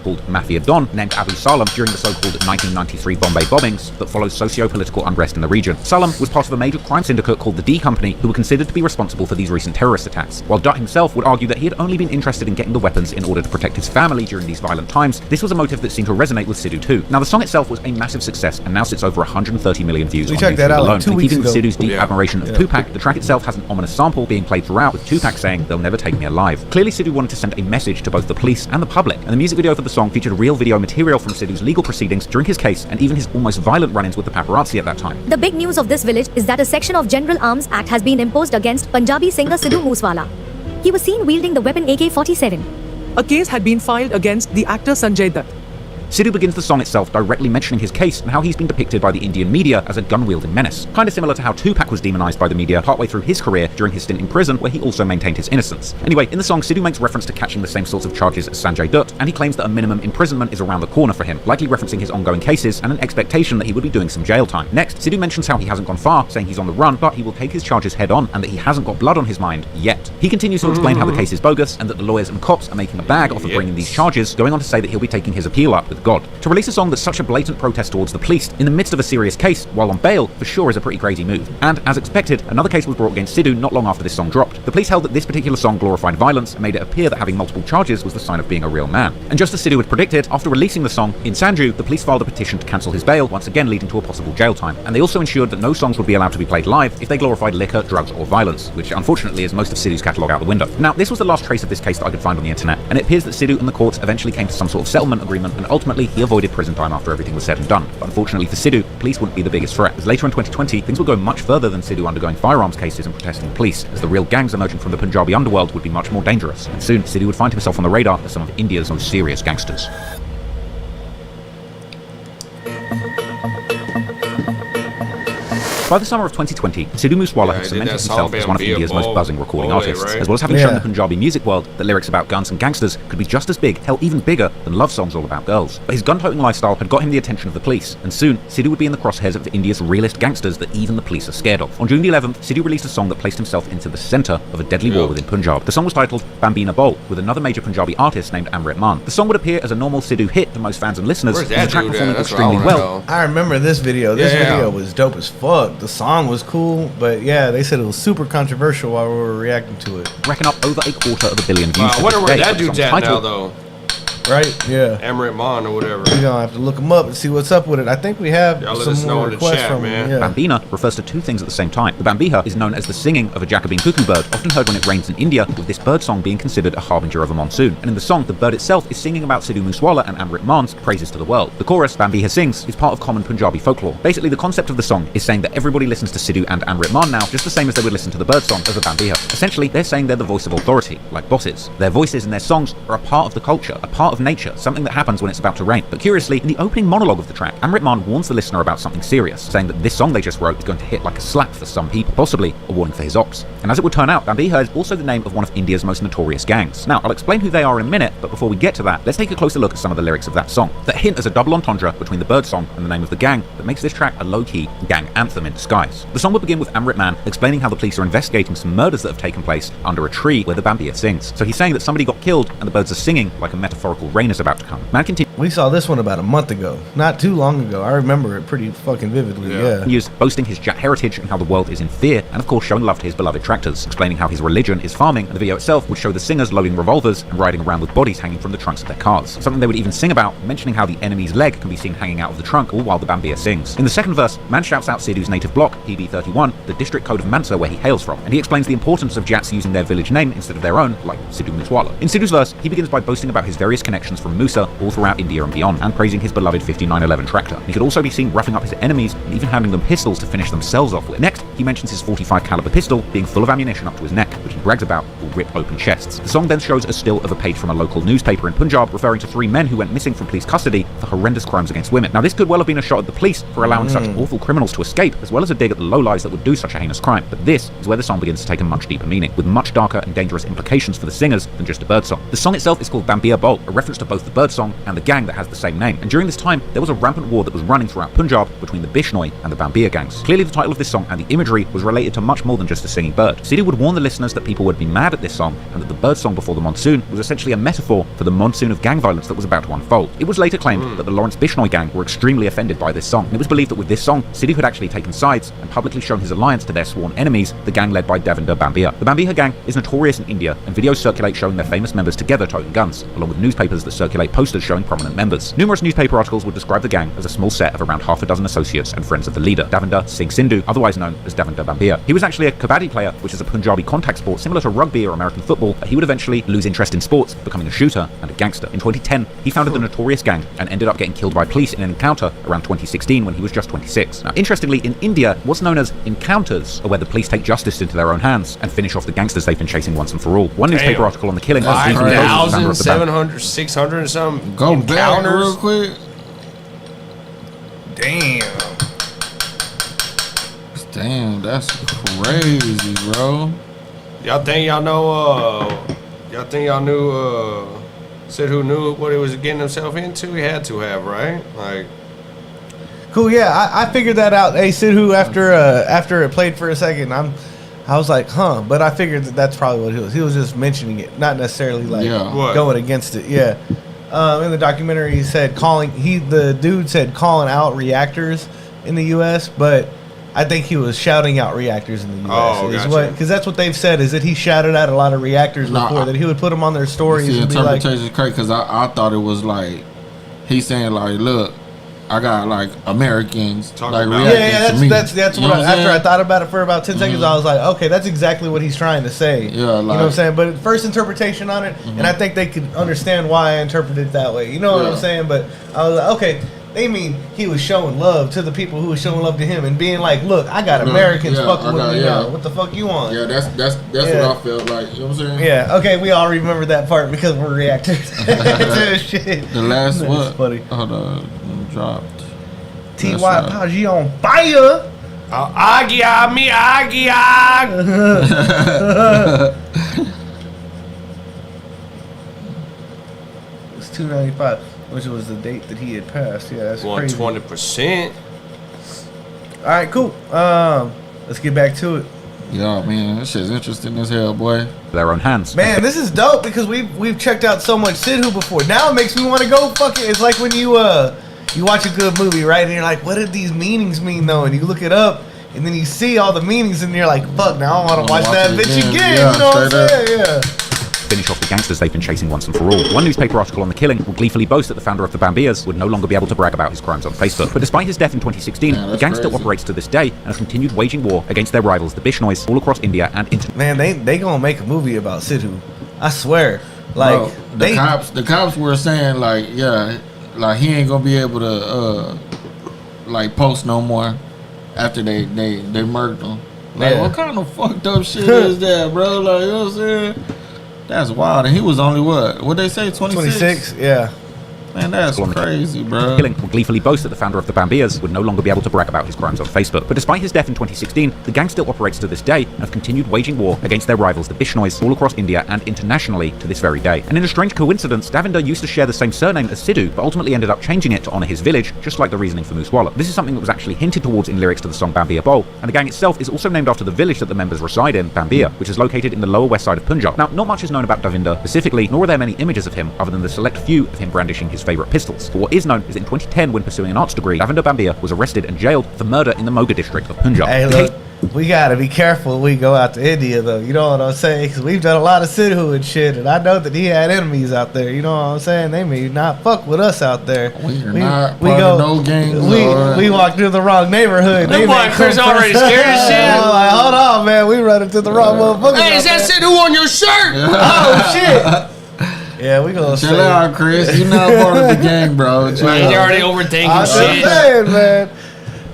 Called Mafia Don, named Abu Salam during the so-called 1993 Bombay bombings that followed socio-political unrest in the region. Salam was part of a major crime syndicate called the D Company, who were considered to be responsible for these recent terrorist attacks. While Dutt himself would argue that he had only been interested in getting the weapons in order to protect his family during these violent times, this was a motive that seemed to resonate with Sidhu too. Now, the song itself was a massive success and now sits over 130 million views on YouTube alone. And keeping with Sidhu's deep admiration of Tupac, the track itself has an ominous sample being played throughout, with Tupac saying, "They'll never take me alive." Clearly, Sidhu wanted to send a message to both the police and the public, and the music video for the song featured real video material from Sidhu's legal proceedings during his case and even his almost violent run-ins with the paparazzi at that time. The big news of this village is that a section of General Arms Act has been imposed against Punjabi singer Sidhu Moosewala. He was seen wielding the weapon AK-47. A case had been filed against the actor Sanjay Dutt. Sidhu begins the song itself directly mentioning his case and how he's been depicted by the Indian media as a gun-wielding menace. Kind of similar to how Tupac was demonized by the media partway through his career during his stint in prison, where he also maintained his innocence. Anyway, in the song, Sidhu makes reference to catching the same sorts of charges as Sanjay Dutt, and he claims that a minimum imprisonment is around the corner for him, likely referencing his ongoing cases and an expectation that he would be doing some jail time. Next, Sidhu mentions how he hasn't gone far, saying he's on the run, but he will take his charges head on and that he hasn't got blood on his mind yet. He continues to explain how the case is bogus and that the lawyers and cops are making a bag off of bringing these charges, going on to say that he'll be taking his appeal up with God. To release a song that's such a blatant protest towards the police in the midst of a serious case while on bail for sure is a pretty crazy move. And as expected, another case was brought against Sidhu not long after this song dropped. The police held that this particular song glorified violence and made it appear that having multiple charges was the sign of being a real man. And just as Sidhu had predicted, after releasing the song in Sanju, the police filed a petition to cancel his bail, once again leading to a possible jail time. And they also ensured that no songs would be allowed to be played live if they glorified liquor, drugs or violence, which unfortunately is most of Sidhu's catalogue out the window. Now, this was the last trace of this case that I could find on the internet, and it appears that Sidhu and the courts eventually came to some sort of settlement agreement, and ultimately he avoided prison time after everything was said and done. But unfortunately for Sidhu, police wouldn't be the biggest threat, as later in 2020, things would go much further than Sidhu undergoing firearms cases and protesting the police, as the real gangs emerging from the Punjabi underworld would be much more dangerous, and soon Sidhu would find himself on the radar as some of India's most serious gangsters. By the summer of 2020, Sidhu Moosewala had cemented himself as one of India's most buzzing recording artists, as well as having shown the Punjabi music world that lyrics about guns and gangsters could be just as big, hell even bigger, than love songs all about girls. But his gun-toting lifestyle had got him the attention of the police, and soon, Sidhu would be in the crosshairs of India's realest gangsters that even the police are scared of. On June the 11th, Sidhu released a song that placed himself into the centre of a deadly war within Punjab. The song was titled Bambina Bol, with another major Punjabi artist named Amrit Maan. The song would appear as a normal Sidhu hit to most fans and listeners, with the track performing extremely well. I remember this video. This video was dope as fuck. The song was cool. But yeah, they said it was super controversial while we were reacting to it. Racking up over 250 million views. Wow, I wonder where that dude's at now, though. Right? Yeah. Amrit Maan or whatever. We're gonna have to look him up and see what's up with it. I think we have some more requests from him. Yeah. Bambina refers to two things at the same time. The Bambiha is known as the singing of a Jacobin cuckoo bird, often heard when it rains in India, with this bird song being considered a harbinger of a monsoon. And in the song, the bird itself is singing about Sidhu Moosewala and Amrit Maan's praises to the world. The chorus, Bambiha sings, is part of common Punjabi folklore. Basically, the concept of the song is saying that everybody listens to Sidhu and Amrit Maan now, just the same as they would listen to the bird song as a Bambiha. Essentially, they're saying they're the voice of authority, like bosses. Their voices and their songs are a part of the culture, a part of nature, something that happens when it's about to rain. But curiously, in the opening monologue of the track, Amrit Maan warns the listener about something serious, saying that this song they just wrote is going to hit like a slap for some people, possibly a warning for his ops. And as it would turn out, Bambiha is also the name of one of India's most notorious gangs. Now, I'll explain who they are in a minute, but before we get to that, let's take a closer look at some of the lyrics of that song that hint as a double entendre between the bird song and the name of the gang that makes this track a low-key gang anthem in disguise. The song will begin with Amrit Maan explaining how the police are investigating some murders that have taken place under a tree where the Bambiha sings. So he's saying that somebody got killed and the birds are singing like a metaphorical rain is about to come. Man continues. We saw this one about a month ago, not too long ago. I remember it pretty fucking vividly. Yeah. He is boasting his Jat heritage and how the world is in fear, and of course showing love to his beloved tractors, explaining how his religion is farming, and the video itself would show the singers loading revolvers and riding around with bodies hanging from the trunks of their cars. Something they would even sing about, mentioning how the enemy's leg can be seen hanging out of the trunk, all while the Bambiha sings. In the second verse, Man shouts out Sidhu's native block, PB31, the district code of Mansa where he hails from, and he explains the importance of Jats using their village name instead of their own, like Sidhu Moosewala. In Sidhu's verse, he begins by boasting about his various connections from Musa all throughout India India and beyond, and praising his beloved 5911 tractor. He could also be seen roughing up his enemies and even handing them pistols to finish themselves off with. Next, he mentions his 45 caliber pistol being full of ammunition up to his neck, which he brags about will rip open chests. The song then shows a still of a page from a local newspaper in Punjab referring to 3 men who went missing from police custody for horrendous crimes against women. Now, this could well have been a shot at the police for allowing such awful criminals to escape, as well as a dig at the lowlives that would do such a heinous crime. But this is where the song begins to take a much deeper meaning, with much darker and dangerous implications for the singers than just a bird song. The song itself is called Bambia Bol, a reference to both the bird song and the gang that has the same name. And during this time, there was a rampant war that was running throughout Punjab between the Bishnoi and the Bambia gangs. Clearly, the title of this song and the imagery was related to much more than just a singing bird. Sidhu would warn the listeners that people would be mad at this song, and that the bird song before the monsoon was essentially a metaphor for the monsoon of gang violence that was about to unfold. It was later claimed that the Lawrence Bishnoi gang were extremely offended by this song, and it was believed that with this song, Sidhu had actually taken sides and publicly shown his alliance to their sworn enemies, the gang led by Davinder Bambia. The Bambia gang is notorious in India, and videos circulate showing their famous members together toting guns, along with newspapers that circulate posters showing prominent members. Numerous newspaper articles would describe the gang as a small set of around half a dozen associates and friends of the leader, Davinder Singh Sindhu, otherwise known as Davinder Bambia. He was actually a kabaddi player, which is a Punjabi contact sport similar to rugby or American football, but he would eventually lose interest in sports, becoming a shooter and a gangster. In 2010, he founded the notorious gang and ended up getting killed by police in an encounter around 2016 when he was just 26. Now, interestingly, in India, what's known as encounters are where the police take justice into their own hands and finish off the gangsters they've been chasing once and for all. One newspaper article on the killing 5,700, 600 and something. Go back real quick. Damn, that's crazy, bro. Y'all think y'all knew Sidhu knew what he was getting himself into? He had to have, right? Like, cool, yeah. I figured that out. Hey, Sidhu, after it played for a second, I was like, huh, but I figured that's probably what he was. He was just mentioning it, not necessarily like going against it. Yeah. In the documentary, he said the dude said calling out reactors in the U.S., but I think he was shouting out reactors in the U.S. Because that's what they've said, is that he shouted out a lot of reactors before, that he would put them on their stories. The and be like, interpretation is crazy, because I thought it was like, he's saying like, look, I got like Americans like reacting to me. That's what after I thought about it for about 10 seconds, I was like, okay, that's exactly what he's trying to say. Yeah, you know what I'm saying? But first interpretation on it, and I think they could understand why I interpreted it that way. You know what I'm saying? But I was like, okay, they mean he was showing love to the people who were showing love to him and being like, look, I got Americans fucking with me now. What the fuck you want? Yeah, that's what I felt like. You know what I'm saying? Yeah, okay, we all remember that part because we're reactors. Shit. The last That's funny. Hold on, dropped. T.Y. Paji on fire. It's $295, which was the date that he had passed. Yeah, that's crazy. 120%. All right, cool. Let's get back to it. Yeah, man, this shit's interesting as hell, boy. Their own hands. Man, this is dope because we've checked out so much Sidhu before. Now it makes me want to go fuck it. It's like when you watch a good movie, right? And you're like, what did these meanings mean though? And you look it up, and then you see all the meanings, and you're like, fuck, now I want to watch that bitch again. You know what I'm saying? Yeah. Finish off the gangsters they've been chasing once and for all. One newspaper article on the killing will gleefully boast that the founder of the Bambias would no longer be able to brag about his crimes on Facebook. But despite his death in 2016, the gang still operates to this day and has continued waging war against their rivals, the Bishnois, all across India and Man, they gonna make a movie about Sidhu. I swear. Like, bro, the cops were saying like, yeah, like he ain't gonna be able to like post no more after they murked him. Like, what kind of fucked up shit is that, bro? Like, you know what I'm saying? That's wild. And he was only what they say, 26? 26, yeah. Man, that's crazy, bro. Killing will gleefully boast that the founder of the Bambias would no longer be able to brag about his crimes on Facebook. But despite his death in 2016, the gang still operates to this day and have continued waging war against their rivals, the Bishnois, all across India and internationally to this very day. And in a strange coincidence, Davinder used to share the same surname as Sidhu, but ultimately ended up changing it to honor his village, just like the reasoning for Moosewala. This is something that was actually hinted towards in lyrics to the song Bambia Bol, and the gang itself is also named after the village that the members reside in, Bambia, which is located in the lower west side of Punjab. Now, not much is known about Davinder specifically, nor are there many images of him other than the select few of him brandishing his favorite pistols. But what is known is that in 2010, when pursuing an arts degree, Davinder Bambia was arrested and jailed for murder in the Moga district of Punjab. Hey, look, we gotta be careful when we go out to India, though. You know what I'm saying? Because we've done a lot of Sidhu and shit, and I know that he had enemies out there. You know what I'm saying? They may not fuck with us out there. We not part of no gangs. We walked through the wrong neighborhood. That boy Chris already scared as shit. Like, hold on, man. We running to the wrong motherfucker. Hey, is that Sidhu on your shirt? Oh, shit. Yeah, we gonna chill out, Chris. You're not part of the gang, bro. Chill Man, out. you're already overthinking I'm shit. saying, man.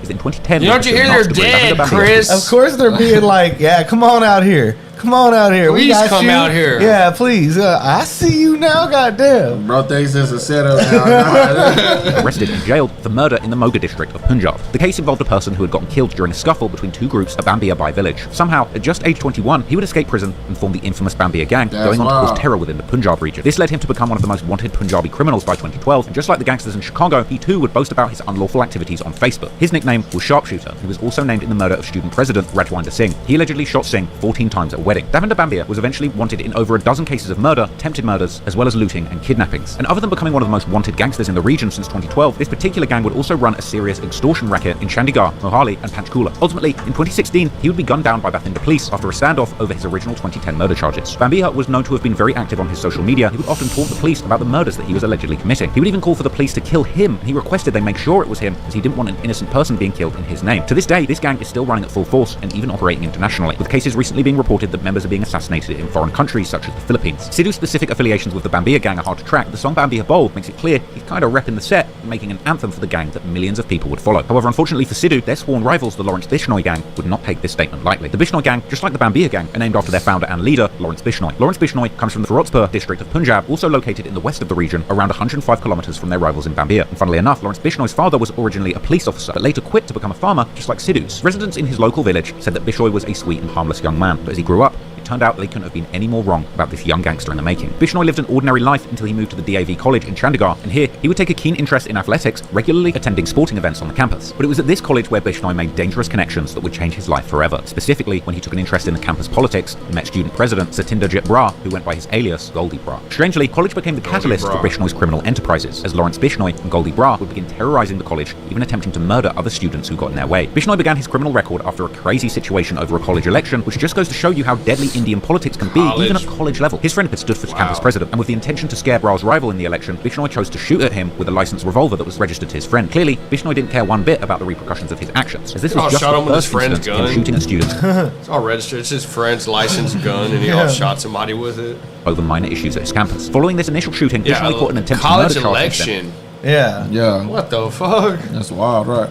In 2010, Don't you hear they're dead, Chris? Of course they're being like, yeah, come on out here. Come on out here. Please we got come you. out here. Yeah, please. I see you now, goddamn. Bro thinks it's a setup now. Arrested and jailed for murder in the Moga district of Punjab. The case involved a person who had gotten killed during a scuffle between two groups at Bambia Bai village. Somehow, at just age 21, he would escape prison and form the infamous Bambia gang, going on to cause terror within the Punjab region. This led him to become one of the most wanted Punjabi criminals by 2012, and just like the gangsters in Chicago, he too would boast about his unlawful activities on Facebook. His nickname was Sharpshooter. He was also named in the murder of student president Rajwinder Singh. He allegedly shot Singh 14 times at a wedding. Davinder Bambia was eventually wanted in over a dozen cases of murder, attempted murders, as well as looting and kidnappings. And other than becoming one of the most wanted gangsters in the region since 2012, this particular gang would also run a serious extortion racket in Chandigarh, Mohali, and Panchkula. Ultimately, in 2016, he would be gunned down by Bathinda police after a standoff over his original 2010 murder charges. Bambia was known to have been very active on his social media. He would often taunt the police about the murders that he was allegedly committing. He would even call for the police to kill him, and he requested they make sure it was him, as he didn't want an innocent person being killed in his name. To this day, this gang is still running at full force and even operating internationally, with cases recently being reported that members are being assassinated in foreign countries such as the Philippines. Sidhu's specific affiliations with the Bambia gang are hard to track. The song Bambia Bold makes it clear he's kind of repping the set and making an anthem for the gang that millions of people would follow. However, unfortunately for Sidhu, their sworn rivals, the Lawrence Bishnoi gang, would not take this statement lightly. The Bishnoi gang, just like the Bambia gang, are named after their founder and leader, Lawrence Bishnoi. Lawrence Bishnoi comes from the Firozpur district of Punjab, also located in the west of the region, around 105 kilometers from their rivals in Bambia. And funnily enough, Lawrence Bishnoi's father was originally a police officer, but later quit to become a farmer, just like Sidhu's. Residents in his local village said that Bishnoi was a sweet and harmless young man, but as he grew up, it turned out they couldn't have been any more wrong about this young gangster in the making. Bishnoi lived an ordinary life until he moved to the DAV college in Chandigarh, and here he would take a keen interest in athletics, regularly attending sporting events on the campus. But it was at this college where Bishnoi made dangerous connections that would change his life forever, specifically when he took an interest in the campus politics and met student president Satinder Bra, who went by his alias Goldie Bra. Strangely, college became the catalyst for Bishnoi's criminal enterprises, as Lawrence Bishnoi and Goldie Bra would begin terrorizing the college, even attempting to murder other students who got in their way. Bishnoi began his criminal record after a crazy situation over a college election, which just goes to show you how deadly Indian politics can be, even at college level. His friend had stood for campus president, and with the intention to scare Bra's rival in the election, Bishnoi chose to shoot at him with a licensed revolver that was registered to his friend. Clearly, Bishnoi didn't care one bit about the repercussions of his actions, as this was just the first incident of him shooting at students. It's all registered. It's his friend's licensed gun, and he all shot somebody with it. Over minor issues at his campus. Following this initial shooting, Bishnoi caught an attempted college murder charge. Election. Yeah. What the fuck? That's wild, right?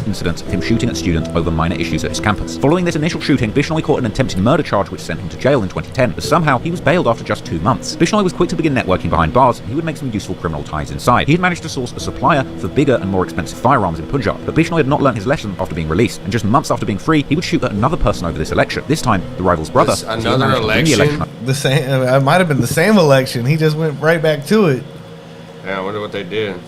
Incident of him shooting at students over minor issues at his campus. Following this initial shooting, Bishnoi caught an attempted murder charge which sent him to jail in 2010, but somehow he was bailed after just 2 months. Bishnoi was quick to begin networking behind bars, and he would make some useful criminal ties inside. He had managed to source a supplier for bigger and more expensive firearms in Punjab, but Bishnoi had not learned his lesson after being released, and just months after being free, he would shoot at another person over this election. This time, the rival's brother. Another election? The same. It might have been the same election. He just went right back to it. Yeah, I wonder what they did.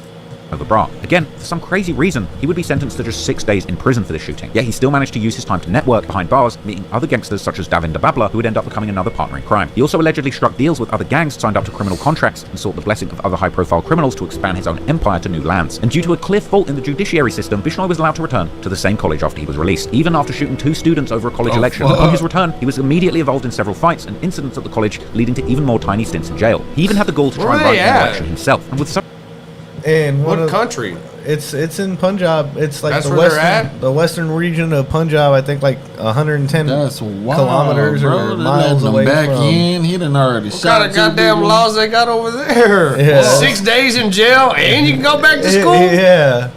Over Bra. Again, for some crazy reason, he would be sentenced to just 6 days in prison for this shooting. Yet he still managed to use his time to network behind bars, meeting other gangsters such as Davinder Babla, who would end up becoming another partner in crime. He also allegedly struck deals with other gangs, signed up to criminal contracts, and sought the blessing of other high-profile criminals to expand his own empire to new lands. And due to a clear fault in the judiciary system, Bishnoi was allowed to return to the same college after he was released, even after shooting 2 students over a college election. Upon his return, he was immediately involved in several fights and incidents at the college, leading to even more tiny stints in jail. He even had the gall to try and run an election himself. And with such in what country? It's in Punjab. It's like that's the western region of Punjab. I think like 110 kilometers bro. or miles away back from. In. He done already What kind of goddamn laws they got over there? Yeah. 6 days in jail and you can go back to school? Yeah.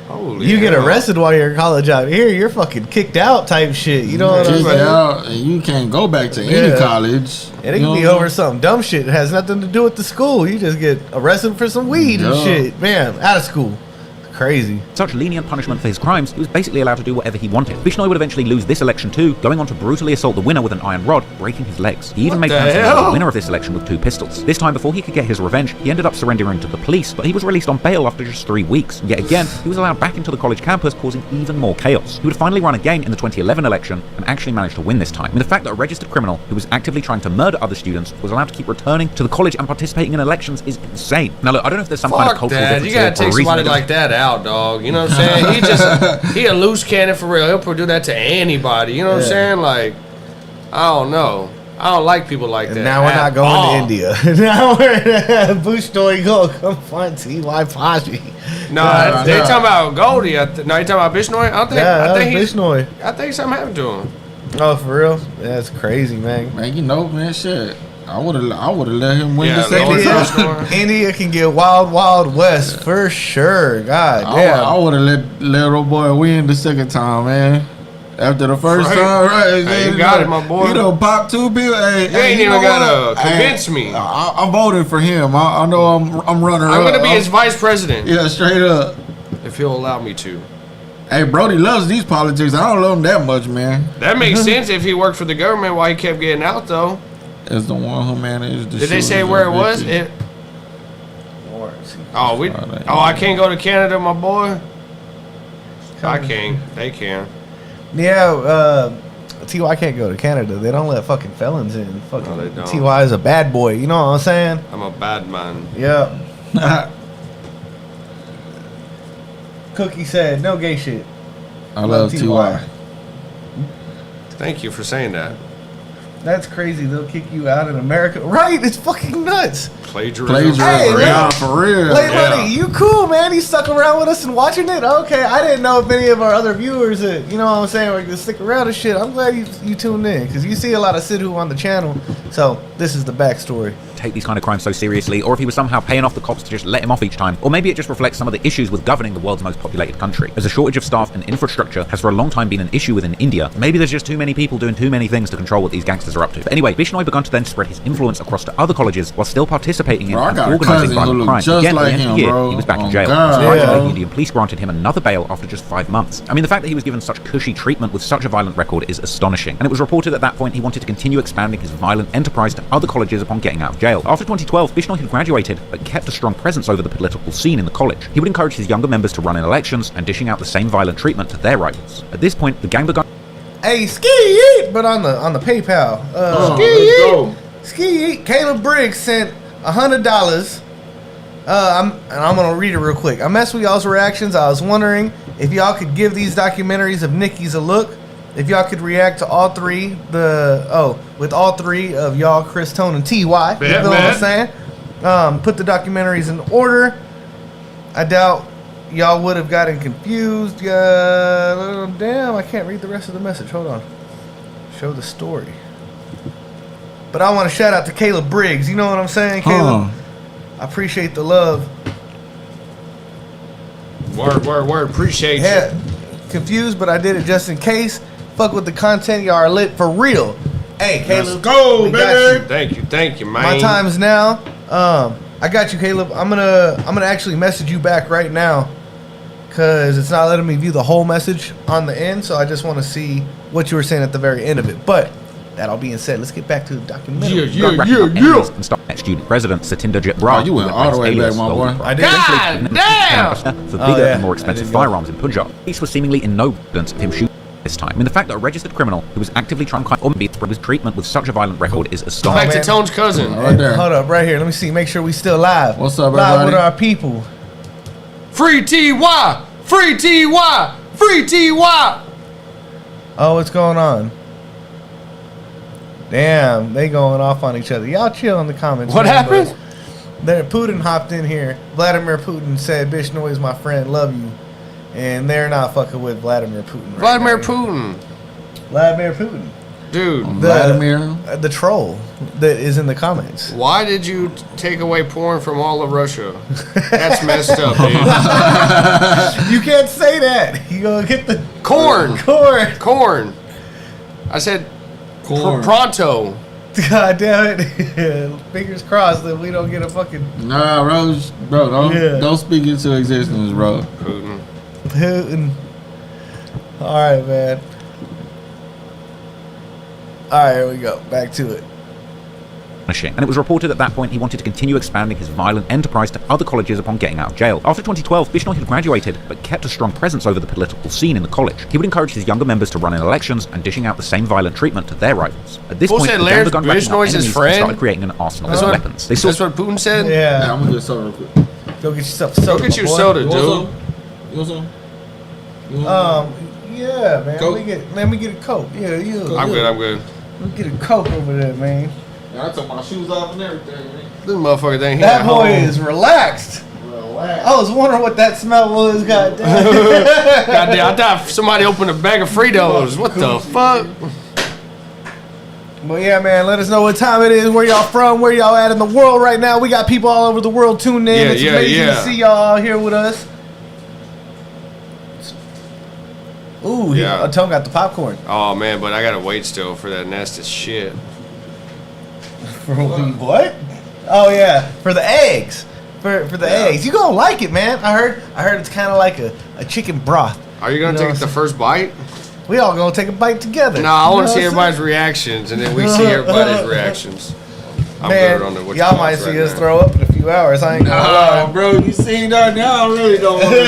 Holy you get hell. arrested while you're in college out here, you're fucking kicked out type shit. You know what I'm Kicked saying? out, and you can't go back to any college. And it can be over some dumb shit. It has nothing to do with the school. You just get arrested for some weed and shit. Man, out of school. Crazy. Such lenient punishment for his crimes, he was basically allowed to do whatever he wanted. Bishnoi would eventually lose this election too, going on to brutally assault the winner with an iron rod, breaking his legs. He even made plans to murder the winner of this election with 2 pistols. This time, before he could get his revenge, he ended up surrendering to the police, but he was released on bail after just 3 weeks. Yet again, he was allowed back into the college campus, causing even more chaos. He would finally run again in the 2011 election, and actually managed to win this time. And the fact that a registered criminal who was actively trying to murder other students was allowed to keep returning to the college and participating in elections is insane. Now look, I don't know if there's some kind of cultural difference. You gotta take somebody like that out, dog. You know what I'm saying? He a loose cannon for real. He'll do that to anybody. You know what I'm saying? Like, I don't know. I don't like people like that. And now we're not going to India. Now we're Bishnoi go come find T.Y. Posse. No, they talking about Goldie. No, you talking about Bishnoi? I think Bishnoi. I think something happened to him. Oh, for real? That's crazy, man. Man, you know, man, shit. I would have let him win the India, second time. India can get wild, wild west for sure. God damn. I would have let little boy win the second time, man. After the first time, right? Hey, you got it, my boy. You done popped 2 people. Hey, You ain't even gotta convince me. I'm voting for him. I know I'm running. I'm gonna be his vice president. Yeah, straight up. If he'll allow me to. Hey, Brody loves these politics. I don't love him that much, man. That makes sense if he worked for the government while he kept getting out, though. As the one who managed the Did they say where it was? I can't go to Canada, my boy. I can't. They can. Yeah, T.Y. can't go to Canada. They don't let fucking felons in. Fucking No, they don't. T.Y. is a bad boy. You know what I'm saying? I'm a bad man. Yeah. Cookie said, no gay shit. I love T.Y. Thank you for saying that. That's crazy. They'll kick you out in America. Right? It's fucking nuts. Plagiarism. Hey, yeah, for real. Late Money, you cool, man. He stuck around with us and watching it. Okay, I didn't know if any of our other viewers that, you know what I'm saying, were going to stick around and shit. I'm glad you tuned in because you see a lot of Sidhu on the channel. So this is the backstory. Take these kind of crimes so seriously, or if he was somehow paying off the cops to just let him off each time, or maybe it just reflects some of the issues with governing the world's most populated country. As a shortage of staff and infrastructure has for a long time been an issue within India, maybe there's just too many people doing too many things to control what these gangsters are up to. But anyway, Bishnoi began to then spread his influence across to other colleges while still participating in and organising violent crime. Just Again, like at the end of him, the year, bro. he was back in jail. God, Surprisingly, the Indian police granted him another bail after just 5 months. I mean, the fact that he was given such cushy treatment with such a violent record is astonishing. And it was reported at that point he wanted to continue expanding his violent enterprise to other colleges upon getting out of jail. After 2012, Bishnoi had graduated, but kept a strong presence over the political scene in the college. He would encourage his younger members to run in elections and dishing out the same violent treatment to their rivals. At this point, the gang began. Hey, ski, but on the PayPal. Ski, Caleb Briggs sent $100. I'm gonna read it real quick. I messed with y'all's reactions. I was wondering if y'all could give these documentaries of Nicki's a look. If y'all could react to all three, with all three of y'all, Chris, Tone, and T.Y. You know what I'm saying? Put the documentaries in order. I doubt y'all would have gotten confused. Damn, I can't read the rest of the message. Hold on. Show the story. But I want to shout out to Caleb Briggs. You know what I'm saying, Caleb? I appreciate the love. Word. Appreciate you. Confused, but I did it just in case. Fuck with the content. Y'all are lit for real. Hey, Caleb. Let's go, baby. Thank you, man. My time is now. I got you, Caleb. I'm gonna actually message you back right now because it's not letting me view the whole message on the end. So I just want to see what you were saying at the very end of it. But that all being said, let's get back to the documentary. Yeah. And stop next student president Satinder Jitbra. You went all the way back, my boy. I did. God damn! For bigger and more expensive firearms in Punjab. This was seemingly in no evidence of him shooting this time. I mean, the fact that a registered criminal who was actively trying to beat his treatment with such a violent record is astonishing. Back to Tone's cousin. Right there. Hold up, right here. Let me see. Make sure we still live. What's up, live everybody? with our people. Free T.Y. Free T.Y. Free T.Y. Oh, what's going on? Damn, they going off on each other. Y'all chill in the comments. What happened? Putin hopped in here. Vladimir Putin said, Bishnoi is my friend, love you. And they're not fucking with Vladimir Putin. Vladimir Putin. Dude. The troll that is in the comments. Why did you take away porn from all of Russia? That's messed up, dude. You can't say that. You gonna get the corn. I said pronto. God damn it. Fingers crossed that we don't get a fucking... Nah, bro, don't speak into existence, bro. Putin. All right, man. All right, here we go. Back to it. And it was reported at that point he wanted to continue expanding his violent enterprise to other colleges upon getting out of jail. After 2012, Bishnoi had graduated, but kept a strong presence over the political scene in the college. He would encourage his younger members to run in elections and dishing out the same violent treatment to their rivals. At this point, the gang began racking up enemies and started creating an arsenal of weapons. That's what Putin said? Yeah. I'm gonna get soda real quick. Go get yourself soda. Go get your soda, dude. You want some? Yeah, man. Let me get a Coke. Yeah, I'm good. Let me get a Coke over there, man. I took my shoes off and everything, man. This motherfucker thing. That boy is relaxed. I was wondering what that smell was, goddamn. Goddamn, I thought somebody opened a bag of Fritos. What the fuck? But yeah, man, let us know what time it is, where y'all from, where y'all at in the world right now. We got people all over the world tuned in. It's amazing to see y'all out here with us. Ooh, Tone got the popcorn. Oh man, but I gotta wait still for that nasty shit. For what? Oh yeah, for the eggs. For the eggs. You gonna like it, man. I heard it's kind of like a chicken broth. Are you gonna take the first bite? We all gonna take a bite together. No, I want to see everybody's reactions, and then we see everybody's reactions. I'm man, good on the y'all might see us throw up in a few hours. I ain't gonna lie. Bro, you seen that now? I really don't want to do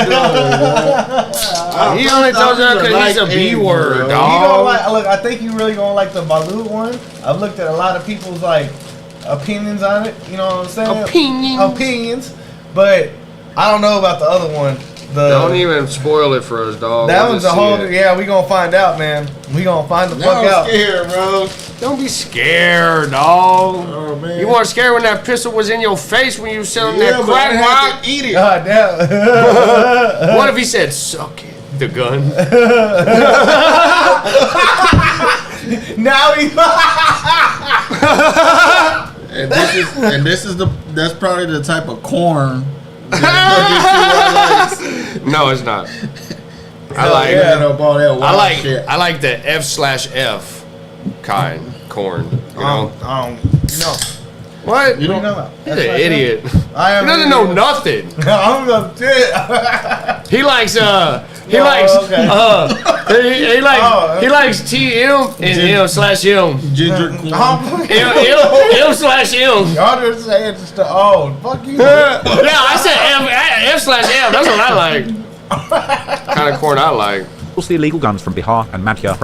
it. He only told you because he's a B word, dog. Look, I think you really gonna like the Balut one. I've looked at a lot of people's like opinions on it. You know what I'm saying? Opinions. But I don't know about the other one. Don't even spoil it for us, dog. That one's a whole. Yeah, we gonna find out, man. We gonna find the fuck out. I'm scared, bro. Don't be scared, dog. Oh man. You weren't scared when that pistol was in your face when you was selling that crack rock? Eat it. God damn. What if he said, "Suck it"? The gun. Now he. That's probably the type of corn. No, it's not. I like the F/F kind corn. You know? No. What? You don't know? He's an idiot. He I doesn't know nothing. I'm gonna do it. He likes he likes TM and M/M. Ginger corn. M/M. Y'all just saying stuff. Oh, fuck you. Yeah, I said F/M. That's what I like. Kind of corn I like. Also, the illegal guns from Bihar and Madhya.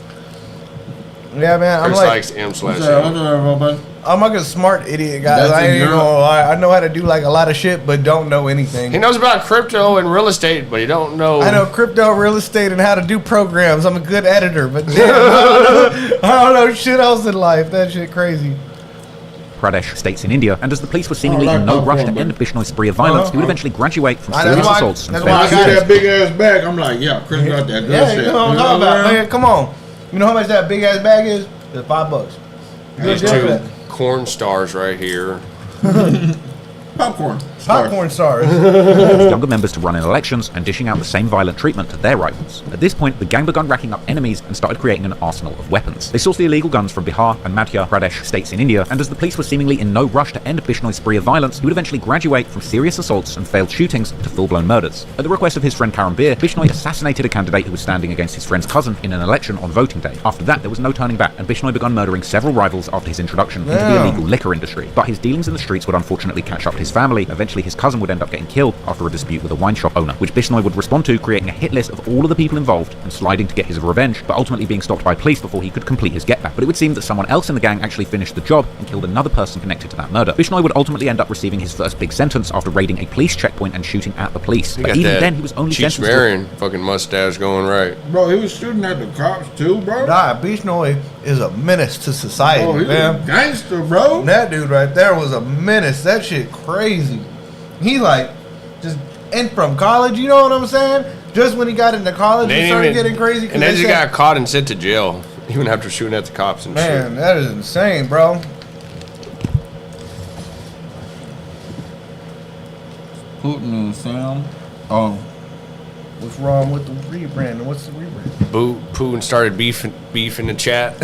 Yeah, man. I'm Chris like likes M/M. I'm like a smart idiot, guys. I ain't gonna lie. I know how to do like a lot of shit, but don't know anything. He knows about crypto and real estate, but he don't know. I know crypto, real estate, and how to do programs. I'm a good editor, but damn, I don't know shit else in life. That shit crazy. Pradesh states in India, and as the police were seemingly in no rush to end Bishnoi's spree of violence, he would eventually graduate from serious assaults. That's why I got that big ass bag. I'm like, yeah, Chris got that good shit. You know what I'm talking about, man. Come on. You know how much that big ass bag is? It's $5. These two corn stars right here. Popcorn stars. Younger members to run in elections and dishing out the same violent treatment to their rivals. At this point, the gang began racking up enemies and started creating an arsenal of weapons. They sourced the illegal guns from Bihar and Madhya Pradesh states in India, and as the police were seemingly in no rush to end Bishnoi's spree of violence, he would eventually graduate from serious assaults and failed shootings to full-blown murders. At the request of his friend Karambir, Bishnoi assassinated a candidate who was standing against his friend's cousin in an election on voting day. After that, there was no turning back, and Bishnoi began murdering several rivals after his introduction into the illegal liquor industry. But his dealings in the streets would unfortunately catch up to his family. Eventually, his cousin would end up getting killed after a dispute with a wine shop owner, which Bishnoi would respond to, creating a hit list of all of the people involved and sliding to get his revenge, but ultimately being stopped by police before he could complete his get back. But it would seem that someone else in the gang actually finished the job and killed another person connected to that murder. Bishnoi would ultimately end up receiving his first big sentence after raiding a police checkpoint and shooting at the police. But even then, he was only sentenced to fucking mustache going right. Bro, he was shooting at the cops too, bro. Nah, Bishnoi is a menace to society, he's man. a gangster, bro. That dude right there was a menace. That shit crazy. He like just in from college, you know what I'm saying? Just when he got into college, he started getting crazy. And then he got caught and sent to jail, even after shooting at the cops and shit. Man, that is insane, bro. Putin and Sam. Oh. What's wrong with the rebrand? What's the rebrand? Putin started beef in the chat.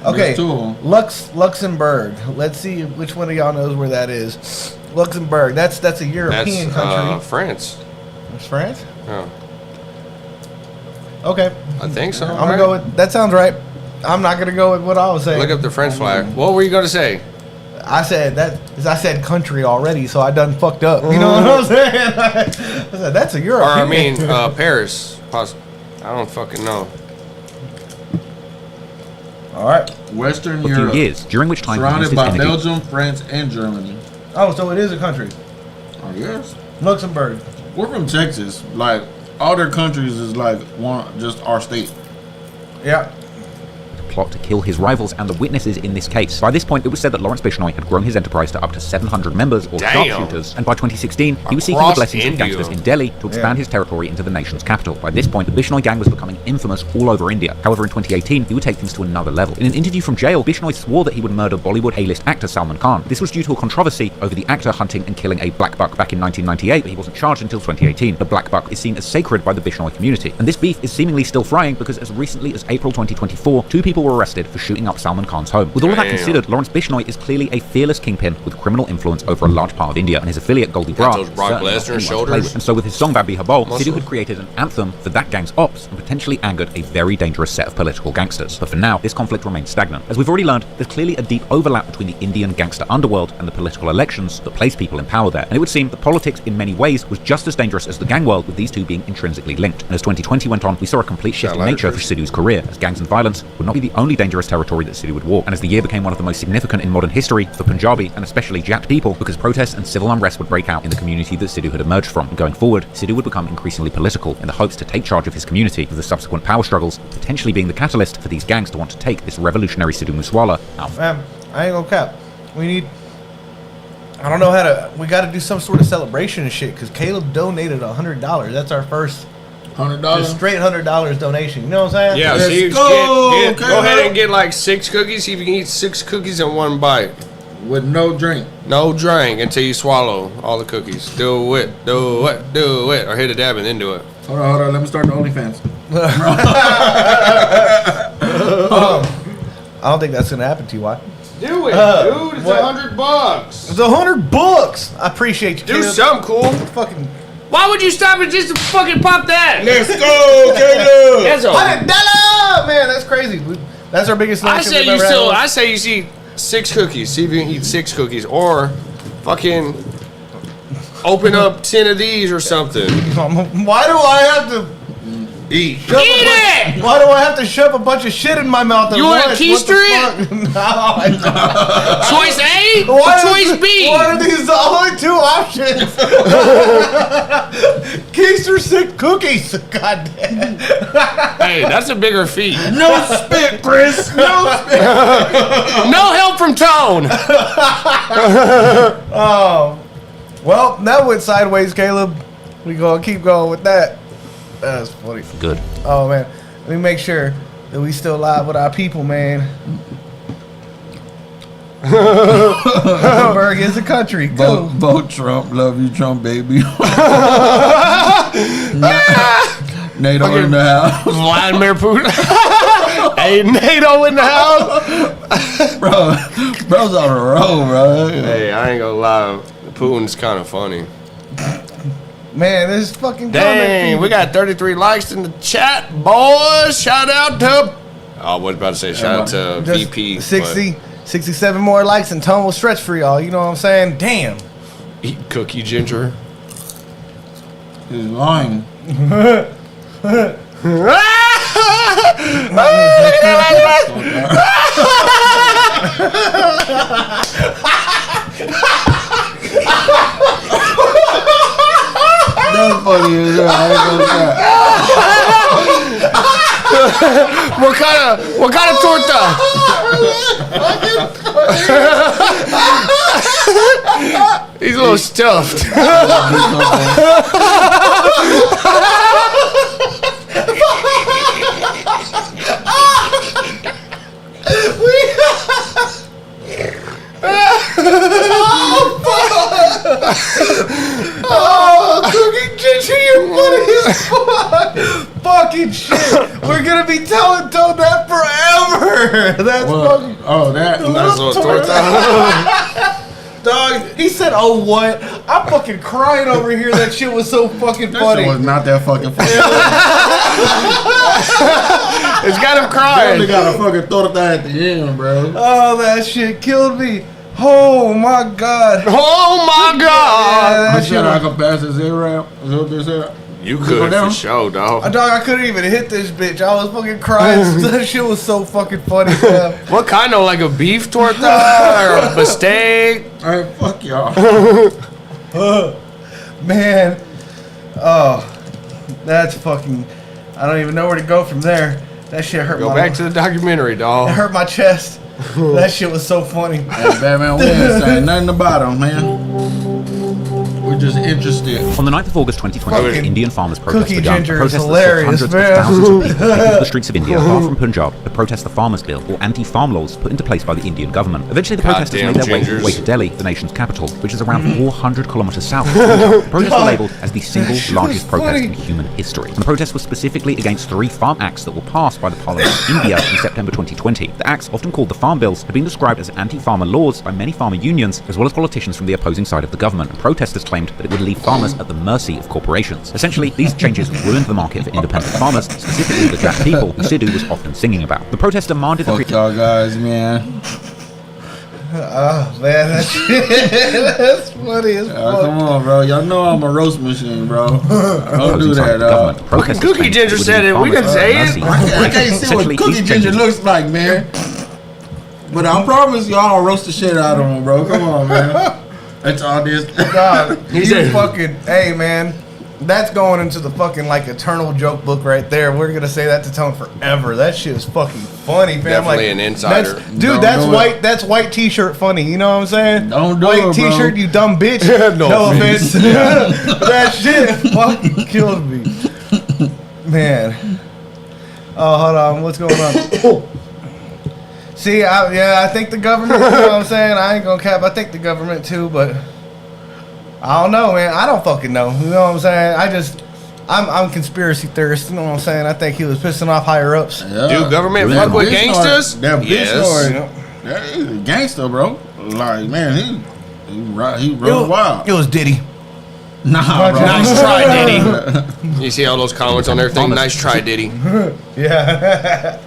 Okay, Luxembourg. Let's see which one of y'all knows where that is. Luxembourg. That's a European country. France. It's France? Oh. Okay. I think so. I'm gonna go with that. Sounds right. I'm not gonna go with what I was saying. Look up the French flag. What were you gonna say? I said country already, so I done fucked up. You know what I'm saying? I said that's a European. Or I mean, Paris. I don't fucking know. All right. Western for Europe. 2 years, during which time surrounded by Belgium, France, and Germany. Oh, so it is a country. Oh yes. Luxembourg. We're from Texas. Like all their countries is like one, just our state. Yeah. plot to kill his rivals and the witnesses in this case. By this point, it was said that Lawrence Bishnoi had grown his enterprise to up to 700 members or sharpshooters, and by 2016, he was seeking the blessings of gangsters in Delhi to expand his territory into the nation's capital. By this point, the Bishnoi gang was becoming infamous all over India. However, in 2018, he would take things to another level. In an interview from jail, Bishnoi swore that he would murder Bollywood A-list actor Salman Khan. This was due to a controversy over the actor hunting and killing a black buck back in 1998, but he wasn't charged until 2018. The black buck is seen as sacred by the Bishnoi community, and this beef is seemingly still frying because as recently as April 2024, 2 people were arrested for shooting up Salman Khan's home. With all of that considered, Lawrence Bishnoi is clearly a fearless kingpin with criminal influence over a large part of India, and his affiliate Goldie Bra those Brock Lesnar shoulders. And so with his song Bambi Habol, Sidhu had created an anthem for that gang's ops and potentially angered a very dangerous set of political gangsters. But for now, this conflict remains stagnant. As we've already learned, there's clearly a deep overlap between the Indian gangster underworld and the political elections that place people in power there. And it would seem that politics in many ways was just as dangerous as the gang world, with these two being intrinsically linked. And as 2020 went on, we saw a complete shift in nature for Sidhu's career, as gangs and violence would not be the only dangerous territory that Sidhu would walk. And as the year became one of the most significant in modern history for Punjabi and especially Jat people, because protests and civil unrest would break out in the community that Sidhu had emerged from. And going forward, Sidhu would become increasingly political in the hopes to take charge of his community, with the subsequent power struggles potentially being the catalyst for these gangs to want to take this revolutionary Sidhu Moosewala out. Man, I ain't gonna cap. I don't know how to. We got to do some sort of celebration and shit because Caleb donated $100. That's our first $100, just straight $100 donation. You know what I'm saying? Yeah, so you go ahead and get like 6 cookies. See if you can eat 6 cookies in one bite with no drink. No drink until you swallow all the cookies. Do it, or hit a dab and then do it. Hold on. Let me start the OnlyFans. I don't think that's gonna happen to you. Why? Do it, dude. It's $100. It's $100. I appreciate you. Do something cool. Fucking. Why would you stop it just to fucking pop that? Let's go, Caleb. That's $100. Man, that's crazy. That's our biggest. I say you see 6 cookies. See if you can eat 6 cookies, or fucking open up 10 of these or something. Why do I have to eat? it! Why do I have to shove a bunch of shit in my mouth? You want a keister it? No, I don't. Choice A or choice B? Why are these the only 2 options? Keister sick cookies. God damn. Hey, that's a bigger feat. No spit, Chris. No spit. No help from Tone. Oh. Well, that went sideways, Caleb. We gonna keep going with that. That's funny. Good. Oh man, let me make sure that we still live with our people, man. Hamburg is a country. Vote Trump. Love you, Trump, baby. NATO in the house. Vladimir Putin. Hey, NATO in the house. Bro's on a roll, bro. Hey, I ain't gonna lie. Putin's kind of funny. Man, this fucking dang, we got 33 likes in the chat, boys. Shout out to I was about to say shout out to VP. 67 more likes and Tone will stretch for y'all. You know what I'm saying? Damn. Eat cookie ginger. He's lying. That's funny as hell. What kind of torta? He's a little stuffed. Oh, cooking ginger, you're funny as fuck. Fucking shit. We're gonna be telling Toad that forever. That's fucking. Oh, that's little torta. Dog, he said, "Oh what?" I'm fucking crying over here. That shit was so fucking funny. That shit was not that fucking funny. It's got him crying. They got a fucking torta at the end, bro. Oh, that shit killed me. Oh my god. Oh my god. I said I could pass a 0. You could for sure, dog. Dog, I couldn't even hit this bitch. I was fucking crying. That shit was so fucking funny. What kind of, like a beef torta or a steak? Alright, fuck y'all. Man. Oh, that's fucking. I don't even know where to go from there. That shit hurt. Go back to the documentary, dog. It hurt my chest. That shit was so funny. Hey, Batman, we ain't saying nothing about him, man. We're just interested. On the 9th of August 2020, Indian farmers protest Cookie began. Ginger Protests is that hilarious, saw hundreds man. of thousands of people taking to the streets of India, far from Punjab, to protest the Farmers' Bill, or anti-farm laws put into place by the Indian government. Eventually, the protesters made their way to Delhi, the nation's capital, which is around 400 kilometers south of Punjab. The protests were labelled as the single largest protest in human history. And the protest was specifically against 3 farm acts that were passed by the Parliament of India in September 2020. The acts, often called the Farm Bills, had been described as anti-farmer laws by many farmer unions, as well as politicians from the opposing side of the government. And protesters claimed that it would leave farmers at the mercy of corporations. Essentially, these changes ruined the market for independent farmers, specifically the Jat people who Sidhu was often singing about. The protest demanded Fuck y'all guys, man. Oh man, that shit, that's funny as fuck. Come on, bro. Y'all know I'm a roast machine, bro. Don't do that, dog. Cookie Ginger said it. We can say it. I can't see what Cookie Ginger looks like, man. But I promise y'all I'll roast the shit out of him, bro. Come on, man. That's all this. Dog, you fucking, hey man, that's going into the fucking like eternal joke book right there. We're gonna say that to Tone forever. That shit is fucking funny, fam. Definitely like, an insider. Dude, that's white. That's white t-shirt funny. You know what I'm saying? Don't do white it, bro. t-shirt, you dumb bitch. no offense. That shit fucking killed me, man. Oh, hold on. What's going on? See, I think the government, you know what I'm saying? I ain't gonna cap, I think the government too, but I don't know, man. I don't fucking know. You know what I'm saying? I'm conspiracy theorist, you know what I'm saying? I think he was pissing off higher ups. Yeah. Dude, government fuck with gangsters? That yes. That is a gangster, bro. Like, man, he real wild. It was Diddy. Nah, bro. Nice try, Diddy. You see all those comments on everything? Nice try, Diddy. Yeah.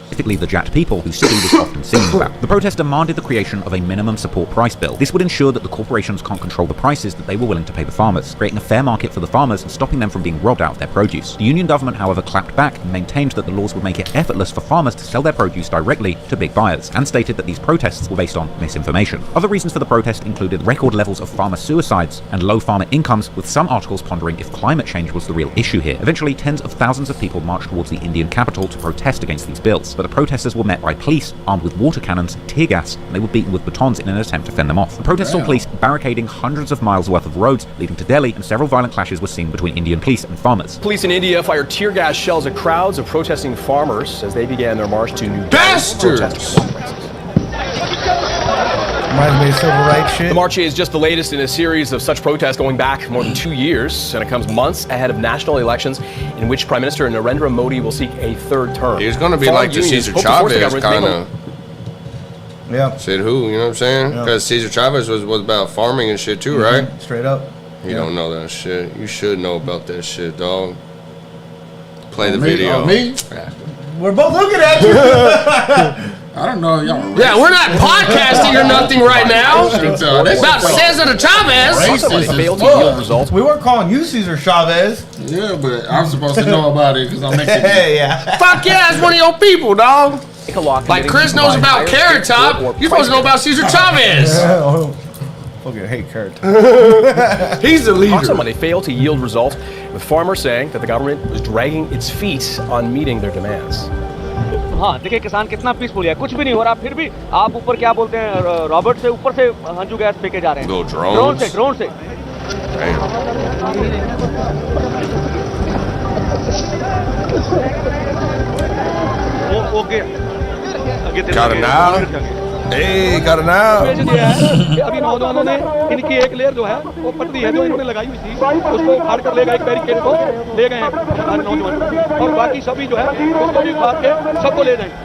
Specifically the Jat people who Sidhu was often singing about. The protest demanded the creation of a minimum support price bill. This would ensure that the corporations can't control the prices that they were willing to pay the farmers, creating a fair market for the farmers and stopping them from being robbed out of their produce. The Union government, however, clapped back and maintained that the laws would make it effortless for farmers to sell their produce directly to big buyers, and stated that these protests were based on misinformation. Other reasons for the protest included record levels of farmer suicides and low farmer incomes, with some articles pondering if climate change was the real issue here. Eventually, tens of thousands of people marched towards the Indian capital to protest against these bills, but the protesters were met by police armed with water cannons, tear gas, and they were beaten with batons in an attempt to fend them off. The protests saw police barricading hundreds of miles worth of roads leading to Delhi, and several violent clashes were seen between Indian police and farmers. Police in India fired tear gas shells at crowds of protesting farmers as they began their march to New Delhi. Bastards! Reminds me of civil rights shit. The march is just the latest in a series of such protests going back more than 2 years, and it comes months ahead of national elections in which Prime Minister Narendra Modi will seek a third term. He's going to be like the Cesar Chavez kind of. Yeah. Said who, you know what I'm saying? Because Cesar Chavez was about farming and shit too, right? Straight up. You don't know that shit. You should know about that shit, dog. Play the video. Me? We're both looking at you. I don't know, y'all. Yeah, we're not podcasting or nothing right now. About Cesar Chavez. We weren't calling you Cesar Chavez. Yeah, but I'm supposed to know about it because I'm Mexican. Yeah. Fuck yeah, it's one of your people, dog. Like Chris knows about Carrot Top, you're supposed to know about Cesar Chavez. Fucking hate Carrot Top. He's the leader. When they failed to yield results, with farmers saying that the government was dragging its feet on meeting their demands. हाँ देखिए किसान कितना peaceful है कुछ भी नहीं हो रहा फिर भी आप ऊपर क्या बोलते हैं रॉबर्ट से ऊपर से हंजू गैस फेंके जा रहे हैं ड्रोन से okay Got it now. Hey, got it now. अभी नौजवानों ने इनकी एक लेयर जो है वो पट्टी है जो इन्होंने लगाई हुई थी उसको उखाड़ कर ले गए एक बैरिकेड को ले गए हैं हमारे नौजवान और बाकी सभी जो है उसको भी उखाड़ के सबको ले जाएंगे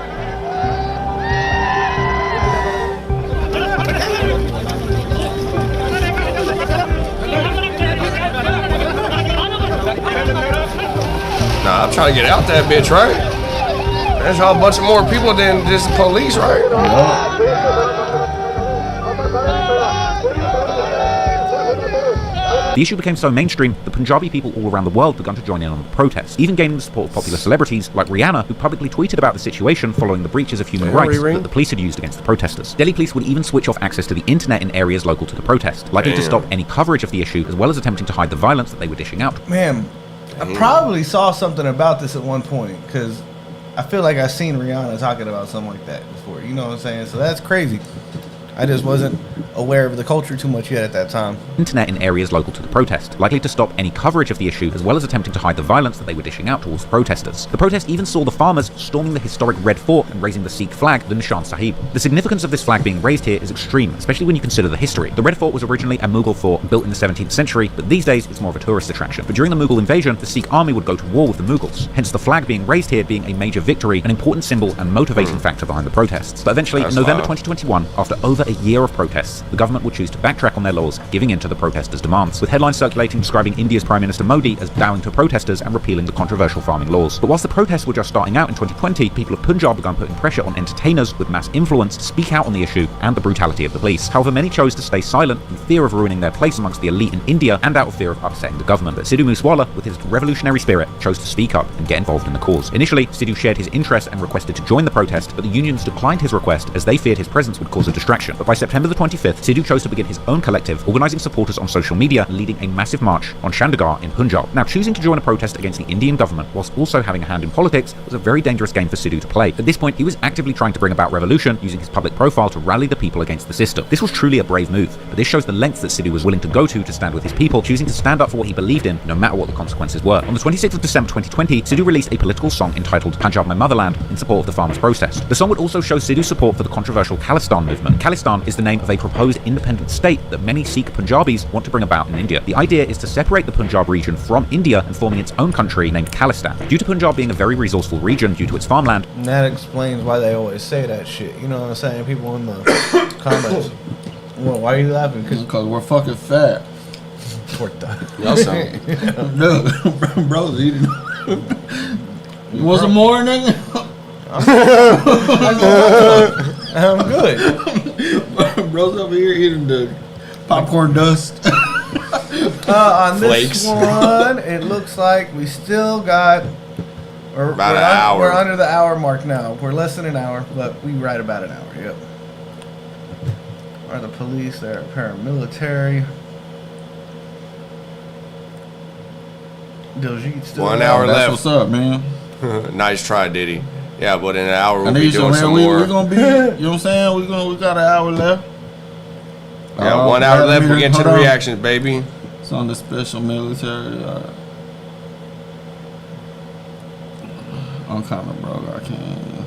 Nah, I'm trying to get out that bitch, right? There's a whole bunch of more people than just the police, right? The issue became so mainstream that Punjabi people all around the world began to join in on the protests, even gaining the support of popular celebrities like Rihanna, who publicly tweeted about the situation following the breaches of human rights that the police had used against the protesters. Delhi police would even switch off access to the internet in areas local to the protest, likely to stop any coverage of the issue, as well as attempting to hide the violence that they were dishing out. Man, I probably saw something about this at one point, because I feel like I've seen Rihanna talking about something like that before. You know what I'm saying? So that's crazy. I just wasn't aware of the culture too much yet at that time. Internet in areas local to the protest, likely to stop any coverage of the issue, as well as attempting to hide the violence that they were dishing out towards the protesters. The protest even saw the farmers storming the historic Red Fort and raising the Sikh flag, the Nishan Sahib. The significance of this flag being raised here is extreme, especially when you consider the history. The Red Fort was originally a Mughal fort built in the 17th century, but these days it's more of a tourist attraction. But during the Mughal invasion, the Sikh army would go to war with the Mughals, hence the flag being raised here being a major victory, an important symbol and motivating factor behind the protests. But eventually, in November 2021, after over a year of protests, the government would choose to backtrack on their laws, giving in to the protesters' demands, with headlines circulating describing India's Prime Minister Modi as bowing to protesters and repealing the controversial farming laws. But whilst the protests were just starting out in 2020, people of Punjab began putting pressure on entertainers with mass influence to speak out on the issue and the brutality of the police. However, many chose to stay silent in fear of ruining their place amongst the elite in India and out of fear of upsetting the government. But Sidhu Moosewala, with his revolutionary spirit, chose to speak up and get involved in the cause. Initially, Sidhu shared his interest and requested to join the protest, but the unions declined his request as they feared his presence would cause a distraction. But by September the 25th, Sidhu chose to begin his own collective, organising supporters on social media and leading a massive march on Chandigarh in Punjab. Now, choosing to join a protest against the Indian government whilst also having a hand in politics was a very dangerous game for Sidhu to play. At this point, he was actively trying to bring about revolution, using his public profile to rally the people against the system. This was truly a brave move, but this shows the lengths that Sidhu was willing to go to stand with his people, choosing to stand up for what he believed in, no matter what the consequences were. On the 26th of December 2020, Sidhu released a political song entitled Punjab My Motherland in support of the farmers' protest. The song would also show Sidhu's support for the controversial Khalistan movement. Khalistan is the name of a proposed independent state that many Sikh Punjabis want to bring about in India. The idea is to separate the Punjab region from India and forming its own country named Khalistan. Due to Punjab being a very resourceful region due to its farmland. And that explains why they always say that shit. You know what I'm saying? People in the comments. Well, why are you laughing? Because we're fucking fat. Torta. Y'all sound. No, bro's eating. You want some more, nigga? I'm good. Bro's over here eating the popcorn dust. On Flakes. this one, it looks like we still got. About an hour. We're under the hour mark now. We're less than an hour, but we right about an hour. Yep. Are the police? They're paramilitary. Diljit still 1 hour left. What's up, man? Nice try, Diddy. Yeah, but in an hour we'll I be need doing some man. more. We're gonna be. You know what I'm saying? We got an hour left. Yeah, 1 hour left. We'll get to the reactions, baby. It's on the special military. I'm kind of broke. I can't.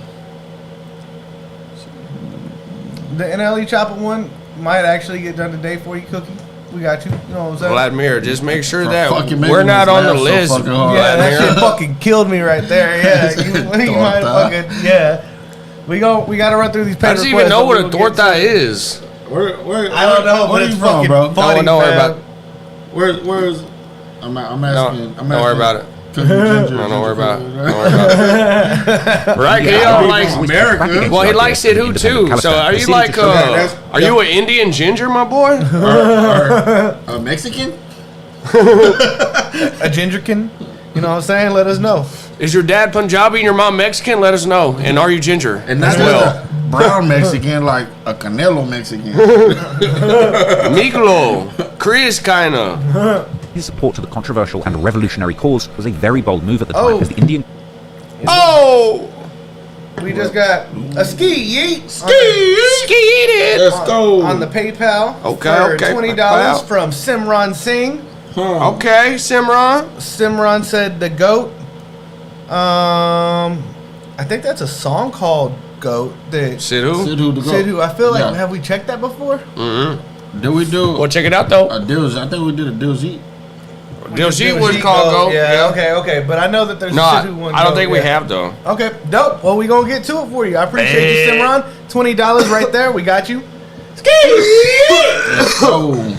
The NLE Chopper one might actually get done today for you, Cookie. We got you. You know what I'm saying? Vladimir, just make sure For that fucking we're making not this on the laugh so list. fucking hard. Yeah, that Vladimir. shit fucking killed me right there. Yeah, you might fucking We gotta run through these. How does he even know what a torta is? Where, I don't know, but where it's you from, fucking bro? funny. Don't worry about it. Where's? I'm asking. Don't worry about it. Don't worry about it. Don't worry about it. Right? He likes America. Well, he likes Sidhu too. So are you like? Are you an Indian ginger, my boy? A Mexican? A gingerkin? You know what I'm saying? Let us know. Is your dad Punjabi and your mom Mexican? Let us know. And are you ginger? And not just a brown Mexican, like a Canelo Mexican. Miklo, Chris, kinda. His support to the controversial and revolutionary cause was a very bold move at the time, as the Indian. Oh! We just got a ski yeet. Ski it. Let's go. On the PayPal. Okay, for $20 PayPal. from Simran Singh. Okay, Simran. Simran said the GOAT. I think that's a song called GOAT. Sidhu? Sidhu the GOAT. Sidhu. I feel like, Yeah. have we checked that before? Mm-hmm. Did we do? Well, check it out though. I think we did a Diljit. Diljit was called GOAT. Yeah, okay. But I know that there's No, a Sidhu one. I don't GOAT, think we yeah. have though. Okay, dope. Well, we gonna get to it for you. I appreciate you, Simran. $20 right there. We got you.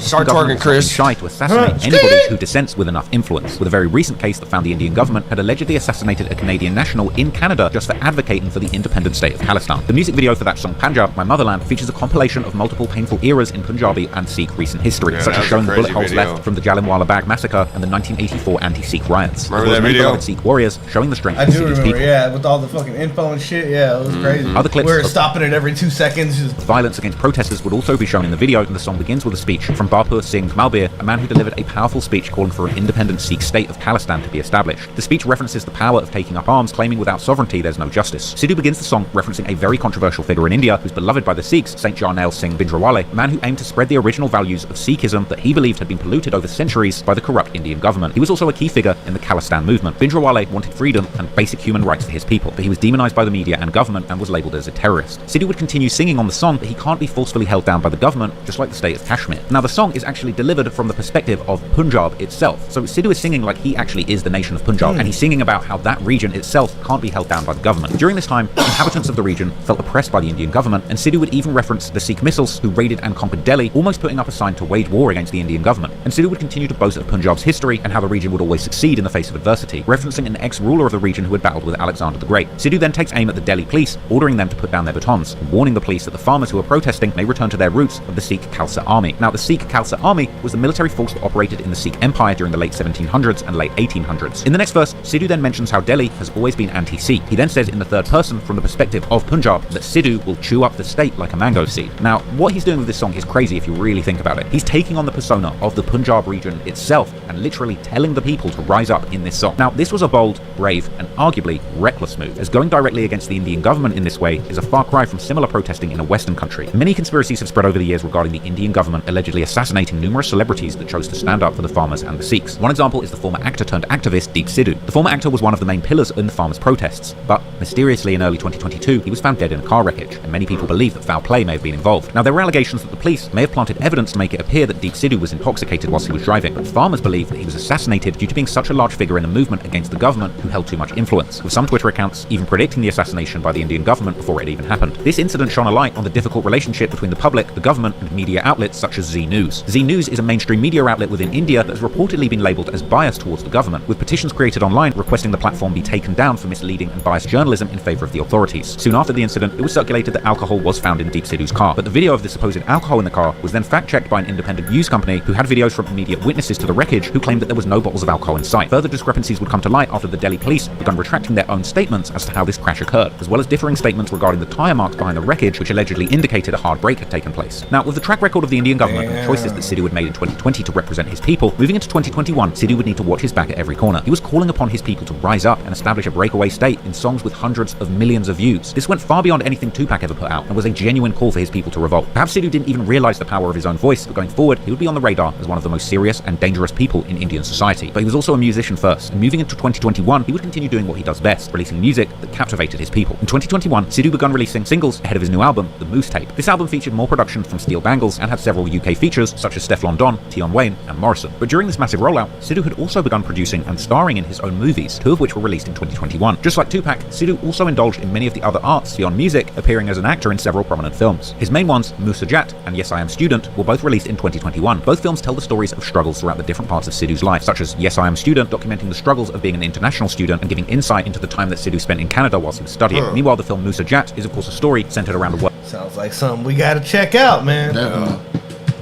Start twerking, Chris. Shy to assassinate anybody who dissents with enough influence, with a very recent case that found the Indian government had allegedly assassinated a Canadian national in Canada just for advocating for the independent state of Khalistan. The music video for that song, Punjab, My Motherland, features a compilation of multiple painful eras in Punjabi and Sikh recent history, Yeah, such that as was showing a the bullet crazy holes video. left from the Jallianwala Bagh massacre and the 1984 anti-Sikh riots. Remember as well as that many video? beloved Sikh warriors showing the strength I of do Sidhu's remember, people. yeah, with all the fucking info and shit. Yeah, it was crazy. Other clips We were of- stopping it every 2 seconds. Just Violence against protesters would also be shown in the video, and the song begins with a speech from Bapur Singh Malbir, a man who delivered a powerful speech calling for an independent Sikh state of Khalistan to be established. The speech references the power of taking up arms, claiming without sovereignty there's no justice. Sidhu begins the song referencing a very controversial figure in India who's beloved by the Sikhs, Saint Jarnail Singh Bhindranwale, a man who aimed to spread the original values of Sikhism that he believed had been polluted over centuries by the corrupt Indian government. He was also a key figure in the Khalistan movement. Bhindranwale wanted freedom and basic human rights for his people, but he was demonized by the media and government and was labeled as a terrorist. Sidhu would continue singing on the song, but he can't be forcefully held down by the government, just like the state of Kashmir. Now, the song is actually delivered from the perspective of Punjab itself. So Sidhu is singing like he actually is the nation of Punjab, and he's singing about how that region itself can't be held down by the government. During this time, inhabitants of the region felt oppressed by the Indian government, and Sidhu would even reference the Sikh missiles who raided and conquered Delhi, almost putting up a sign to wage war against the Indian government. And Sidhu would continue to boast of Punjab's history and how the region would always succeed in the face of adversity, referencing an ex-ruler of the region who had battled with Alexander the Great. Sidhu then takes aim at the Delhi police, ordering them to put down their batons, and warning the police that the farmers who are protesting may return to their roots of the Sikh Khalsa army. Now, the Sikh Khalsa army was the military force that operated in the Sikh Empire during the late 1700s and late 1800s. In the next verse, Sidhu then mentions how Delhi has always been anti-Sikh. He then says in the third person, from the perspective of Punjab, that Sidhu will chew up the state like a mango seed. Now, what he's doing with this song is crazy if you really think about it. He's taking on the persona of the Punjab region itself and literally telling the people to rise up in this song. Now, this was a bold, brave, and arguably reckless move, as going directly against the Indian government in this way is a far cry from similar protesting in a Western country. Many conspiracies have spread over the years regarding the Indian government allegedly assassinating numerous celebrities that chose to stand up for the farmers and the Sikhs. One example is the former actor turned activist Deep Sidhu. The former actor was one of the main pillars in the farmers' protests, but mysteriously in early 2022 he was found dead in a car wreckage, and many people believe that foul play may have been involved. Now, there were allegations that the police may have planted evidence to make it appear that Deep Sidhu was intoxicated whilst he was driving, but farmers believe that he was assassinated due to being such a large figure in a movement against the government who held too much influence, with some Twitter accounts even predicting the assassination by the Indian government before it even happened. This incident shone a light on the difficult relationship between the public, the government, and media outlets such as Zee News. Zee News is a mainstream media outlet within India that has reportedly been labelled as biased towards the government, with petitions created online requesting the platform be taken down for misleading and biased journalism in favour of the authorities. Soon after the incident, it was circulated that alcohol was found in Deep Sidhu's car, but the video of the supposed alcohol in the car was then fact-checked by an independent news company who had videos from immediate witnesses to the wreckage who claimed that there was no bottles of alcohol in sight. Further discrepancies would come to light after the Delhi police began retracting their own statements as to how this crash occurred, as well as differing statements regarding the tyre marks behind the wreckage which allegedly indicated a hard break had taken place. Now, with the track record of the Indian government and the choices that Sidhu had made in 2020 to represent his people, moving into 2021, Sidhu would need to watch his back at every corner. He was calling upon his people to rise up and establish a breakaway state in songs with hundreds of millions of views. This went far beyond anything Tupac ever put out and was a genuine call for his people to revolt. Perhaps Sidhu didn't even realise the power of his own voice, but going forward, he would be on the radar as one of the most serious and dangerous people in Indian society. But he was also a musician first, and moving into 2021, he would continue doing what he does best, releasing music that captivated his people. In 2021, Sidhu began releasing singles ahead of his new album, The Moose Tape. This album featured more production from Steel Bangles and had several UK features such as Stefflon Don, Tion Wayne, and Morrison. But during this massive rollout, Sidhu had also begun producing and starring in his own movies, two of which were released in 2021. Just like Tupac, Sidhu also indulged in many of the other arts beyond music, appearing as an actor in several prominent films. His main ones, Musajat and Yes I Am Student, were both released in 2021. Both films tell the stories of struggles throughout the different parts of Sidhu's life, such as Yes I Am Student, documenting the struggles of being an international student and giving insight into the time that Sidhu spent in Canada whilst he was studying. Meanwhile, the film Musajat is of course a story centered around the world. Sounds like something we gotta check out, man.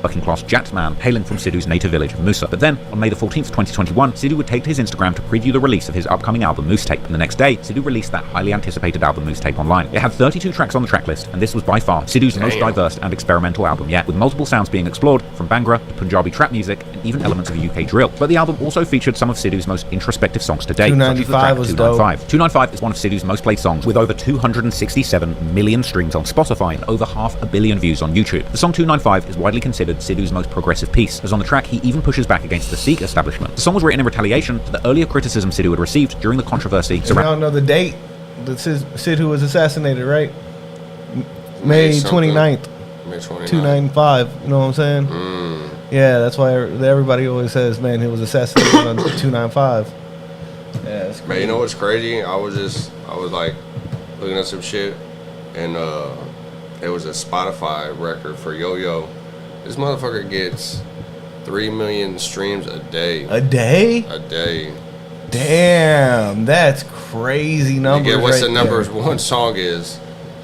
Working-class Jat man hailing from Sidhu's native village of Musa. But then, on May the 14th, 2021, Sidhu would take to his Instagram to preview the release of his upcoming album Moose Tape, and the next day, Sidhu released that highly anticipated album Moose Tape online. It had 32 tracks on the tracklist, and this was by far Sidhu's most diverse and experimental album yet, with multiple sounds being explored, from Bhangra to Punjabi trap music, and even elements of UK drill. But the album also featured some of Sidhu's most introspective songs to date, such as the track 295. 295 is one of Sidhu's most played songs, with over 267 million streams on Spotify and over 500 million views on YouTube. The song 295 is widely considered Sidhu's most progressive piece, as on the track he even pushes back against the Sikh establishment. The song was written in retaliation to the earlier criticism Sidhu had received during the controversy surrounding... I don't know the date that Sidhu was assassinated, right? May 29th. May 29th. 295, you know what I'm saying? Yeah, that's why everybody always says, man, he was assassinated on 295. Yeah, that's crazy. Man, you know what's crazy? I was like looking at some shit, and it was a Spotify record for Yo-Yo. This motherfucker gets 3 million streams a day. A day? A day. Damn, that's crazy numbers. You get what's the number one song is?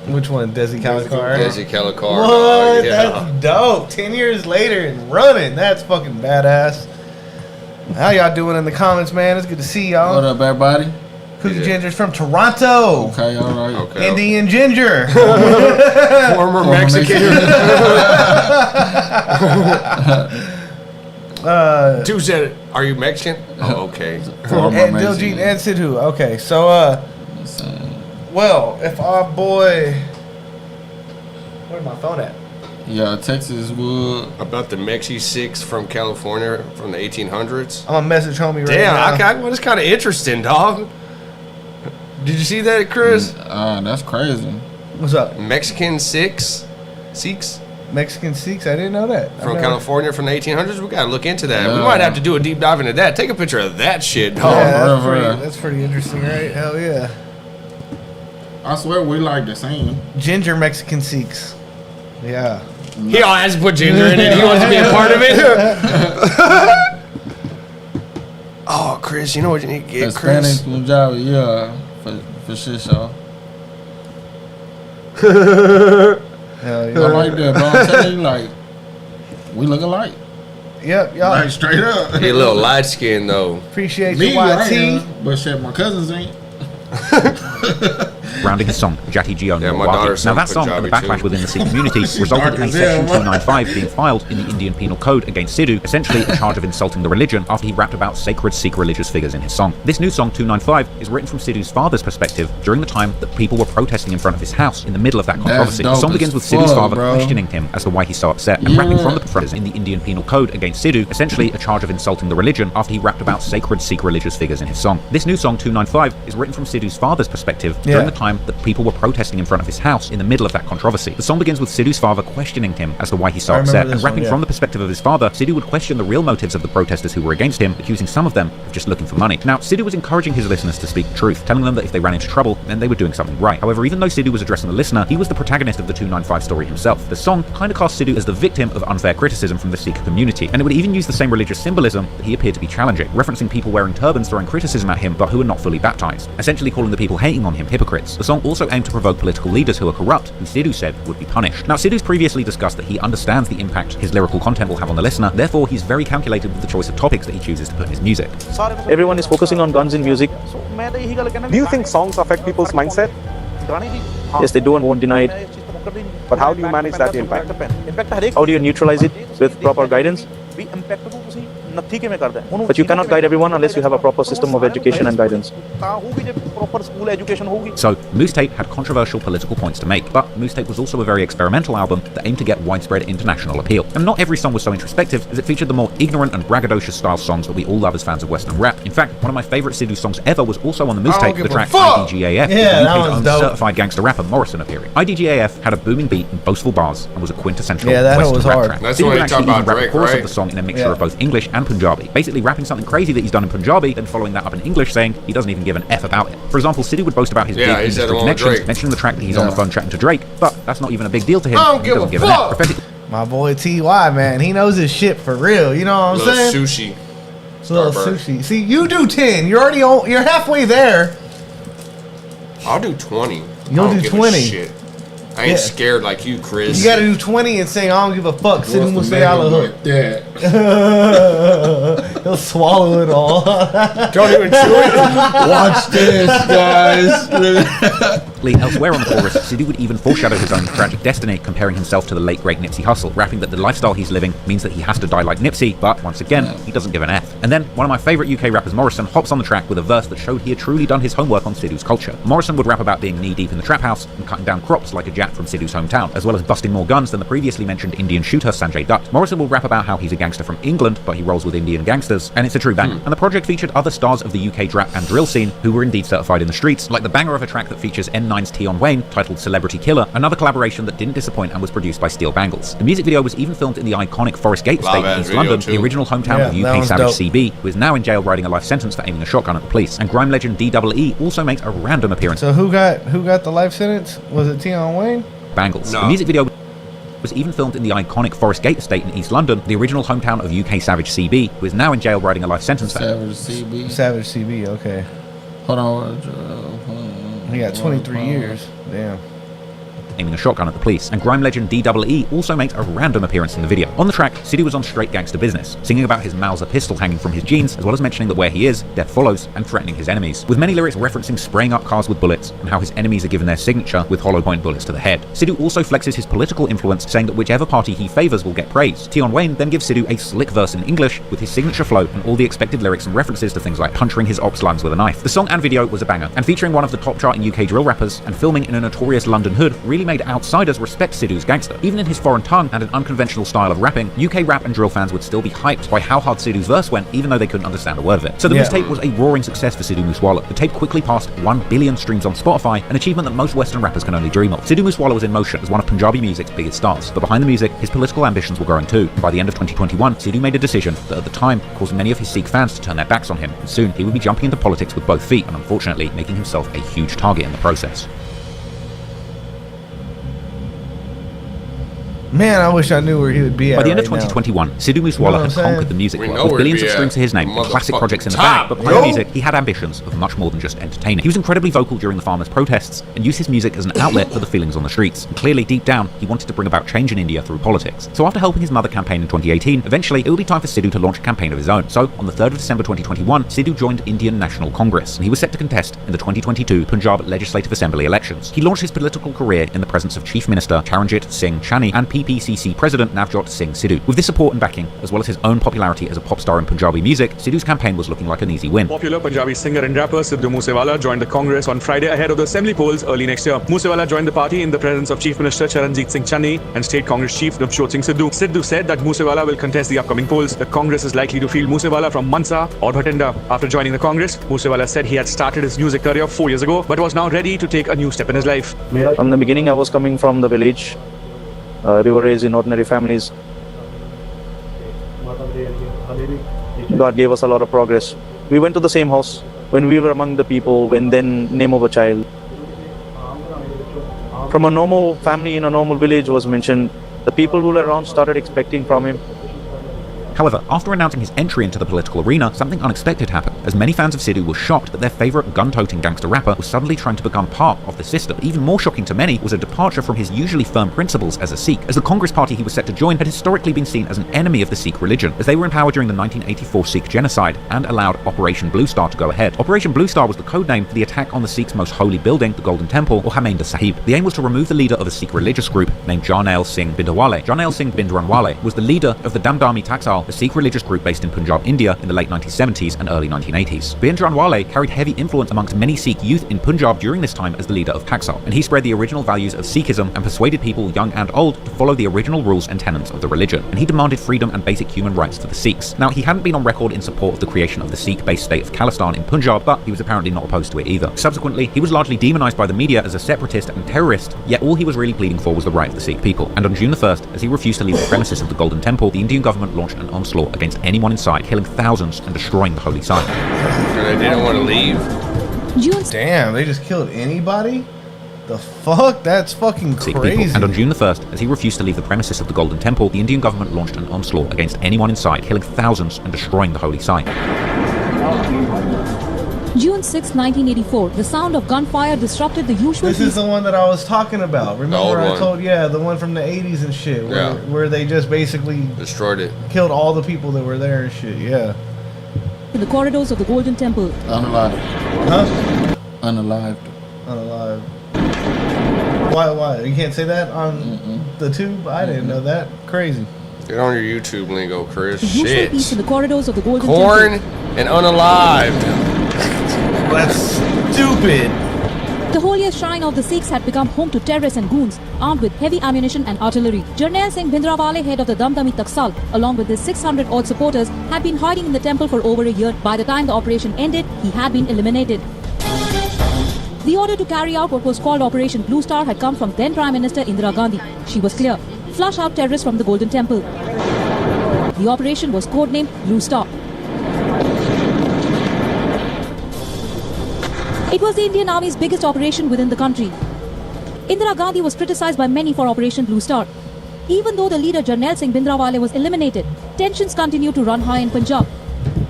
Which one? Desi Calicar? Desi Calicar. What? Yeah. That's dope. 10 years later and running. That's fucking badass. How y'all doing in the comments, man? It's good to see y'all. What up, everybody? Cookie Ginger's from Toronto. Okay, all right. Okay. Indian Ginger. Former Mexican. Dude said, "Are you Mexican?" Oh, okay. And Diljit and Sidhu. Okay, so well, if our boy, where's my phone at? Yeah, Texas would. About the Mexi Six from California from the 1800s. I'm gonna message homie right now. Damn, well, that's kind of interesting, dog. Did you see that, Chris? That's crazy. What's up? Mexican Sikhs? Mexican Sikhs? I didn't know that. From California from the 1800s? We gotta look into that. Yeah. We might have to do a deep dive into that. Take a picture of that shit, dog. Yeah, that's pretty interesting, right? Hell yeah. I swear we like the same. Ginger Mexican Sikhs. Yeah. He all has to put ginger in it. He wants to be a part of it. Oh, Chris, you know what you need to get, Spanish, Chris? Punjabi, yeah, for shit show. Hell yeah. I like that, bro. I'm telling you, like, we look alike. Yep, y'all. Like, straight up. He a little light skinned though. Appreciate Me, you, I YT. am, but shit, my cousins ain't. Rounding his song, Jati Gio Yeah, my Nawaki. daughter's Now that song and the Punjabi backlash too. within the Sikh community resulted dark in a as section hell, 295 being filed in the Indian Penal Code against Sidhu, essentially a charge of insulting the religion after he rapped about sacred Sikh religious figures in his song. This new song, 295, is written from Sidhu's father's perspective during the time that people were protesting in front of his house in the middle of that controversy. The dope song as begins with Sidhu's fuck, father bro. questioning him as to why he's so upset and rapping from the front in the Indian Penal Code against Sidhu, essentially a charge of insulting the religion after he rapped about sacred Sikh religious figures in his song. This new song, 295, is written from Sidhu's father's perspective during the time that people were protesting in front of his house in the middle of that controversy. The song begins with Sidhu's father questioning him as to why he's so upset, and rapping from the perspective of his father, Sidhu would question the real motives of the protesters who were against him, accusing some of them of just looking for money. Now, Sidhu was encouraging his listeners to speak the truth, telling them that if they ran into trouble, then they were doing something right. However, even though Sidhu was addressing the listener, he was the protagonist of the 295 story himself. The song kind of cast Sidhu as the victim of unfair criticism from the Sikh community, and it would even use the same religious symbolism that he appeared to be challenging, referencing people wearing turbans throwing criticism at him but who were not fully baptized, essentially calling the people hating on him hypocrites. The song also aimed to provoke political leaders who are corrupt, who Sidhu said would be punished. Now, Sidhu's previously discussed that he understands the impact his lyrical content will have on the listener, therefore he's very calculated with the choice of topics that he chooses to put in his music. Everyone is focusing on guns in music. Do you think songs affect people's mindset? Yes, they do and won't deny it. But how do you manage that impact? How do you neutralize it with proper guidance? But you cannot guide everyone unless you have a proper system of education and guidance. So, Moose Tape had controversial political points to make, but Moose Tape was also a very experimental album that aimed to get widespread international appeal. And not every song was so introspective, as it featured the more ignorant and braggadocious style songs that we all love as fans of Western rap. In fact, one of my favourite Sidhu songs ever was also on the Moose Tape, the track IDGAF, with the UK's own certified gangster rapper Morrison appearing. IDGAF had a booming beat and boastful bars, and was a quintessential Western rap track. That's Sidhu when would he talked actually even about rap the Drake, chorus right? of the song in a mixture of both English and Punjabi, basically rapping something crazy that he's done in Punjabi, then following that up in English saying he doesn't even give an F about it. For example, Sidhu would boast about his big industry connections, mentioning the track that he's on the phone chatting to Drake, but that's not even a big deal to him. I don't He doesn't give an F. Prophetic- My boy TY, man, he knows his shit for real. You know what I'm Little saying? sushi. Little Starburst. sushi. See, you do 10. You're already on. You're halfway there. I'll do 20. You'll I don't do give 20. A shit. I ain't scared like you, Chris. You gotta do 20 and say, I don't give a fuck. Sidhu Moosewala hook. He'll swallow it all. Don't even chew it. Watch this, guys. Elsewhere on the chorus, Sidhu would even foreshadow his own tragic destiny, comparing himself to the late great Nipsey Hussle, rapping that the lifestyle he's living means that he has to die like Nipsey, but once again, he doesn't give an F. And then, one of my favourite UK rappers, Morrison, hops on the track with a verse that showed he had truly done his homework on Sidhu's culture. Morrison would rap about being knee-deep in the trap house and cutting down crops like a Jat from Sidhu's hometown, as well as busting more guns than the previously mentioned Indian shooter Sanjay Dutt. Morrison will rap about how he's a gangster from England, but he rolls with Indian gangsters, and it's a true banger. And the project featured other stars of the UK rap and drill scene who were indeed certified in the streets, like the banger of a track that features N9's Tion Wayne, titled Celebrity Killer, another collaboration that didn't disappoint and was produced by Steel Bangles. The music video was even filmed in the iconic Forest Gate estate in East London, the original hometown of UK Savage CB, who is now in jail riding a life sentence for aiming a shotgun at the police. And grime legend DEE also makes a random appearance. So who got the life sentence? Was it Tion Wayne? Bangles. No. The music video was even filmed in the iconic Forest Gate estate in East London, the original hometown of UK Savage CB, who is now in jail riding a life sentence for Savage CB. Savage CB, okay. Hold on. He got 23 years. Damn. aiming a shotgun at the police, and grime legend DEE also makes a random appearance in the video. On the track, Sidhu was on straight gangster business, singing about his Mauser pistol hanging from his jeans, as well as mentioning that where he is, death follows, and threatening his enemies, with many lyrics referencing spraying up cars with bullets, and how his enemies are given their signature with hollow point bullets to the head. Sidhu also flexes his political influence, saying that whichever party he favors will get praise. Tion Wayne then gives Sidhu a slick verse in English with his signature flow and all the expected lyrics and references to things like puncturing his ops lines with a knife. The song and video was a banger, and featuring one of the top charting UK drill rappers and filming in a notorious London hood really made outsiders respect Sidhu's gangster. Even in his foreign tongue and an unconventional style of rapping, UK rap and drill fans would still be hyped by how hard Sidhu's verse went, even though they couldn't understand a word of it. So the mixtape was a roaring success for Sidhu Moosewala. The tape quickly passed 1 billion streams on Spotify, an achievement that most Western rappers can only dream of. Sidhu Moosewala was in motion as one of Punjabi music's biggest stars, but behind the music, his political ambitions were growing too. And by the end of 2021, Sidhu made a decision that at the time caused many of his Sikh fans to turn their backs on him, and soon he would be jumping into politics with both feet, and unfortunately making himself a huge target in the process. Man, I wish I knew where he would be at. By the end of right 2021, Sidhu Moosewala had conquered the music world with billions of streams to his name and classic projects in the bag, but behind the music, he had ambitions of much more than just entertaining. He was incredibly vocal during the farmers' protests and used his music as an outlet for the feelings on the streets. And clearly, deep down, he wanted to bring about change in India through politics. So after helping his mother campaign in 2018, eventually it would be time for Sidhu to launch a campaign of his own. So on the 3rd of December 2021, Sidhu joined Indian National Congress, and he was set to contest in the 2022 Punjab Legislative Assembly elections. He launched his political career in the presence of Chief Minister Charanjit Singh Chani and PPCC President Navjot Singh Sidhu. With this support and backing, as well as his own popularity as a pop star in Punjabi music, Sidhu's campaign was looking like an easy win. Popular Punjabi singer and rapper Sidhu Moosewala joined the Congress on Friday ahead of the assembly polls early next year. Moosewala joined the party in the presence of Chief Minister Charanjit Singh Chani and State Congress Chief Navjot Singh Sidhu. Sidhu said that Moosewala will contest the upcoming polls. The Congress is likely to field Moosewala from Mansa or Bhatinda. After joining the Congress, Moosewala said he had started his music career 4 years ago, but was now ready to take a new step in his life. From the beginning, I was coming from the village. We were raised in ordinary families. God gave us a lot of progress. We went to the same house when we were among the people, when then name of a child. From a normal family in a normal village was mentioned. The people who were around started expecting from him. However, after announcing his entry into the political arena, something unexpected happened, as many fans of Sidhu were shocked that their favourite gun-toting gangster rapper was suddenly trying to become part of the system. Even more shocking to many was a departure from his usually firm principles as a Sikh, as the Congress party he was set to join had historically been seen as an enemy of the Sikh religion, as they were in power during the 1984 Sikh genocide and allowed Operation Blue Star to go ahead. Operation Blue Star was the codename for the attack on the Sikhs' most holy building, the Golden Temple, or Harmandir Sahib. The aim was to remove the leader of a Sikh religious group named Jarnail Singh Bhindranwale. Jarnail Singh Bhindranwale was the leader of the Damdami Taksal, a Sikh religious group based in Punjab, India in the late 1970s and early 1980s. Bhindranwale carried heavy influence amongst many Sikh youth in Punjab during this time as the leader of Taksal, and he spread the original values of Sikhism and persuaded people, young and old, to follow the original rules and tenets of the religion. And he demanded freedom and basic human rights for the Sikhs. Now, he hadn't been on record in support of the creation of the Sikh-based state of Khalistan in Punjab, but he was apparently not opposed to it either. Subsequently, he was largely demonized by the media as a separatist and terrorist, yet all he was really pleading for was the right of the Sikh people. And on June the 1st, as he refused to leave the premises of the Golden Temple, the Indian government launched an onslaught against anyone inside, killing thousands and destroying the holy site. They didn't want to leave. Damn, they just killed anybody? The fuck? That's fucking crazy. And on June the 1st, as he refused to leave the premises of the Golden Temple, the Indian government launched an onslaught against anyone inside, killing thousands and destroying the holy site. June 6, 1984, the sound of gunfire disrupted the usual... This is the one that I was talking about. Remember I told, the one from the 80s and shit, where they just basically... destroyed it. Killed all the people that were there and shit, In the corridors of the Golden Temple. Unalived. Huh? Unalived. Unalived. Why? You can't say that on the tube? I didn't know that. Crazy. Get on your YouTube lingo, Chris. Shit. Peace in the corridors of the Golden Corn Temple. and unalived. That's stupid. The holiest shrine of the Sikhs had become home to terrorists and goons, armed with heavy ammunition and artillery. Jarnail Singh Bhindranwale, head of the Damdami Taksal, along with his 600-odd supporters, had been hiding in the temple for over a year. By the time the operation ended, he had been eliminated. The order to carry out what was called Operation Blue Star had come from then Prime Minister Indira Gandhi. She was clear: flush out terrorists from the Golden Temple. The operation was codenamed Blue Star. It was the Indian Army's biggest operation within the country. Indira Gandhi was criticized by many for Operation Blue Star. Even though the leader Jarnail Singh Bhindranwale was eliminated, tensions continued to run high in Punjab.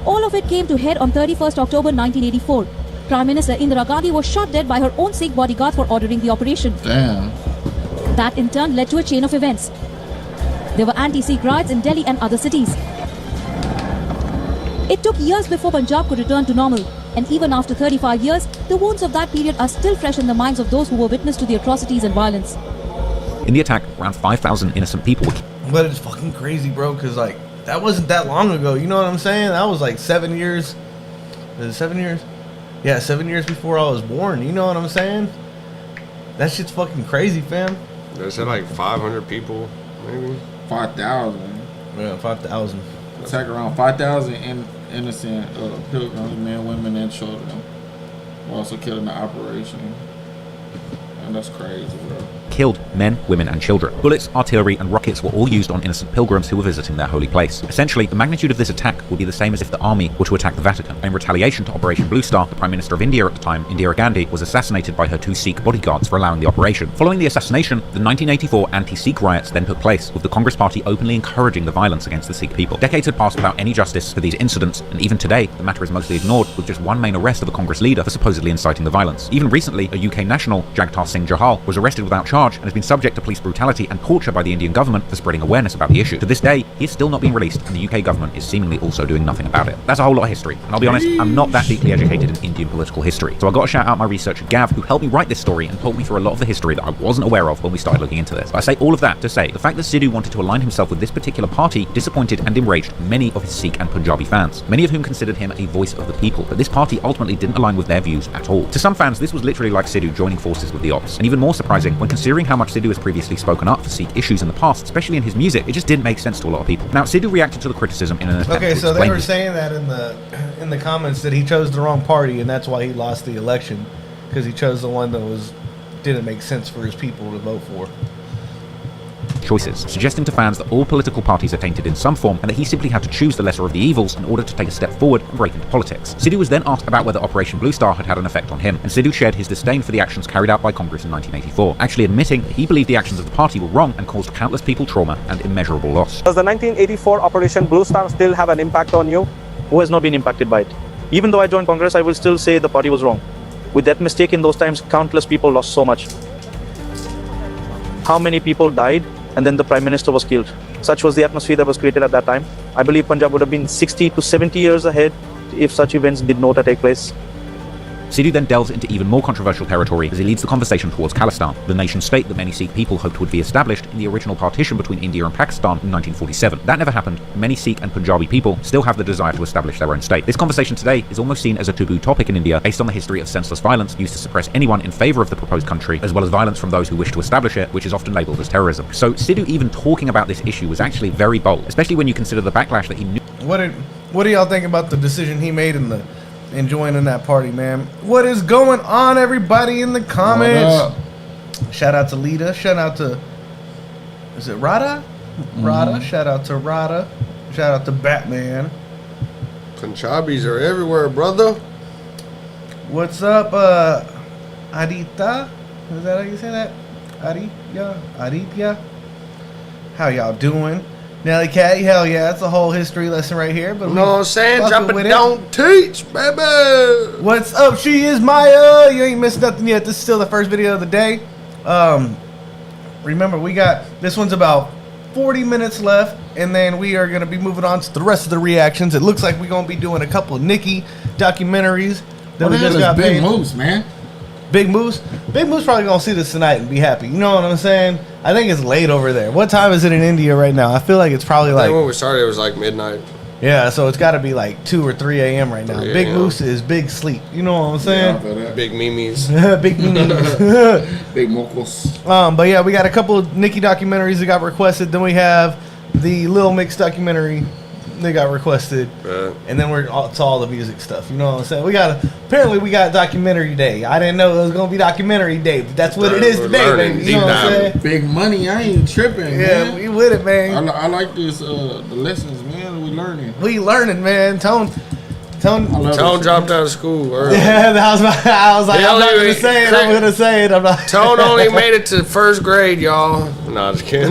All of it came to head on 31st October 1984. Prime Minister Indira Gandhi was shot dead by her own Sikh bodyguards for ordering the operation. Damn. That in turn led to a chain of events. There were anti-Sikh riots in Delhi and other cities. It took years before Punjab could return to normal, and even after 35 years, the wounds of that period are still fresh in the minds of those who were witness to the atrocities and violence. In the attack, around 5,000 innocent people were killed. But it's fucking crazy, bro, because, like, that wasn't that long ago. You know what I'm saying? That was, like, 7 years. Is it 7 years? Yeah, 7 years before I was born. You know what I'm saying? That shit's fucking crazy, fam. They said, like, 500 people, maybe? 5,000. Yeah, 5,000. Attack around 5,000 innocent pilgrims, men, women, and children. Were also killed in the operation. And that's crazy, bro. Killed men, women, and children. Bullets, artillery, and rockets were all used on innocent pilgrims who were visiting their holy place. Essentially, the magnitude of this attack would be the same as if the army were to attack the Vatican. In retaliation to Operation Blue Star, the Prime Minister of India at the time, Indira Gandhi, was assassinated by her 2 Sikh bodyguards for allowing the operation. Following the assassination, the 1984 anti-Sikh riots then took place, with the Congress Party openly encouraging the violence against the Sikh people. Decades had passed without any justice for these incidents, and even today, the matter is mostly ignored, with just one main arrest of a Congress leader for supposedly inciting the violence. Even recently, a UK national, Jagtar Singh Jahal, was arrested without charge and has been subject to police brutality and torture by the Indian government for spreading awareness about the issue. To this day, he is still not being released, and the UK government is seemingly also doing nothing about it. That's a whole lot of history, and I'll be honest, I'm not that deeply educated in Indian political history, so I got to shout out my researcher Gav, who helped me write this story and told me through a lot of the history that I wasn't aware of when we started looking into this. But I say all of that to say, the fact that Sidhu wanted to align himself with this particular party disappointed and enraged many of his Sikh and Punjabi fans, many of whom considered him a voice of the people, but this party ultimately didn't align with their views at all. To some fans, this was literally like Sidhu joining forces with the Ops, and even more surprising when considering how much Sidhu has previously spoken up for Sikh issues in the past, especially in his music, it just didn't make sense to a lot of people. Now, Sidhu reacted to the criticism in an attempt Okay, to so they explain were his- saying that in the comments that he chose the wrong party and that's why he lost the election, because he chose the one that didn't make sense for his people to vote for. choices, suggesting to fans that all political parties are tainted in some form and that he simply had to choose the lesser of the evils in order to take a step forward and break into politics. Sidhu was then asked about whether Operation Blue Star had had an effect on him, and Sidhu shared his disdain for the actions carried out by Congress in 1984, actually admitting that he believed the actions of the party were wrong and caused countless people trauma and immeasurable loss. Does the 1984 Operation Blue Star still have an impact on you? Who has not been impacted by it? Even though I joined Congress, I will still say the party was wrong. With that mistake in those times, countless people lost so much. How many people died and then the Prime Minister was killed? Such was the atmosphere that was created at that time. I believe Punjab would have been 60 to 70 years ahead if such events did not take place. Sidhu then delves into even more controversial territory as he leads the conversation towards Khalistan, the nation-state that many Sikh people hoped would be established in the original partition between India and Pakistan in 1947. That never happened. Many Sikh and Punjabi people still have the desire to establish their own state. This conversation today is almost seen as a taboo topic in India based on the history of senseless violence used to suppress anyone in favour of the proposed country, as well as violence from those who wish to establish it, which is often labelled as terrorism. So Sidhu even talking about this issue was actually very bold, especially when you consider the backlash that he knew. What do y'all think about the decision he made in joining that party, man? What is going on, everybody in the comments? Shout out to Lita. Shout out to, is it Rada? Rada. Shout out to Rada. Shout out to Batman. Punjabis are everywhere, brother. What's up, Aditya? Is that how you say that? Aditya? How y'all doing? Nelly Caddy, hell yeah, that's a whole history lesson right here. But you know what I'm saying? Drop it, don't teach, baby. What's up? She is Maya. You ain't missed nothing yet. This is still the first video of the day. Remember, we got, this one's about 40 minutes left, and then we are going to be moving on to the rest of the reactions. It looks like we're going to be doing a couple of Nicki documentaries. That we just got Big Moose, man. Big Moose? Big Moose probably going to see this tonight and be happy. You know what I'm saying? I think it's late over there. What time is it in India right now? I feel like it's probably like... when we started, it was like midnight. Yeah, so it's got to be like 2 or 3 a.m. right now. Big Moose is big sleep. You know what I'm saying? Yeah, big memes. Big memes. Big mokos. But yeah, we got a couple of Nicki documentaries that got requested. Then we have the Lil Mix documentary that got requested. And then it's all the music stuff. You know what I'm saying? Apparently we got documentary day. I didn't know it was going to be documentary day, but that's what it is today, baby. You know what I'm saying? Big money, I ain't tripping, yeah, man. we with it, man. I like this, the lessons, man. We learning. We learning, man. Tone dropped out of school early. Yeah, I was like, I'm not going to say it. I'm going to say it. I'm not. Tone only made it to first grade, y'all. Nah, just kidding.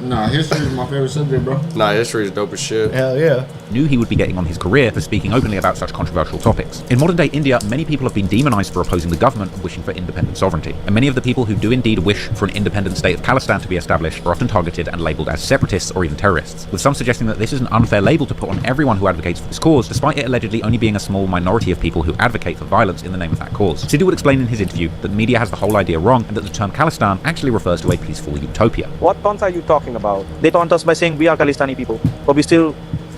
Nah, history is my favorite subject, bro. Nah, history is dope as shit. Hell yeah. knew he would be getting on his career for speaking openly about such controversial topics. In modern day India, many people have been demonized for opposing the government and wishing for independent sovereignty. And many of the people who do indeed wish for an independent state of Khalistan to be established are often targeted and labeled as separatists or even terrorists, with some suggesting that this is an unfair label to put on everyone who advocates for this cause, despite it allegedly only being a small minority of people who advocate for violence in the name of that cause. Sidhu would explain in his interview that the media has the whole idea wrong and that the term Khalistan actually refers to a peaceful utopia. What taunts are you talking about? They taunt us by saying we are Khalistani people, but we still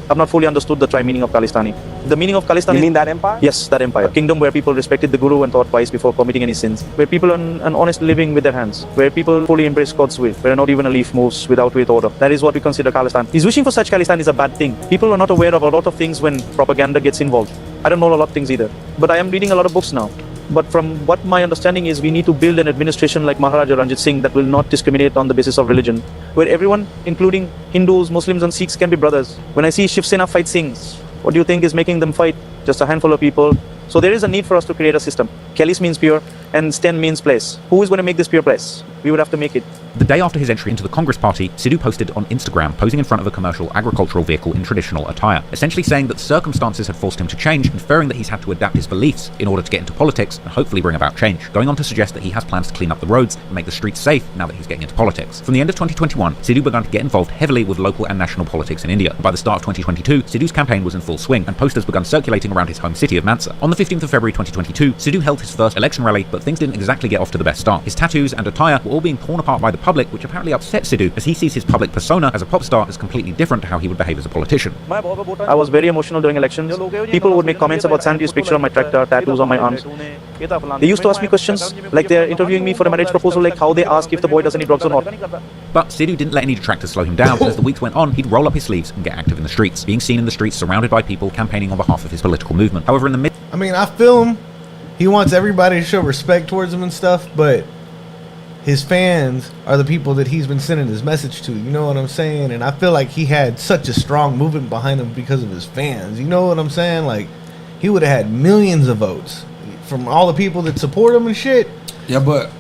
have not fully understood the meaning of Khalistani. The meaning of Khalistan. You mean that empire? Yes, that empire. A kingdom where people respected the Guru and thought twice before committing any sins. Where people earn an honest living with their hands. Where people fully embrace God's will. Where not even a leaf moves without order. That is what we consider Khalistan. His wishing for such Khalistan is a bad thing. People are not aware of a lot of things when propaganda gets involved. I don't know a lot of things either. But I am reading a lot of books now. But from what my understanding is, we need to build an administration like Maharaja Ranjit Singh that will not discriminate on the basis of religion, where everyone, including Hindus, Muslims and Sikhs, can be brothers. When I see Shiv Sena fight Singhs, what do you think is making them fight? Just a handful of people. So there is a need for us to create a system. Khalis means pure and Sten means place. Who is going to make this pure place? We would have to make it. The day after his entry into the Congress Party, Sidhu posted on Instagram posing in front of a commercial agricultural vehicle in traditional attire, essentially saying that circumstances had forced him to change, inferring that he's had to adapt his beliefs in order to get into politics and hopefully bring about change, going on to suggest that he has plans to clean up the roads and make the streets safe now that he's getting into politics. From the end of 2021, Sidhu began to get involved heavily with local and national politics in India. By the start of 2022, Sidhu's campaign was in full swing, and posters began circulating around his home city of Mansa. On the 15th of February 2022, Sidhu held his first election rally, but things didn't exactly get off to the best start. His tattoos and attire were all being torn apart by the public, which apparently upset Sidhu, as he sees his public persona as a pop star as completely different to how he would behave as a politician. I was very emotional during elections. People would make comments about Sandy's picture on my tractor, tattoos on my arms. They used to ask me questions like they're interviewing me for a marriage proposal, like how they ask if the boy does any drugs or not. But Sidhu didn't let any detractors slow him down. As the weeks went on, he'd roll up his sleeves and get active in the streets, being seen in the streets surrounded by people campaigning on behalf of his political movement. However, in the I feel him. He wants everybody to show respect towards him and stuff, but his fans are the people that he's been sending his message to. You know what I'm saying? And I feel like he had such a strong movement behind him because of his fans. You know what I'm saying? Like, he would have had millions of votes from all the people that support him and shit. Yeah, but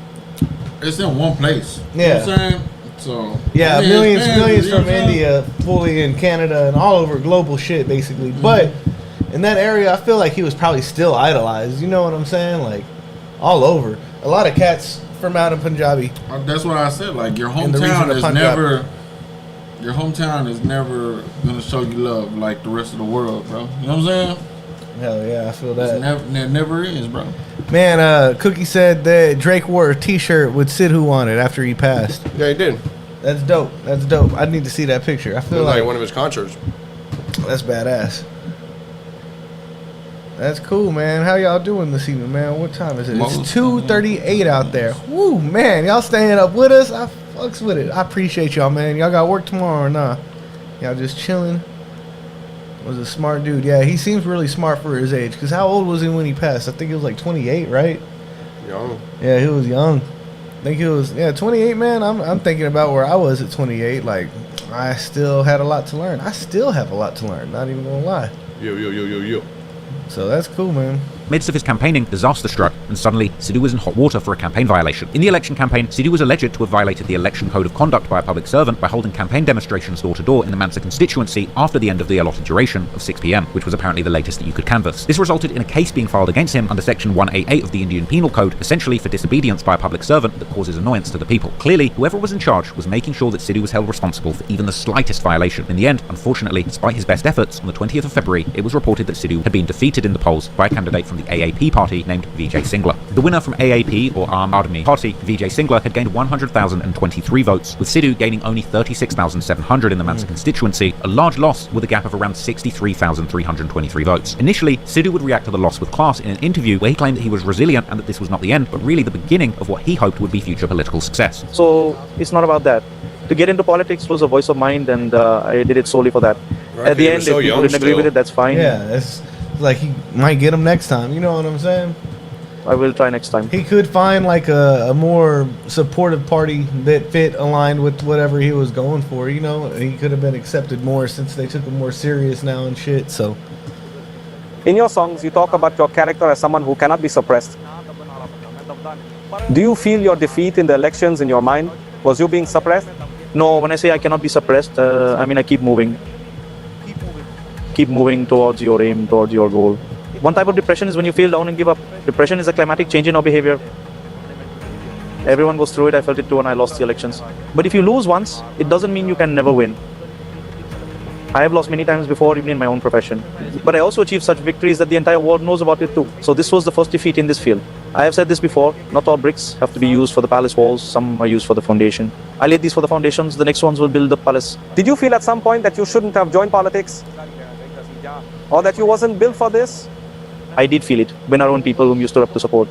it's in one place. Yeah. You know what I'm saying? So yeah, millions from India, fully in Canada and all over global shit, basically. Mm-hmm. But in that area, I feel like he was probably still idolized. You know what I'm saying? Like, all over. A lot of cats from out in Punjabi. That's what I said. Like, your hometown is never gonna show you love like the rest of the world, bro. You know what I'm saying? Hell yeah, I feel that. It never is, bro. Man, Cookie said that Drake wore a T-shirt with Sidhu on it after he passed. Yeah, he did. That's dope. That's dope. I need to see that picture. I feel like one of his concerts. That's badass. That's cool, man. How y'all doing this evening, man? What time is it? It's 2:38 out there. Woo, man. Y'all staying up with us? I fucks with it. I appreciate y'all, man. Y'all got work tomorrow or nah? Y'all just chilling? Was a smart dude. Yeah, he seems really smart for his age. Because how old was he when he passed? I think he was like 28, right? Young. Yeah, he was young. I think he was, 28, man. I'm thinking about where I was at 28. Like, I still had a lot to learn. I still have a lot to learn. Not even gonna lie. Yo. So that's cool, man. Midst of his campaigning, disaster struck, and suddenly Sidhu was in hot water for a campaign violation. In the election campaign, Sidhu was alleged to have violated the election code of conduct by a public servant by holding campaign demonstrations door to door in the Mansa constituency after the end of the allotted duration of 6 p.m, which was apparently the latest that you could canvass. This resulted in a case being filed against him under section 188 of the Indian Penal Code, essentially for disobedience by a public servant that causes annoyance to the people. Clearly, whoever was in charge was making sure that Sidhu was held responsible for even the slightest violation. In the end, unfortunately, despite his best efforts, on the 20th of February, it was reported that Sidhu had been defeated in the polls by a candidate from the AAP party named Vijay Singla. The winner from AAP, or Aam Aadmi Party, Vijay Singla, had gained 100,023 votes, with Sidhu gaining only 36,700 in the Mansa constituency, a large loss with a gap of around 63,323 votes. Initially, Sidhu would react to the loss with class in an interview where he claimed that he was resilient and that this was not the end, but really the beginning of what he hoped would be future political success. So, it's not about that. To get into politics was a voice of mind, and I did it solely for that. Right, at the end, if people didn't agree with it, that's fine. Yeah, it's like he might get him next time. You know what I'm saying? I will try next time. He could find like a more supportive party that aligned with whatever he was going for. You know, he could have been accepted more since they took him more serious now and shit. So, in your songs, you talk about your character as someone who cannot be suppressed. Do you feel your defeat in the elections in your mind? Was you being suppressed? No, when I say I cannot be suppressed, I mean I keep moving. keep moving towards your aim, towards your goal. One type of depression is when you feel down and give up. Depression is a climatic change in our behavior. Everyone goes through it. I felt it too when I lost the elections. But if you lose once, it doesn't mean you can never win. I have lost many times before, even in my own profession. But I also achieved such victories that the entire world knows about it too. So this was the first defeat in this field. I have said this before, not all bricks have to be used for the palace walls. Some are used for the foundation. I laid these for the foundations. The next ones will build the palace. Did you feel at some point that you shouldn't have joined politics? Or that you wasn't built for this? I did feel it when our own people whom you stood up to support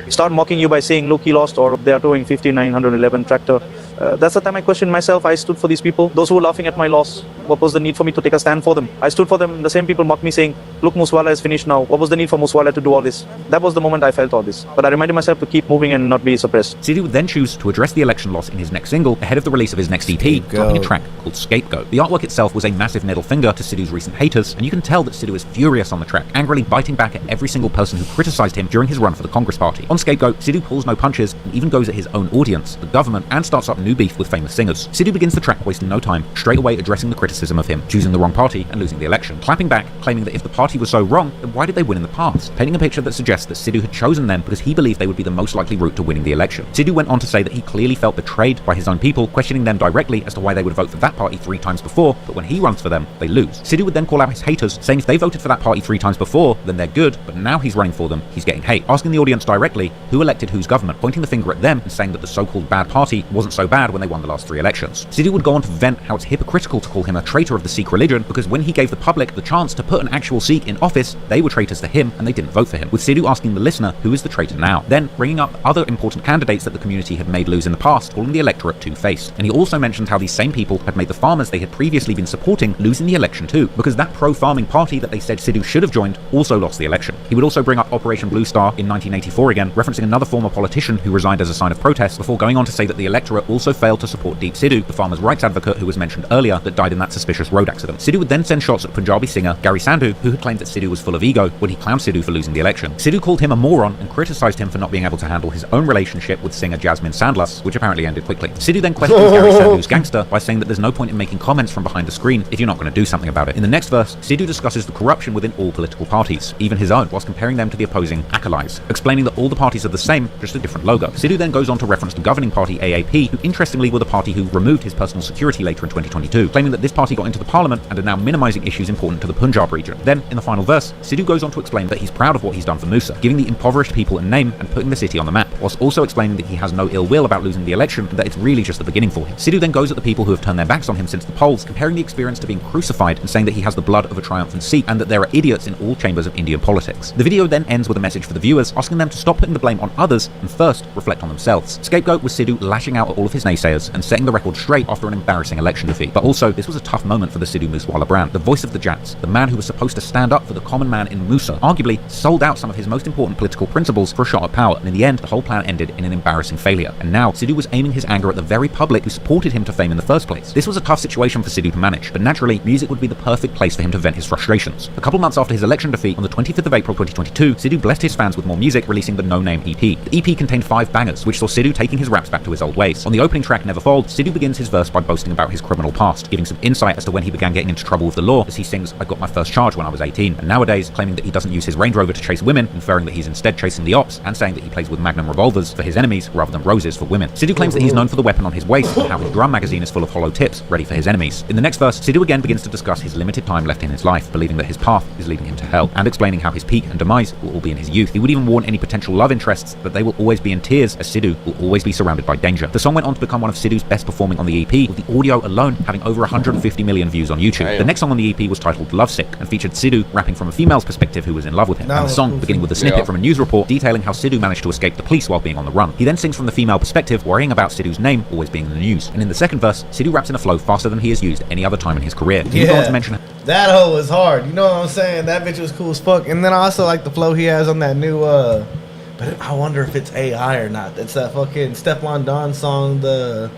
start mocking you by saying, look, he lost, or they are towing 5911 tractor. That's the time I questioned myself. I stood for these people, those who were laughing at my loss. What was the need for me to take a stand for them? I stood for them. The same people mocked me saying, look, Muswala is finished now. What was the need for Muswala to do all this? That was the moment I felt all this. But I reminded myself to keep moving and not be suppressed. Sidhu would then choose to address the election loss in his next single ahead of the release of his next EP, dropping a track called Scapegoat. The artwork itself was a massive middle finger to Sidhu's recent haters, and you can tell that Sidhu is furious on the track, angrily biting back at every single person who criticized him during his run for the Congress Party. On Scapegoat, Sidhu pulls no punches and even goes at his own audience, the government, and starts up new beef with famous singers. Sidhu begins the track wasting no time, straight away addressing the criticism of him, choosing the wrong party and losing the election, clapping back, claiming that if the party was so wrong, then why did they win in the past? Painting a picture that suggests that Sidhu had chosen them because he believed they would be the most likely route to winning the election. Sidhu went on to say that he clearly felt betrayed by his own people, questioning them directly as to why they would vote for that party 3 times before, but when he runs for them, they lose. Sidhu would then call out his haters, saying if they voted for that party 3 times before, then they're good, but now he's running for them, he's getting hate. Asking the audience directly who elected whose government, pointing the finger at them and saying that the so-called bad party wasn't so bad when they won the last 3 elections. Sidhu would go on to vent how it's hypocritical to call him a traitor of the Sikh religion because when he gave the public the chance to put an actual Sikh in office, they were traitors to him and they didn't vote for him, with Sidhu asking the listener who is the traitor now, then bringing up other important candidates that the community had made lose in the past, calling the electorate two-faced. And he also mentioned how these same people had made the farmers they had previously been supporting lose in the election too, because that pro-farming party that they said Sidhu should have joined also lost the election. He would also bring up Operation Blue Star in 1984 again, referencing another former politician who resigned as a sign of protest, before going on to say that the electorate also failed to support Deep Sidhu, the farmers' rights advocate who was mentioned earlier that died in that suspicious road accident. Sidhu would then send shots at Punjabi singer Gary Sandhu, who had claimed that Sidhu was full of ego when he clowned Sidhu for losing the election. Sidhu called him a moron and criticised him for not being able to handle his own relationship with singer Jasmine Sandlas, which apparently ended quickly. Sidhu then questions Gary Sandhu's gangster by saying that there's no point in making comments from behind the screen if you're not going to do something about it. In the next verse, Sidhu discusses the corruption within all political parties, even his own, whilst comparing them to the opposing acolytes, explaining that all the parties are the same, just a different logo. Sidhu then goes on to reference the governing party AAP, who interestingly were the party who removed his personal security later in 2022, claiming that this party got into the parliament and are now minimising issues important to the Punjab region. Then, in the final verse, Sidhu goes on to explain that he's proud of what he's done for Musa, giving the impoverished people a name and putting the city on the map, whilst also explaining that he has no ill will about losing the election and that it's really just the beginning for him. Sidhu then goes at the people who have turned their backs on him since the polls, comparing the experience to being crucified and saying that he has the blood of a triumphant Sikh and that there are idiots in all chambers of Indian politics. The video then ends with a message for the viewers, asking them to stop putting the blame on others and first reflect on themselves. Scapegoat was Sidhu lashing out at all of his naysayers and setting the record straight after an embarrassing election defeat. But also, this was a tough moment for the Sidhu Musewala brand, the voice of the Jats, the man who was supposed to stand up for the common man in Musa, arguably sold out some of his most important political principles for a shot at power, and in the end, the whole plan ended in an embarrassing failure. And now, Sidhu was aiming his anger at the very public who supported him to fame in the first place. This was a tough situation for Sidhu to manage, but naturally, music would be the perfect place for him to vent his frustrations. A couple months after his election defeat, on the 25th of April 2022, Sidhu blessed his fans with more music, releasing the No Name EP. The EP contained 5 bangers, which saw Sidhu taking his raps back to his old ways. On the opening track, Never Fold, Sidhu begins his verse by boasting about his criminal past, giving some insight as to when he began getting into trouble with the law, as he sings, I got my first charge when I was 18, and nowadays claiming that he doesn't use his Range Rover to chase women, inferring that he's instead chasing the ops, and saying that he plays with Magnum revolvers for his enemies rather than roses for women. Sidhu claims that he's known for the weapon on his waist, and how his drum magazine is full of hollow tips, ready for his enemies. In the next verse, Sidhu again begins to discuss his limited time left in his life, believing that his path is leading him to hell, and explaining how his peak and demise will all be in his youth. He would even warn any potential love interests that they will always be in tears, as Sidhu will always be surrounded by danger. The song went on to become one of Sidhu's best performing on the EP, with the audio alone having over 150 million views on YouTube. The next song on the EP was titled Lovesick, and featured Sidhu rapping from a female's perspective who was in love with him, and the song beginning with a snippet from a news report detailing how Sidhu managed to escape the police while being on the run. He then sings from the female perspective, worrying about Sidhu's name always being in the news. And in the second verse, Sidhu raps in a flow faster than he has used any other time in his career. He would go on to mention that hoe was hard. You know what I'm saying? That bitch was cool as fuck. And then I also like the flow he has on that new but I wonder if it's AI or not. It's that fucking Stephon Don song, The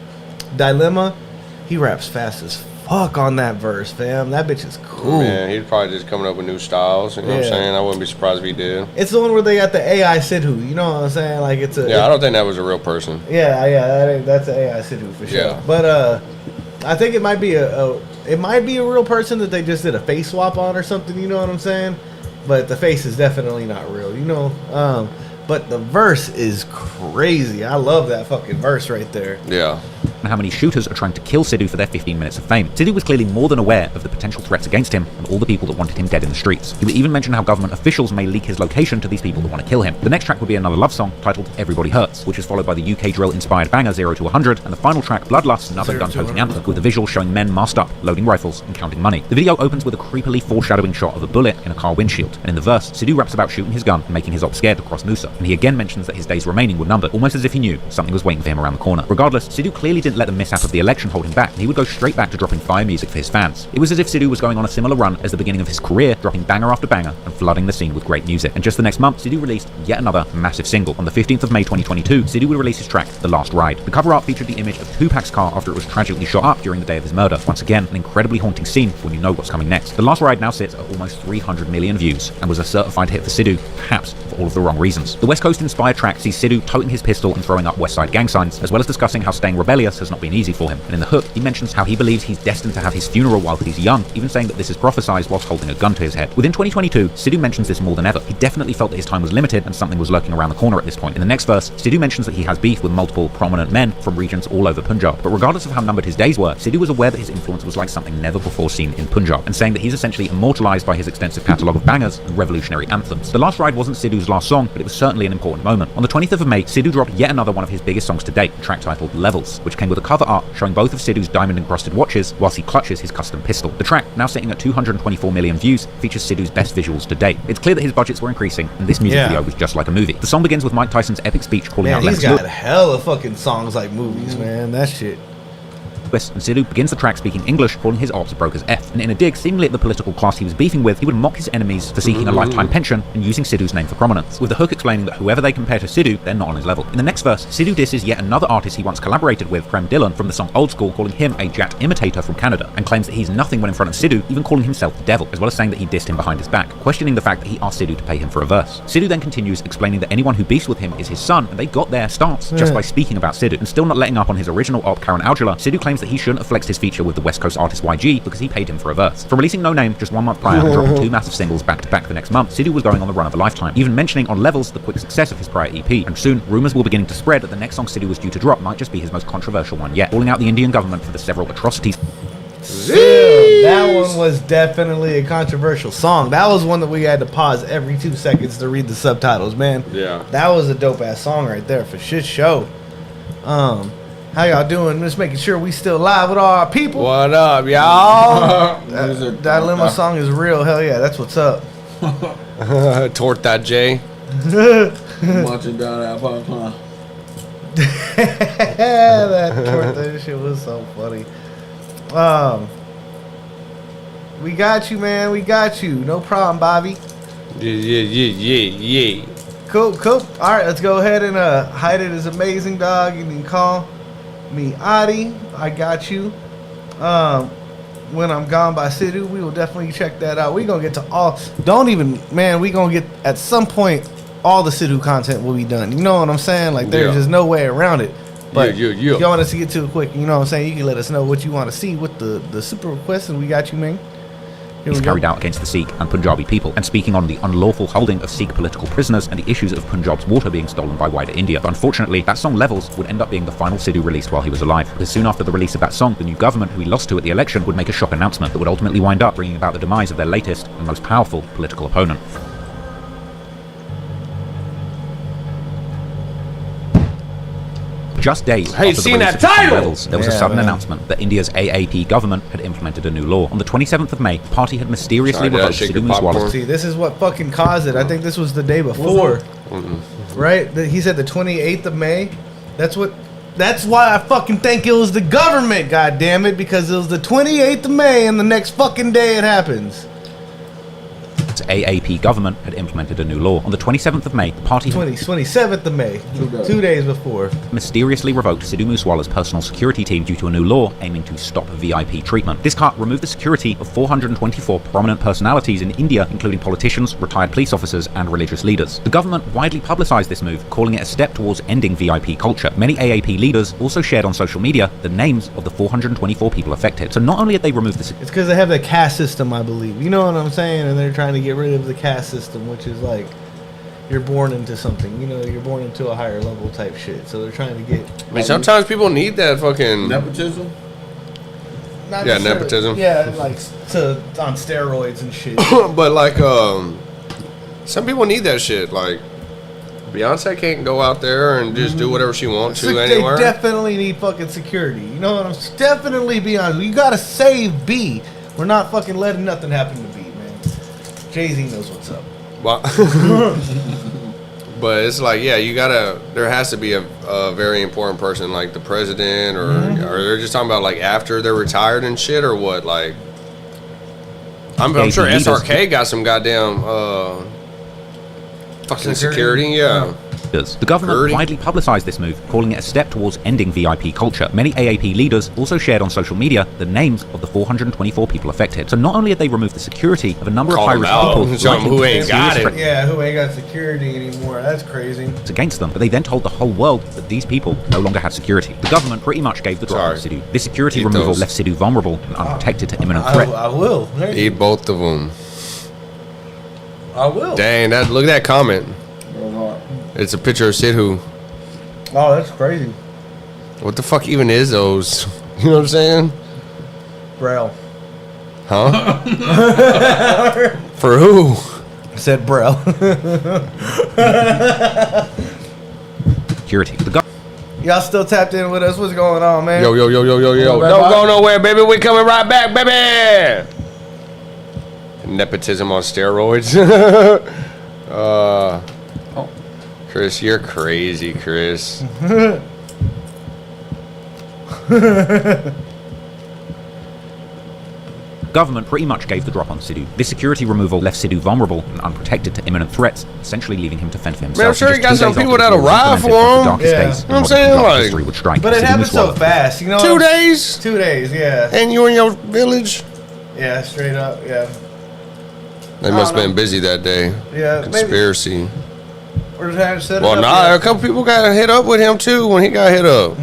Dilemma. He raps fast as fuck on that verse, fam. That bitch is cool. Man, he's probably just coming up with new styles. You know what I'm saying? I wouldn't be surprised if he did. It's the one where they got the AI Sidhu. You know what I'm saying? Like it's a. Yeah, I don't think that was a real person. Yeah, that's an AI Sidhu for sure. Yeah. But I think it might be It might be a real person that they just did a face swap on or something, you know what I'm saying? But the face is definitely not real, you know? But the verse is crazy. I love that fucking verse right there. Yeah. And how many shooters are trying to kill Sidhu for their 15 minutes of fame. Sidhu was clearly more than aware of the potential threats against him and all the people that wanted him dead in the streets. He would even mention how government officials may leak his location to these people that want to kill him. The next track would be another love song titled Everybody Hurts, which is followed by the UK drill-inspired banger 0 to 100, and the final track, Bloodlust, another gun-toting anthem, with the visuals showing men masked up, loading rifles, and counting money. The video opens with a creepily foreshadowing shot of a bullet in a car windshield, and in the verse, Sidhu raps about shooting his gun and making his ops scared to cross Noosa, and he again mentions that his days remaining were numbered, almost as if he knew something was waiting for him around the corner. Regardless, Sidhu clearly didn't let the mishap of the election hold him back, and he would go straight back to dropping fire music for his fans. It was as if Sidhu was going on a similar run as the beginning of his career, dropping banger after banger and flooding the scene with great music. And just the next month, Sidhu released yet another massive single. On the 15th of May 2022, Sidhu would release his track, The Last Ride. The cover art featured the image of Tupac's car after it was tragically shot up during the day of his murder. Once again, an incredibly haunting scene when you know what's coming next. The Last Ride now sits at almost 300 million views and was a certified hit for Sidhu, perhaps for all of the wrong reasons. The West Coast inspired track sees Sidhu toting his pistol and throwing up West Side gang signs, as well as discussing how staying rebellious has not been easy for him. And in the hook, he mentions how he believes he's destined to have his funeral while he's young, even saying that this is prophesized whilst holding a gun to his head. Within 2022, Sidhu mentions this more than ever. He definitely felt that his time was limited and something was lurking around the corner at this point. In the next verse, Sidhu mentions that he has beef with multiple prominent men from regions all over Punjab. But regardless of how numbered his days were, Sidhu was aware that his influence was like something never before seen in Punjab, and saying that he's essentially immortalized by his extensive catalogue of bangers and revolutionary anthems. The Last Ride wasn't Sidhu's last song, but it was certainly an important moment. On the 20th of May, Sidhu dropped yet another one of his biggest songs to date, a track titled Levels, which came with a cover art showing both of Sidhu's diamond-encrusted watches whilst he clutches his custom pistol. The track, now sitting at 224 million views, features Sidhu's best visuals to date. It's clear that his budgets were increasing, and this music video was just like a movie. The song begins with Mike Tyson's epic speech calling out he's got hella fucking songs like movies, man. That shit. And Sidhu begins the track speaking English, calling his ops broke as F. And in a dig seemingly at the political class he was beefing with, he would mock his enemies for seeking a lifetime pension and using Sidhu's name for prominence, with the hook explaining that whoever they compare to Sidhu, they're not on his level. In the next verse, Sidhu disses yet another artist he once collaborated with, Prem Dillon, from the song Old School, calling him a jacked imitator from Canada, and claims that he's nothing when in front of Sidhu, even calling himself the devil, as well as saying that he dissed him behind his back, questioning the fact that he asked Sidhu to pay him for a verse. Sidhu then continues explaining that anyone who beefs with him is his son, and they got their starts just by speaking about Sidhu. And still not letting up on his original op, Karen Aujla, Sidhu claims that he shouldn't have flexed his feature with the West Coast artist YG because he paid him for a verse. From releasing No Name just 1 month prior and dropping 2 massive singles back to back the next month, Sidhu was going on the run of a lifetime, even mentioning on Levels the quick success of his prior EP. And soon, rumours were beginning to spread that the next song Sidhu was due to drop might just be his most controversial one yet, calling out the Indian government for the several atrocities. That one was definitely a controversial song. That was one that we had to pause every 2 seconds to read the subtitles, man. Yeah. That was a dope ass song right there for shit show. How y'all doing? Just making sure we still live with all our people. What up, y'all? That limo song is real. Hell yeah, that's what's up. Torta J. Watching down that popcorn. That torta shit was so funny. We got you, man. We got you. No problem, Bobby. Yeah. Cool. All right, let's go ahead and hide it as amazing, dog. You can call me Adi. I got you. When I'm Gone by Sidhu, we will definitely check that out. We gonna get to all. We gonna get at some point all the Sidhu content will be done. You know what I'm saying? Like there's just no way around it. But if y'all want us to get to it quick, you know what I'm saying? You can let us know what you want to see with the super requests, and we got you, man. Is carried out against the Sikh and Punjabi people, and speaking on the unlawful holding of Sikh political prisoners and the issues of Punjab's water being stolen by wider India. But unfortunately, that song Levels would end up being the final Sidhu released while he was alive, because soon after the release of that song, the new government who he lost to at the election would make a shock announcement that would ultimately wind up bringing about the demise of their latest and most powerful political opponent. Just days after the release of Levels, there was a sudden announcement that India's AAP government had implemented a new law. On the 27th of May, the party had mysteriously revoked Sidhu Moosewala. See, this is what fucking caused it. I think this was the day before. Right? He said the 28th of May. That's why I fucking think it was the government, goddammit, because it was the 28th of May and the next fucking day it happens. party's AAP government had implemented a new law. On the 27th of May, the party 27th of May, 2 days before, mysteriously revoked Sidhu Moosewala's personal security team due to a new law aiming to stop VIP treatment. This cut removed the security of 424 prominent personalities in India, including politicians, retired police officers, and religious leaders. The government widely publicized this move, calling it a step towards ending VIP culture. Many AAP leaders also shared on social media the names of the 424 people affected. So not only had they removed the it's because they have the caste system, I believe. You know what I'm saying? And they're trying to get rid of the caste system, which is like you're born into something. You know, you're born into a higher level type shit. So they're trying to get. I mean, sometimes people need that fucking nepotism. Yeah, nepotism. Yeah, like on steroids and shit. But like, some people need that shit. Like, Beyonce can't go out there and just do whatever she wants to anywhere. They definitely need fucking security. You know what I'm saying? Definitely be honest. You gotta save B. We're not fucking letting nothing happen to B, man. Jay-Z knows what's up. But it's like, yeah, you gotta. There has to be a very important person, like the president, or they're just talking about like after they're retired and shit, or what? Like, I'm sure SRK got some goddamn fucking security. Yeah. The government widely publicized this move, calling it a step towards ending VIP culture. Many AAP leaders also shared on social media the names of the 424 people affected. So not only had they removed the security of a number of high-risk people who ain't got it. Yeah, who ain't got security anymore. That's crazy. Against them, but they then told the whole world that these people no longer had security. The government pretty much gave the drop on Sidhu. This security removal left Sidhu vulnerable and unprotected to imminent threat. I will. Eat both of them. I will. Dang, look at that comment. It's a picture of Sidhu. Oh, that's crazy. What the fuck even is those? You know what I'm saying? Braille. Huh? For who? I said Braille. Security. Y'all still tapped in with us? What's going on, man? Yo. Don't go nowhere, baby. We coming right back, baby. Nepotism on steroids. Chris, you're crazy, Chris. Government pretty much gave the drop on Sidhu. This security removal left Sidhu vulnerable and unprotected to imminent threats, essentially leaving him to fend for himself. Man, I'm sure he got some people that'll ride for him. Yeah. You know what I'm saying? Like, but it happened so fast, you know. 2 days? 2 days, yeah. And you in your village? Yeah, straight up, yeah. They must have been busy that day. Yeah, conspiracy. Or trying to set well, it up, nah, a couple people got hit up with him too when he got hit up.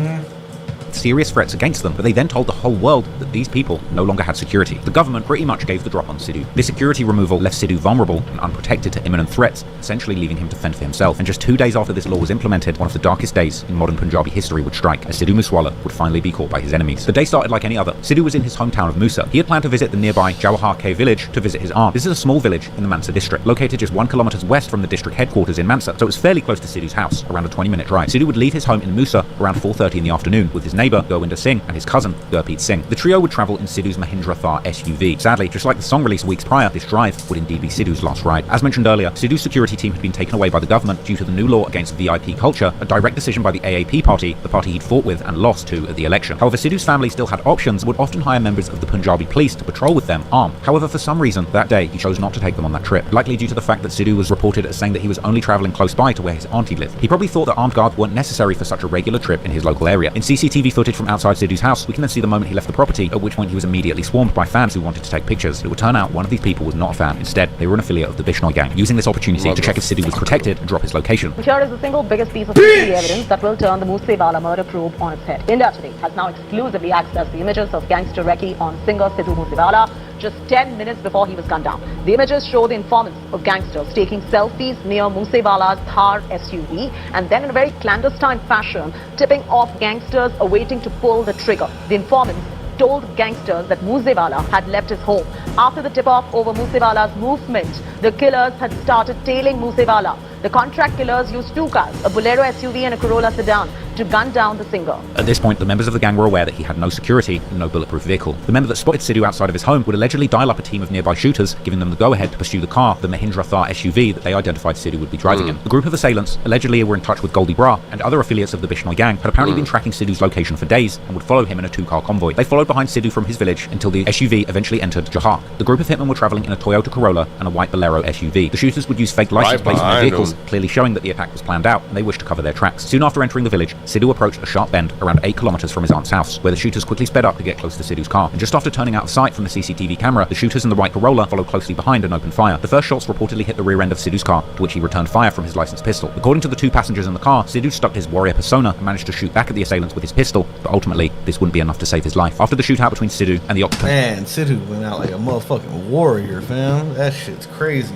Serious threats against them, but they then told the whole world that these people no longer had security. The government pretty much gave the drop on Sidhu. This security removal left Sidhu vulnerable and unprotected to imminent threats, essentially leaving him to fend for himself. And just 2 days after this law was implemented, one of the darkest days in modern Punjabi history would strike, as Sidhu Moosewala would finally be caught by his enemies. The day started like any other. Sidhu was in his hometown of Musa. He had planned to visit the nearby Jawahar K village to visit his aunt. This is a small village in the Mansa district, located just 1 kilometer west from the district headquarters in Mansa, so it was fairly close to Sidhu's house, around a 20-minute drive. Sidhu would leave his home in Musa around 4:30 in the afternoon with his neighbor, Gowinder Singh, and his cousin, Gurpreet Singh. The trio would travel in Sidhu's Mahindra Thar SUV. Sadly, just like the song release weeks prior, this drive would indeed be Sidhu's last ride. As mentioned earlier, Sidhu's security team had been taken away by the government due to the new law against VIP culture, a direct decision by the AAP party, the party he'd fought with and lost to at the election. However, Sidhu's family still had options and would often hire members of the Punjabi police to patrol with them, armed. However, for some reason, that day, he chose not to take them on that trip, likely due to the fact that Sidhu was reported as saying that he was only traveling close by to where his auntie lived. He probably thought that armed guards weren't necessary for such a regular trip in his local area. In CCTV footage from outside Sidhu's house, we can then see the moment he left the property, at which point he was immediately swarmed by fans who wanted to take pictures. It would turn out one of these people was not a fan. Instead, they were an affiliate of the Bishnoi gang, using this opportunity to check if Sidhu was protected and drop his location. Here is the single biggest piece of evidence that will turn the Moosewala murder probe on its head. India Today has now exclusively accessed the images of gangster recce on singer Sidhu Moosewala just 10 minutes before he was gunned down. The images show the informants of gangsters taking selfies near Moosewala's Thar SUV and then in a very clandestine fashion tipping off gangsters awaiting to pull the trigger. The informants told gangsters that Moosewala had left his home. After the tip-off over Moosewala's movement, the killers had started tailing Moosewala. The contract killers used 2 cars, a Bolero SUV and a Corolla sedan. to gun down the singer. At this point, the members of the gang were aware that he had no security and no bulletproof vehicle. The member that spotted Sidhu outside of his home would allegedly dial up a team of nearby shooters, giving them the go-ahead to pursue the car, the Mahindra Thar SUV that they identified Sidhu would be driving in. The group of assailants allegedly were in touch with Goldie Bra and other affiliates of the Bishnoi gang had apparently been tracking Sidhu's location for days and would follow him in a 2-car convoy. They followed behind Sidhu from his village until the SUV eventually entered Johar. The group of hitmen were travelling in a Toyota Corolla and a white Bolero SUV. The shooters would use fake license plates on their vehicles, clearly showing that the attack was planned out and they wished to cover their tracks. Soon after entering the village, Sidhu approached a sharp bend around 8 kilometers from his aunt's house, where the shooters quickly sped up to get close to Sidhu's car. And just after turning out of sight from the CCTV camera, the shooters in the white Corolla followed closely behind and opened fire. The first shots reportedly hit the rear end of Sidhu's car, to which he returned fire from his licensed pistol. According to the 2 passengers in the car, Sidhu stuck his warrior persona and managed to shoot back at the assailants with his pistol, but ultimately, this wouldn't be enough to save his life. After the shootout between Sidhu and the occupant... Man, Sidhu went out like a motherfucking warrior, fam. That shit's crazy.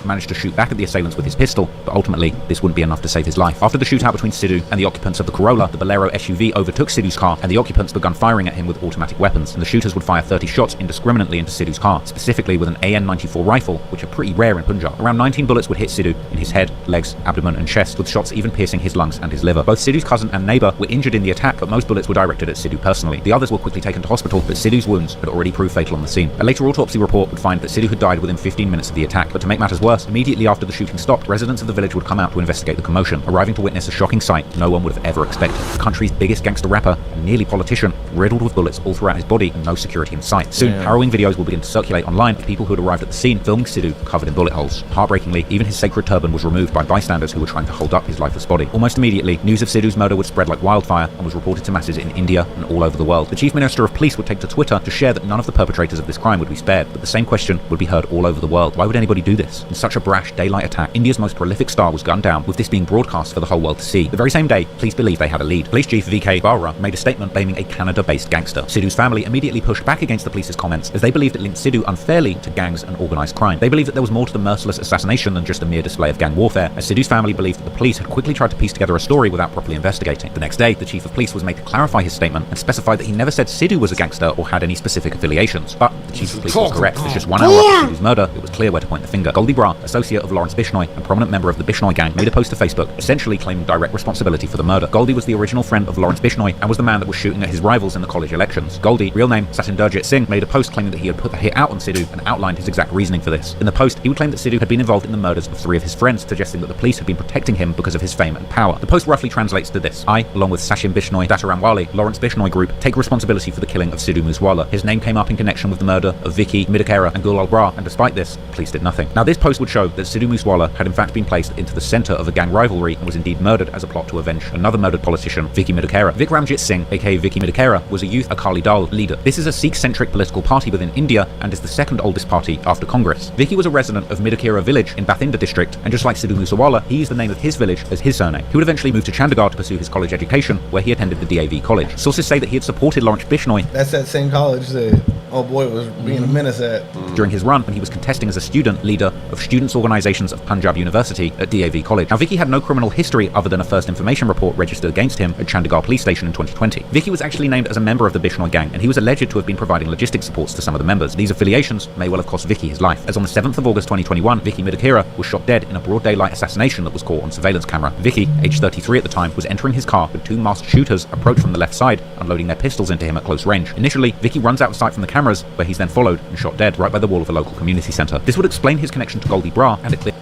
Managed to shoot back at the assailants with his pistol, but ultimately, this wouldn't be enough to save his life. After the shootout between Sidhu and the occupants of the Corolla, the Bolero SUV overtook Sidhu's car, and the occupants began firing at him with automatic weapons, and the shooters would fire 30 shots indiscriminately into Sidhu's car, specifically with an AN-94 rifle, which are pretty rare in Punjab. Around 19 bullets would hit Sidhu in his head, legs, abdomen, and chest, with shots even piercing his lungs and his liver. Both Sidhu's cousin and neighbor were injured in the attack, but most bullets were directed at Sidhu personally. The others were quickly taken to hospital, but Sidhu's wounds had already proved fatal on the scene. A later autopsy report would find that Sidhu had died within 15 minutes of the attack, but to make matters worse, immediately after the shooting stopped, residents of the village would come out to investigate the commotion, arriving to witness a shocking sight no one would have ever expected. The country's biggest gangster rapper and nearly politician, riddled with bullets all throughout his body and no security in sight. Soon, harrowing videos will begin to circulate online of people who had arrived at the scene filming Sidhu covered in bullet holes. Heartbreakingly, even his sacred turban was removed by bystanders who were trying to hold up his lifeless body. Almost immediately, news of Sidhu's murder would spread like wildfire and was reported to masses in India and all over the world. The Chief Minister of Police would take to Twitter to share that none of the perpetrators of this crime would be spared, but the same question would be heard all over the world. Why would anybody do this? In such a brash daylight attack, India's most prolific star was gunned down, with this being broadcast for the whole world to see. The very same day, police believed they had a lead. Police Chief VK Barra made a statement blaming a Canada-based gangster. Sidhu's family immediately pushed back against the police's comments, as they believed it linked Sidhu unfairly to gangs and organised crime. They believed that there was more to the merciless assassination than just a mere display of gang warfare, as Sidhu's family believed that the police had quickly tried to piece together a story without properly investigating. The next day, the Chief of Police was made to clarify his statement and specified that he never said Sidhu was a gangster or had any specific affiliations. But the Chief of Police was correct, as just 1 hour after Sidhu's murder, it was clear where to point the finger. Goldie Bra, associate of Lawrence Bishnoi and prominent member of the Bishnoi gang, made a post to Facebook essentially claiming direct responsibility for the murder. Goldie was the original friend of Lawrence Bishnoi and was the man that was shooting at his rivals in the college elections. Goldie, real name Satinderjit Singh, made a post claiming that he had put the hit out on Sidhu and outlined his exact reasoning for this. In the post, he would claim that Sidhu had been involved in the murders of 3 of his friends, suggesting that the police had been protecting him because of his fame and power. The post roughly translates to this: I, along with Sachin Bishnoi, Dataram Wali, Lawrence Bishnoi Group, take responsibility for the killing of Sidhu Moosewala. His name came up in connection with the murder of Vicky Midakera and Gulal Bra, and despite this, police did nothing. Now this post would show that Sidhu Moosewala had in fact been placed into the centre of a gang rivalry and was indeed murdered as a plot to avenge another murdered politician, Vicky Midakera. Vikramjit Singh, aka Vicky Midakera, was a youth Akali Dal leader. This is a Sikh-centric political party within India and is the second oldest party after Congress. Vicky was a resident of Midakera village in Bathinda district, and just like Sidhu Moosewala, he used the name of his village as his surname. He would eventually move to Chandigarh to pursue his college education, where he attended the DAV college. Sources say that he had supported Lawrence Bishnoi. That's that same college that old boy was being a menace at. During his run when he was contesting as a student leader of Students' Organisations of Punjab University at DAV College. Now Vicky had no criminal history other than a first information report registered against him at Chandigarh police station in 2020. Vicky was actually named as a member of the Bishnoi gang, and he was alleged to have been providing logistics supports to some of the members. These affiliations may well have cost Vicky his life, as on the 7th of August 2021, Vicky Midakera was shot dead in a broad daylight assassination that was caught on surveillance camera. Vicky, aged 33 at the time, was entering his car when 2 masked shooters approached from the left side, unloading their pistols into him at close range. Initially, Vicky runs out of sight from the cameras, where he's then followed and shot dead right by the wall of a local community centre. This would explain his connection to Goldie Bra, and it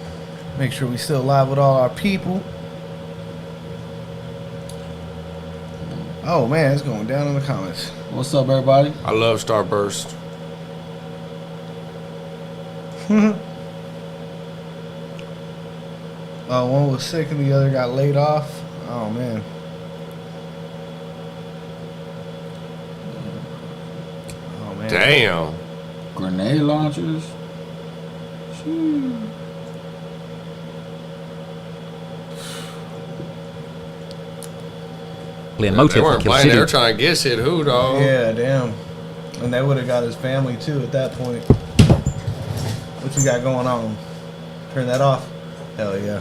make sure we still live with all our people. Oh man, it's going down in the comments. What's up, everybody? I love Starburst. One was sick and the other got laid off. Oh man. Oh man. Damn. Grenade launchers. They weren't playing, they were trying to get Sidhu, dog. Yeah, damn. And they would have got his family too at that point. What you got going on? Turn that off? Hell yeah.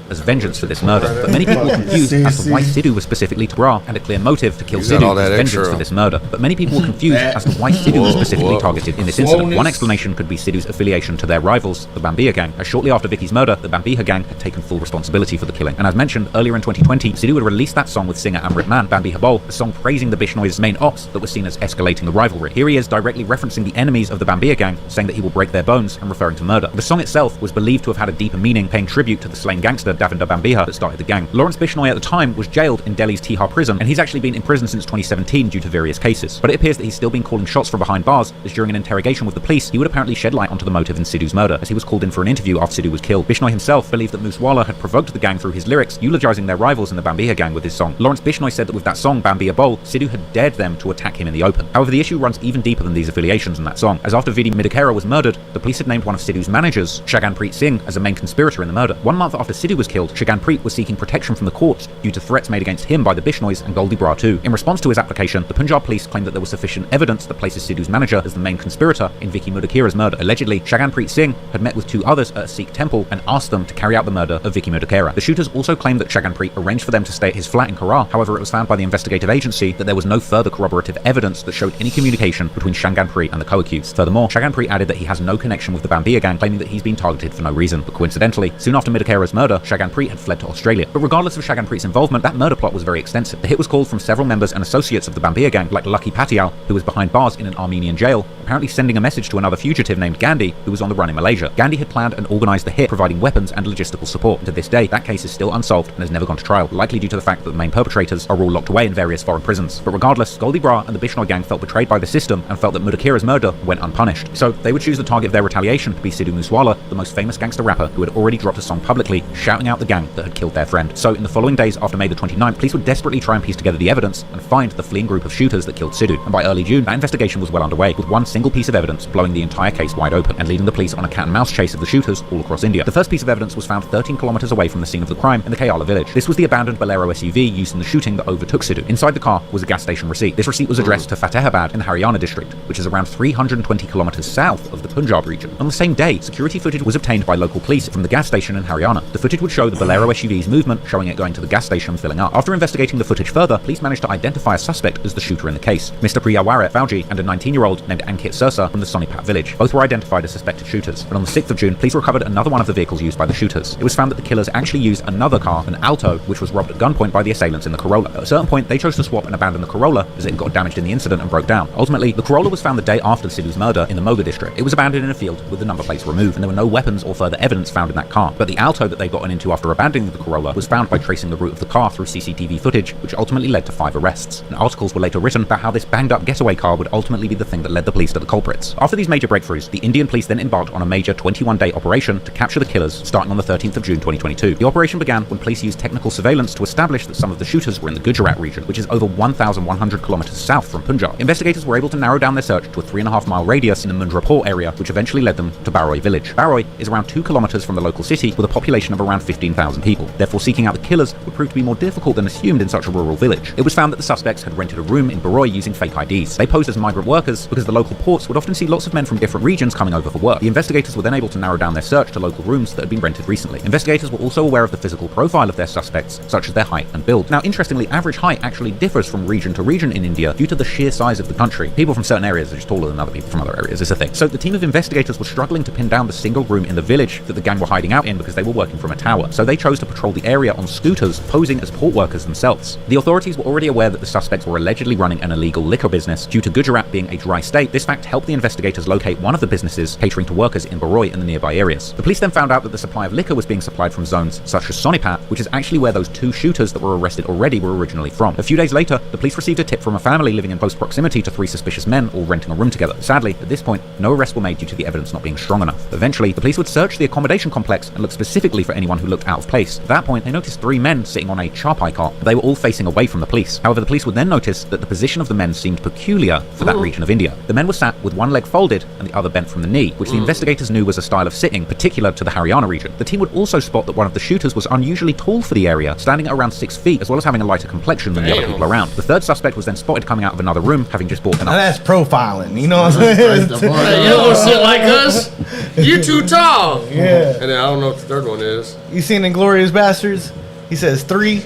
as vengeance for this murder. But many people were confused as to why Sidhu was specifically targeted, and a clear motive to kill Sidhu as vengeance for this murder. But many people were confused as to why Sidhu was specifically targeted in this incident. One explanation could be Sidhu's affiliation to their rivals, the Bambia gang, as shortly after Vicky's murder, the Bambia gang had taken full responsibility for the killing. And as mentioned earlier in 2020, Sidhu had released that song with singer Amrit Man, Bambi Habol, a song praising the Bishnoi's main ops that was seen as escalating the rivalry. Here he is directly referencing the enemies of the Bambia gang, saying that he will break their bones and referring to murder. The song itself was believed to have had a deeper meaning, paying tribute to the slain gangster Davinder Bambia that started the gang. Lawrence Bishnoi at the time was jailed in Delhi's Tihar prison, and he's actually been in prison since 2017 due to various cases. But it appears that he's still been calling shots from behind bars, as during an interrogation with the police, he would apparently shed light onto the motive in Sidhu's murder, as he was called in for an interview after Sidhu was killed. Bishnoi himself believed that Moosewala had provoked the gang through his lyrics, eulogizing their rivals in the Bambia gang with his song. Lawrence Bishnoi said that with that song, Bambi Habol, Sidhu had dared them to attack him in the open. However, the issue runs even deeper than these affiliations in that song, as after Vidhi Midakera was murdered, the police had named one of Sidhu's managers, Shaganpreet Singh, as a main conspirator in the murder. 1 month after Sidhu was killed, Shaganpreet was seeking protection from the courts due to threats made against him by the Bishnois and Goldie Bra too. In response to his application, the Punjab police claimed that there was sufficient evidence that places Sidhu's manager as the main conspirator in Vicky Mudakera's murder. Allegedly, Shaganpreet Singh had met with 2 others at a Sikh temple and asked them to carry out the murder of Vicky Mudakera. The shooters also claimed that Shaganpreet arranged for them to stay at his flat in Karar. However, it was found by the investigative agency that there was no further corroborative evidence that showed any communication between Shaganpreet and the co-accused. Furthermore, Shaganpreet added that he has no connection with the Bambia gang, claiming that he's been targeted for no reason. But coincidentally, soon after Midakera's murder, Shaganpreet had fled to Australia. But regardless of Shaganpreet's involvement, that murder plot was very extensive. The hit was called from several members and associates of the Bambia gang, like Lucky Patial, who was behind bars in an Armenian jail, apparently sending a message to another fugitive named Gandhi, who was on the run in Malaysia. Gandhi had planned and organised the hit, providing weapons and logistical support. And to this day, that case is still unsolved and has never gone to trial, likely due to the fact that the main perpetrators are all locked away in various foreign prisons. But regardless, Goldie Bra and the Bishnoi gang felt betrayed by the system and felt that Mudakera's murder went unpunished. So they would choose the target of their retaliation to be Sidhu Moosewala, the most famous gangster rapper who had already dropped a song publicly, shouting out the gang that had killed their friend. So in the following days after May the 29th, police would desperately try and piece together the evidence and find the fleeing group of shooters that killed Sidhu. And by early June, that investigation was well underway, with one single piece of evidence blowing the entire case wide open and leading the police on a cat and mouse chase of the shooters all across India. The first piece of evidence was found 13 kilometers away from the scene of the crime in the Kayala village. This was the abandoned Bolero SUV used in the shooting that overtook Sidhu. Inside the car was a gas station receipt. This receipt was addressed to Fatehabad in the Haryana district, which is around 320 kilometers south of the Punjab region. On the same day, security footage was obtained by local police from the gas station in Haryana. The footage would show the Bolero SUV's movement, showing it going to the gas station and filling up. After investigating the footage further, police managed to identify a suspect as the shooter in the case, Mr. Priyaware Fauji and a 19-year-old named Ankit Sirsa from the Sonipat village. Both were identified as suspected shooters. But on the 6th of June, police recovered another one of the vehicles used by the shooters. It was found that the killers actually used another car, an Alto, which was robbed at gunpoint by the assailants in the Corolla. At a certain point, they chose to swap and abandon the Corolla as it got damaged in the incident and broke down. Ultimately, the Corolla was found the day after Sidhu's murder in the Moga district. It was abandoned in a field with the number plates removed, and there were no weapons or further evidence found in that car. But the Alto that they'd gotten into after abandoning the Corolla was found by tracing the route of the car through CCTV footage, which ultimately led to 5 arrests. And articles were later written about how this banged-up getaway car would ultimately be the thing that led the police to the culprits. After these major breakthroughs, the Indian police then embarked on a major 21-day operation to capture the killers, starting on the 13th of June 2022. The operation began when police used technical surveillance to establish that some of the shooters were in the Gujarat region, which is over 1,100 kilometers south from Punjab. Investigators were able to narrow down their search to a 3.5-mile radius in the Mundrapur area, which eventually led them to Baroi village. Baroi is around 2 kilometers from the local city with a population of around 15,000 people. Therefore, seeking out the killers would prove to be more difficult than assumed in such a rural village. It was found that the suspects had rented a room in Baroi using fake IDs. They posed as migrant workers because the local ports would often see lots of men from different regions coming over for work. The investigators were then able to narrow down their search to local rooms that had been rented recently. Investigators were also aware of the physical profile of their suspects, such as their height and build. Now, interestingly, average height actually differs from region to region in India due to the sheer size of the country. People from certain areas are just taller than other people from other areas. It's a thing. So the team of investigators were struggling to pin down the single room in the village that the gang were hiding out in because they were working from a tower. So they chose to patrol the area on scooters, posing as port workers themselves. The authorities were already aware that the suspects were allegedly running an illegal liquor business. Due to Gujarat being a dry state, this fact helped the investigators locate one of the businesses catering to workers in Baroi and the nearby areas. The police then found out that the supply of liquor was being supplied from zones such as Sonipat, which is actually where those 2 shooters that were arrested already were originally from. A few days later, the police received a tip from a family living in close proximity to 3 suspicious men all renting a room together. Sadly, at this point, no arrests were made due to the evidence not being strong enough. Eventually, the police would search the accommodation complex and look specifically for anyone who looked out of place. At that point, they noticed 3 men sitting on a charpai cot, but they were all facing away from the police. However, the police would then notice that the position of the men seemed peculiar for that region of India. The men were sat with one leg folded and the other bent from the knee, which the investigators knew was a style of sitting particular to the Haryana region. The team would also spot that one of the shooters was unusually tall for the area, standing at around 6 feet, as well as having a lighter complexion than the other people around. The third suspect was then spotted coming out of another room, having just bought an. Now that's profiling, you know what I'm saying? You don't sit like us. You too tall. Yeah. And then I don't know what the third one is. You seen Inglourious Bastards? He says 3,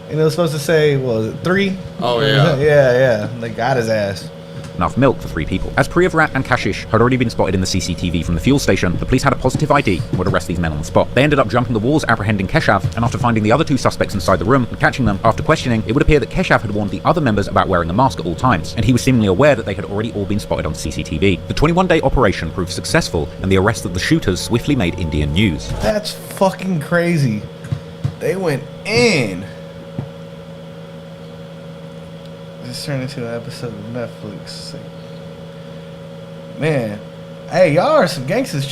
and it was supposed to say, what was it, 3? Oh, yeah. Yeah. They got his ass. Enough milk for 3 people. As Priyavrat and Kashish had already been spotted in the CCTV from the fuel station, the police had a positive ID and would arrest these men on the spot. They ended up jumping the walls apprehending Keshav, and after finding the other 2 suspects inside the room and catching them, after questioning, it would appear that Keshav had warned the other members about wearing a mask at all times, and he was seemingly aware that they had already all been spotted on CCTV. The 21-day operation proved successful, and the arrest of the shooters swiftly made Indian news. That's fucking crazy. They went in. This turned into an episode of Netflix. Man, hey, y'all are some gangsters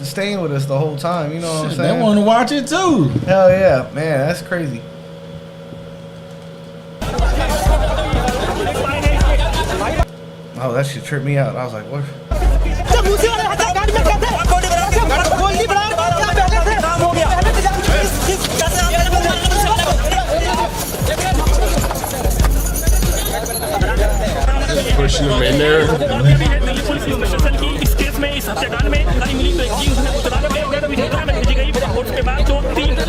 staying with us the whole time. You know what I'm saying? They want to watch it too. Hell yeah, man, that's crazy. Oh, that shit tripped me out. I was like, what? Pushing them in there.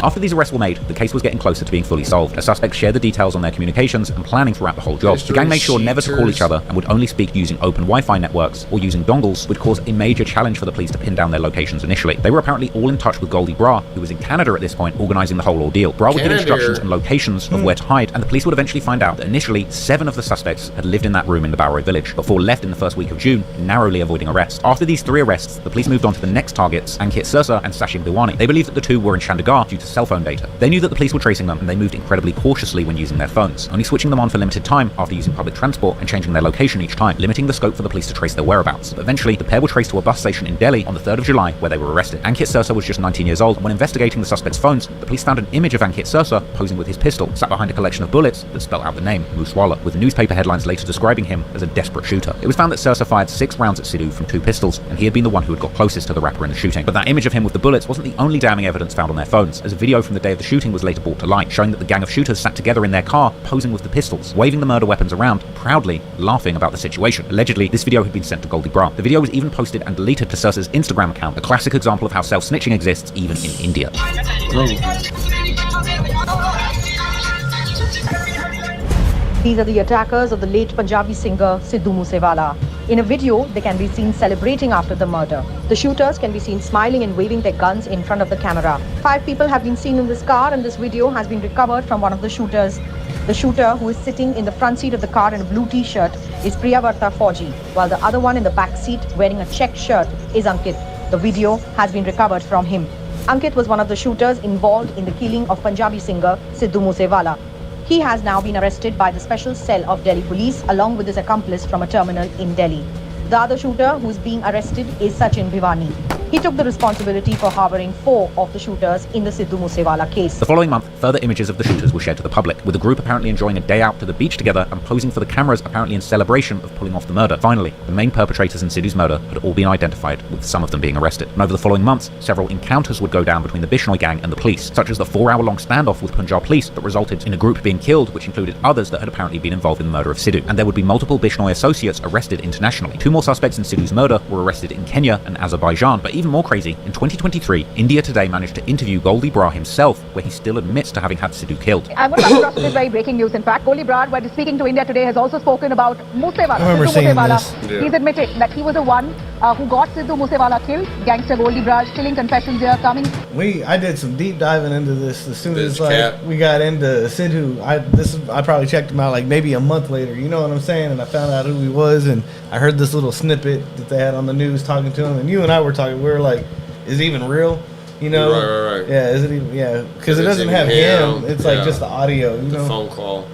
After these arrests were made, the case was getting closer to being fully solved. A suspect shared the details on their communications and planning throughout the whole job. The gang made sure never to call each other and would only speak using open Wi-Fi networks or using dongles, which caused a major challenge for the police to pin down their locations initially. They were apparently all in touch with Goldie Bra, who was in Canada at this point, organising the whole ordeal. Bra would give instructions and locations of where to hide, and the police would eventually find out that initially 7 of the suspects had lived in that room in the Barrow village, before left in the first week of June, narrowly avoiding arrest. After these 3 arrests, the police moved on to the next targets, Ankit Sirsa and Sachin Diwani. They believed that the 2 were in Chandigarh due to cell phone data. They knew that the police were tracing them, and they moved incredibly cautiously when using their phones, only switching them on for limited time after using public transport and changing their location each time, limiting the scope for the police to trace their whereabouts. But eventually, the pair were traced to a bus station in Delhi on the 3rd of July, where they were arrested. Ankit Sirsa was just 19 years old, and when investigating the suspect's phones, the police found an image of Ankit Sirsa posing with his pistol, sat behind a collection of bullets that spelled out the name, Moosewala, with newspaper headlines later describing him as a desperate shooter. It was found that Sirsa fired 6 rounds at Sidhu from 2 pistols, and he had been the one who had got closest to the rapper in the shooting. But that image of him with the bullets wasn't the only damning evidence found on their phones, as a video from the day of the shooting was later brought to light, showing that the gang of shooters sat together in their car, posing with the pistols, waving the murder weapons around, proudly laughing about the situation. Allegedly, this video had been sent to Goldie Bra. The video was even posted and deleted to Sirsa's Instagram account, a classic example of how self-snitching exists even in India. These are the attackers of the late Punjabi singer Sidhu Moosewala. In a video, they can be seen celebrating after the murder. The shooters can be seen smiling and waving their guns in front of the camera. 5 people have been seen in this car, and this video has been recovered from one of the shooters. The shooter, who is sitting in the front seat of the car in a blue t-shirt, is Priyavarta Fauji, while the other one in the back seat wearing a checked shirt is Ankit. The video has been recovered from him. Ankit was one of the shooters involved in the killing of Punjabi singer Sidhu Moosewala. He has now been arrested by the special cell of Delhi police along with his accomplice from a terminal in Delhi. The other shooter who is being arrested is Sachin Diwani. He took the responsibility for harboring 4 of the shooters in the Sidhu Moosewala case. The following month, further images of the shooters were shared to the public, with the group apparently enjoying a day out to the beach together and posing for the cameras apparently in celebration of pulling off the murder. Finally, the main perpetrators in Sidhu's murder had all been identified, with some of them being arrested. And over the following months, several encounters would go down between the Bishnoi gang and the police, such as the 4-hour-long standoff with Punjab police that resulted in a group being killed, which included others that had apparently been involved in the murder of Sidhu. And there would be multiple Bishnoi associates arrested internationally. 2 more suspects in Sidhu's murder were arrested in Kenya and Azerbaijan. But even more crazy, in 2023, India Today managed to interview Goldie Bra himself, where he still admits to having had Sidhu killed. I'm going to come across this very breaking news. In fact, Goldie Bra, while speaking to India Today, has also spoken about Moosewala. I remember seeing this. Yeah. He's admitted that he was the one who got Sidhu Moosewala killed. Gangster Goldie Bra, chilling confessions here coming. I did some deep diving into this as soon as we got into Sidhu. I probably checked him out like maybe a month later. You know what I'm saying? And I found out who he was, and I heard this little snippet that they had on the news talking to him. And you and I were talking. We were like, "Is it even real?" You know? Right. Yeah. Is it even? Yeah. Because it doesn't have him. It's like just the audio. You know? The phone call.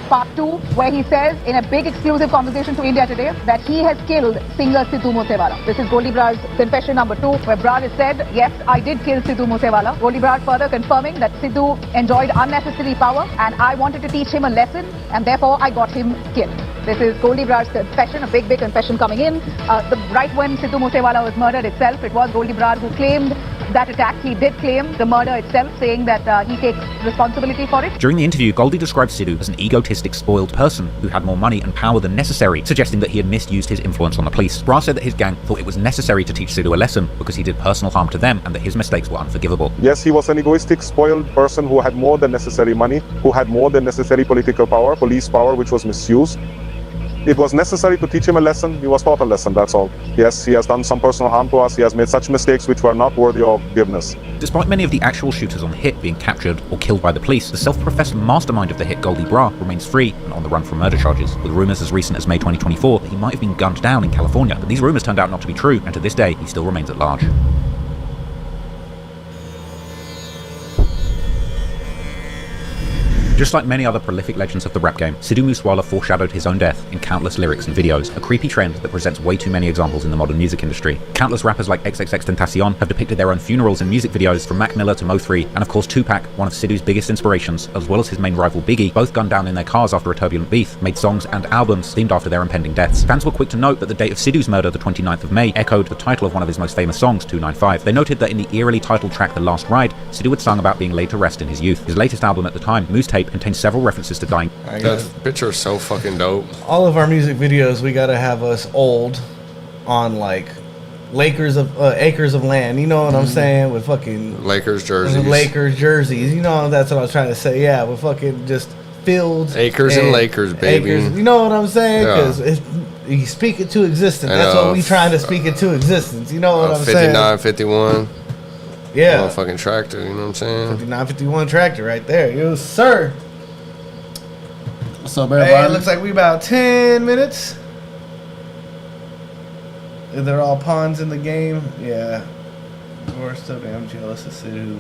Part 2, where he says in a big exclusive conversation to India Today that he has killed singer Sidhu Moosewala. This is Goldie Bra's confession number 2, where Bra has said, yes, I did kill Sidhu Moosewala. Goldie Bra further confirming that Sidhu enjoyed unnecessary power and I wanted to teach him a lesson and therefore I got him killed. This is Goldie Bra's confession, a big confession coming in. Right when Sidhu Moosewala was murdered itself, it was Goldie Bra who claimed that attack. He did claim the murder itself, saying that he takes responsibility for it. During the interview, Goldie described Sidhu as an egotistic, spoiled person who had more money and power than necessary, suggesting that he had misused his influence on the police. Bra said that his gang thought it was necessary to teach Sidhu a lesson because he did personal harm to them and that his mistakes were unforgivable. Yes, he was an egoistic, spoiled person who had more than necessary money, who had more than necessary political power, police power, which was misused. It was necessary to teach him a lesson. He was taught a lesson, that's all. Yes, he has done some personal harm to us. He has made such mistakes which were not worthy of forgiveness. Despite many of the actual shooters on the hit being captured or killed by the police, the self-professed mastermind of the hit, Goldie Bra, remains free and on the run from murder charges, with rumours as recent as May 2024 that he might have been gunned down in California. But these rumours turned out not to be true, and to this day, he still remains at large. Just like many other prolific legends of the rap game, Sidhu Moosewala foreshadowed his own death in countless lyrics and videos, a creepy trend that presents way too many examples in the modern music industry. Countless rappers like XXXTentacion have depicted their own funerals in music videos, from Mac Miller to Mo3, and of course Tupac, one of Sidhu's biggest inspirations, as well as his main rival Biggie, both gunned down in their cars after a turbulent beef, made songs and albums themed after their impending deaths. Fans were quick to note that the date of Sidhu's murder, the 29th of May, echoed the title of one of his most famous songs, 295. They noted that in the eerily titled track The Last Ride, Sidhu had sung about being laid to rest in his youth. His latest album at the time, Moose Tape, contained several references to dying. That picture is so fucking dope. All of our music videos, we gotta have us old on like acres of land. You know what I'm saying? With fucking Lakers jerseys. Lakers jerseys. You know, that's what I was trying to say. Yeah, with fucking just fields. Acres and Lakers, baby. Acres. You know what I'm saying? Because Yeah. you speak it to existence. That's what we trying to speak it to existence. You know what I'm 59, saying? 51. Yeah. Motherfucking tractor, you know what I'm saying? 59, 51 tractor right there. Yes, sir. What's up, Hey, everybody? it looks like we about 10 minutes. They're all pawns in the game. Yeah. We're so damn jealous of Sidhu.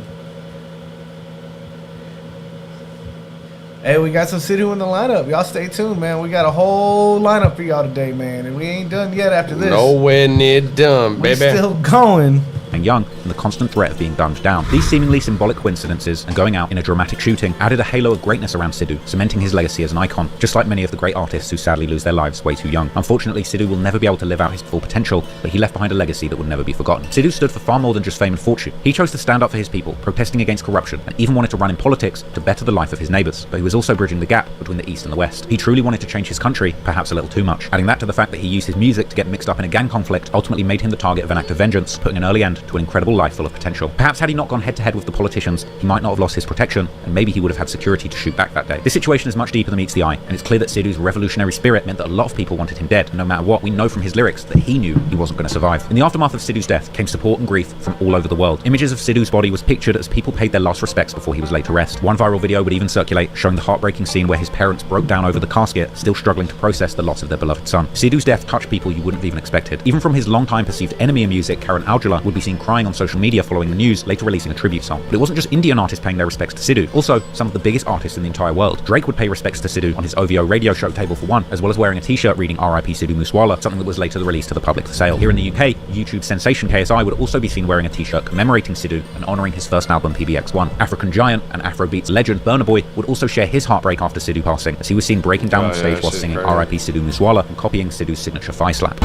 Hey, we got some Sidhu in the lineup. Y'all stay tuned, man. We got a whole lineup for y'all today, man. And we ain't done yet after this. Nowhere near done, baby. We still going. And young, and the constant threat of being gunned down. These seemingly symbolic coincidences and going out in a dramatic shooting added a halo of greatness around Sidhu, cementing his legacy as an icon, just like many of the great artists who sadly lose their lives way too young. Unfortunately, Sidhu will never be able to live out his full potential, but he left behind a legacy that will never be forgotten. Sidhu stood for far more than just fame and fortune. He chose to stand up for his people, protesting against corruption, and even wanted to run in politics to better the life of his neighbours, but he was also bridging the gap between the East and the West. He truly wanted to change his country, perhaps a little too much. Adding that to the fact that he used his music to get mixed up in a gang conflict ultimately made him the target of an act of vengeance, putting an early end to an incredible life full of potential. Perhaps had he not gone head-to-head with the politicians, he might not have lost his protection, and maybe he would have had security to shoot back that day. This situation is much deeper than meets the eye, and it's clear that Sidhu's revolutionary spirit meant that a lot of people wanted him dead, and no matter what, we know from his lyrics that he knew he wasn't going to survive. In the aftermath of Sidhu's death came support and grief from all over the world. Images of Sidhu's body was pictured as people paid their last respects before he was laid to rest. One viral video would even circulate, showing the heartbreaking scene where his parents broke down over the casket, still struggling to process the loss of their beloved son. Sidhu's death touched people you wouldn't have even expected. Even from his long-time perceived enemy in music, Aujla, would be seen crying on social media following the news, later releasing a tribute song. But it wasn't just Indian artists paying their respects to Sidhu. Also, some of the biggest artists in the entire world. Drake would pay respects to Sidhu on his OVO radio show Table for One, as well as wearing a t-shirt reading RIP Sidhu Moosewala, something that was later released to the public for sale. Here in the UK, YouTube sensation KSI would also be seen wearing a t-shirt commemorating Sidhu and honouring his first album PBX1. Afrocan giant and Afrobeats legend Burna Boy would also share his heartbreak after Sidhu passing, as he was seen breaking down on stage while singing RIP Sidhu Moosewala and copying Sidhu's signature thigh slap.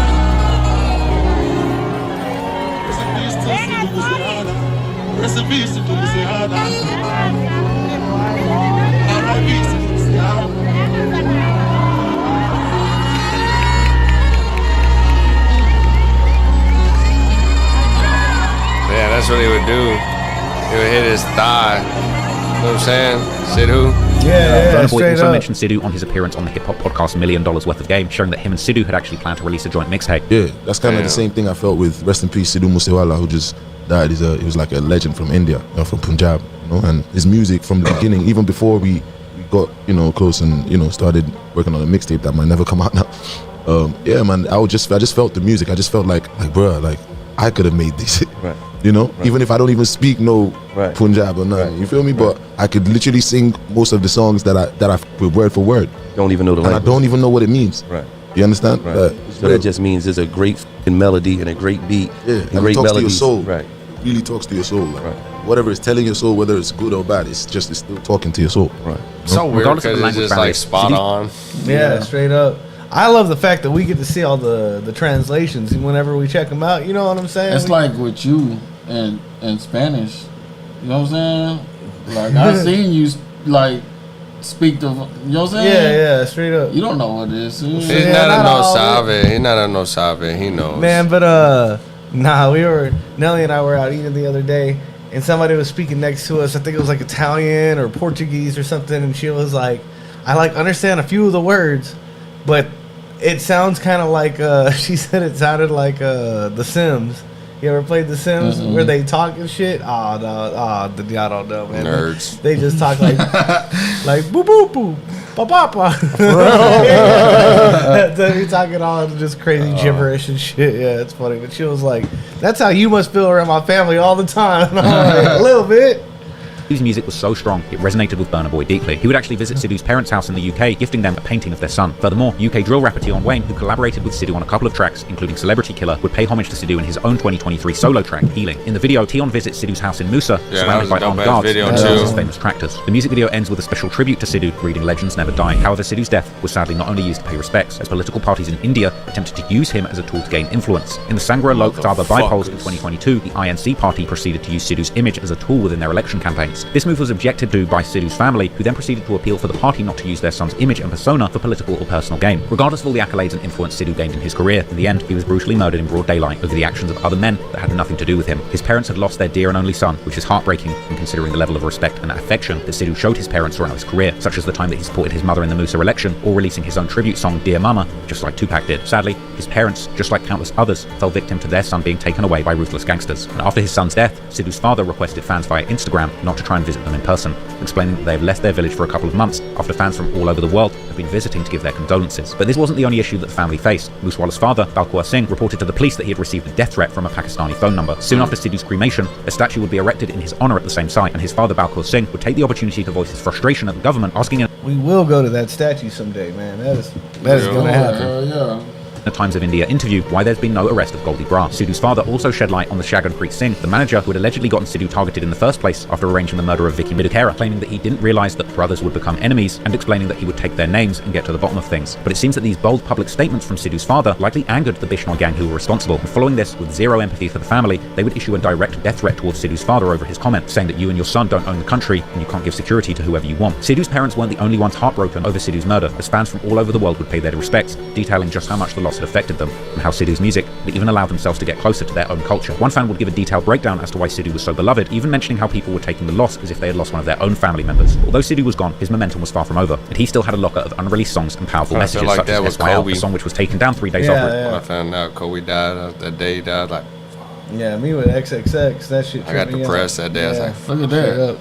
Yeah, that's what he would do. He would hit his thigh. You know what I'm saying? Sidhu. Burna Boy also mentioned Sidhu on his appearance on the hip-hop podcast $1 Million Worth of Game, showing that him and Sidhu had actually planned to release a joint mixtape. Yeah, that's kind of the same thing I felt with Rest in Peace Sidhu Moosewala, who just died. He was like a legend from India, from Punjab, and his music from the beginning, even before we got close and started working on a mixtape that might never come out now. Yeah, man, I just felt the music. I just felt like bruh, like I could have made this. Right. Even if I don't even speak Punjab or nothing, you feel me? But I could literally sing most of the songs that I word for word. Don't even know the language. And I don't even know what it means. Right. You understand? Right. So that just means there's a great fucking melody and a great beat. Yeah, and it great talks melodies. to your soul. Right. It really talks to your soul. Like, whatever it's telling your soul, whether it's good or bad, it's still talking to your soul. Right. So weird because it's just like spot on. Yeah, straight up. I love the fact that we get to see all the translations whenever we check them out. You know what I'm saying? It's like with you, in Spanish. You know what I'm saying? Like I seen you like speak the. You know what I'm saying? Yeah, straight up. You don't know what this is. He's not a no sabe. He's not a no sabe. He knows. Man, but Nelly and I were out eating the other day, and somebody was speaking next to us. I think it was like Italian or Portuguese or something, and she was like, I like understand a few of the words, but it sounds kind of like she said it sounded like The Sims. You ever played The Sims where they talk and shit? Y'all don't know, man. Nerds. They just talk like like boo boo boo ba ba ba. They be talking all just crazy gibberish and shit. Yeah, it's funny. But she was like, "That's how you must feel around my family all the time." And I'm like, a little bit. Sidhu's music was so strong, it resonated with Burna Boy deeply. He would actually visit Sidhu's parents' house in the UK, gifting them a painting of their son. Furthermore, UK drill rapper Tion Wayne, who collaborated with Sidhu on a couple of tracks, including Celebrity Killer, would pay homage to Sidhu in his own 2023 solo track, Healing. In the video, Tion visits Sidhu's house in Musa, surrounded by armed guards, and his famous tractors. The music video ends with a special tribute to Sidhu, reading Legends Never Die. However, Sidhu's death was sadly not only used to pay respects, as political parties in India attempted to use him as a tool to gain influence. In the Sangra Lok Sabha by-polls in 2022, the INC party proceeded to use Sidhu's image as a tool within their election campaigns. This move was objected to by Sidhu's family, who then proceeded to appeal for the party not to use their son's image and persona for political or personal gain. Regardless of all the accolades and influence Sidhu gained in his career, in the end, he was brutally murdered in broad daylight over the actions of other men that had nothing to do with him. His parents had lost their dear and only son, which is heartbreaking in considering the level of respect and affection that Sidhu showed his parents throughout his career, such as the time that he supported his mother in the Musa election, or releasing his own tribute song, Dear Mama, just like Tupac did. Sadly, his parents, just like countless others, fell victim to their son being taken away by ruthless gangsters. And after his son's death, Sidhu's father requested fans via Instagram not to try and visit them in person, explaining that they have left their village for a couple of months after fans from all over the world have been visiting to give their condolences. But this wasn't the only issue that the family faced. Moosewala's father, Balkaur Singh, reported to the police that he had received a death threat from a Pakistani phone number. Soon after Sidhu's cremation, a statue would be erected in his honor at the same site, and his father, Balkaur Singh, would take the opportunity to voice his frustration at the government, asking We will go to that statue someday, man. That is gonna happen. Yeah. a Times of India interview why there's been no arrest of Goldie Bra. Sidhu's father also shed light on the Shaganpreet Singh, the manager who had allegedly gotten Sidhu targeted in the first place after arranging the murder of Vicky Midukera, claiming that he didn't realise that brothers would become enemies and explaining that he would take their names and get to the bottom of things. But it seems that these bold public statements from Sidhu's father likely angered the Bishnoi gang who were responsible, and following this, with zero empathy for the family, they would issue a direct death threat towards Sidhu's father over his comment, saying that you and your son don't own the country and you can't give security to whoever you want. Sidhu's parents weren't the only ones heartbroken over Sidhu's murder, as fans from all over the world would pay their respects, detailing just how much the loss had affected them, and how Sidhu's music had even allowed themselves to get closer to their own culture. One fan would give a detailed breakdown as to why Sidhu was so beloved, even mentioning how people were taking the loss as if they had lost one of their own family members. Although Sidhu was gone, his momentum was far from over, and he still had a locker of unreleased songs and powerful messages, like such that as was SYL, Kobe. a song which was taken down 3 days after it. When I found out Kobe died, that day he died, like, yeah, me with XXX, that shit. I got depressed that day. I was like, look at that.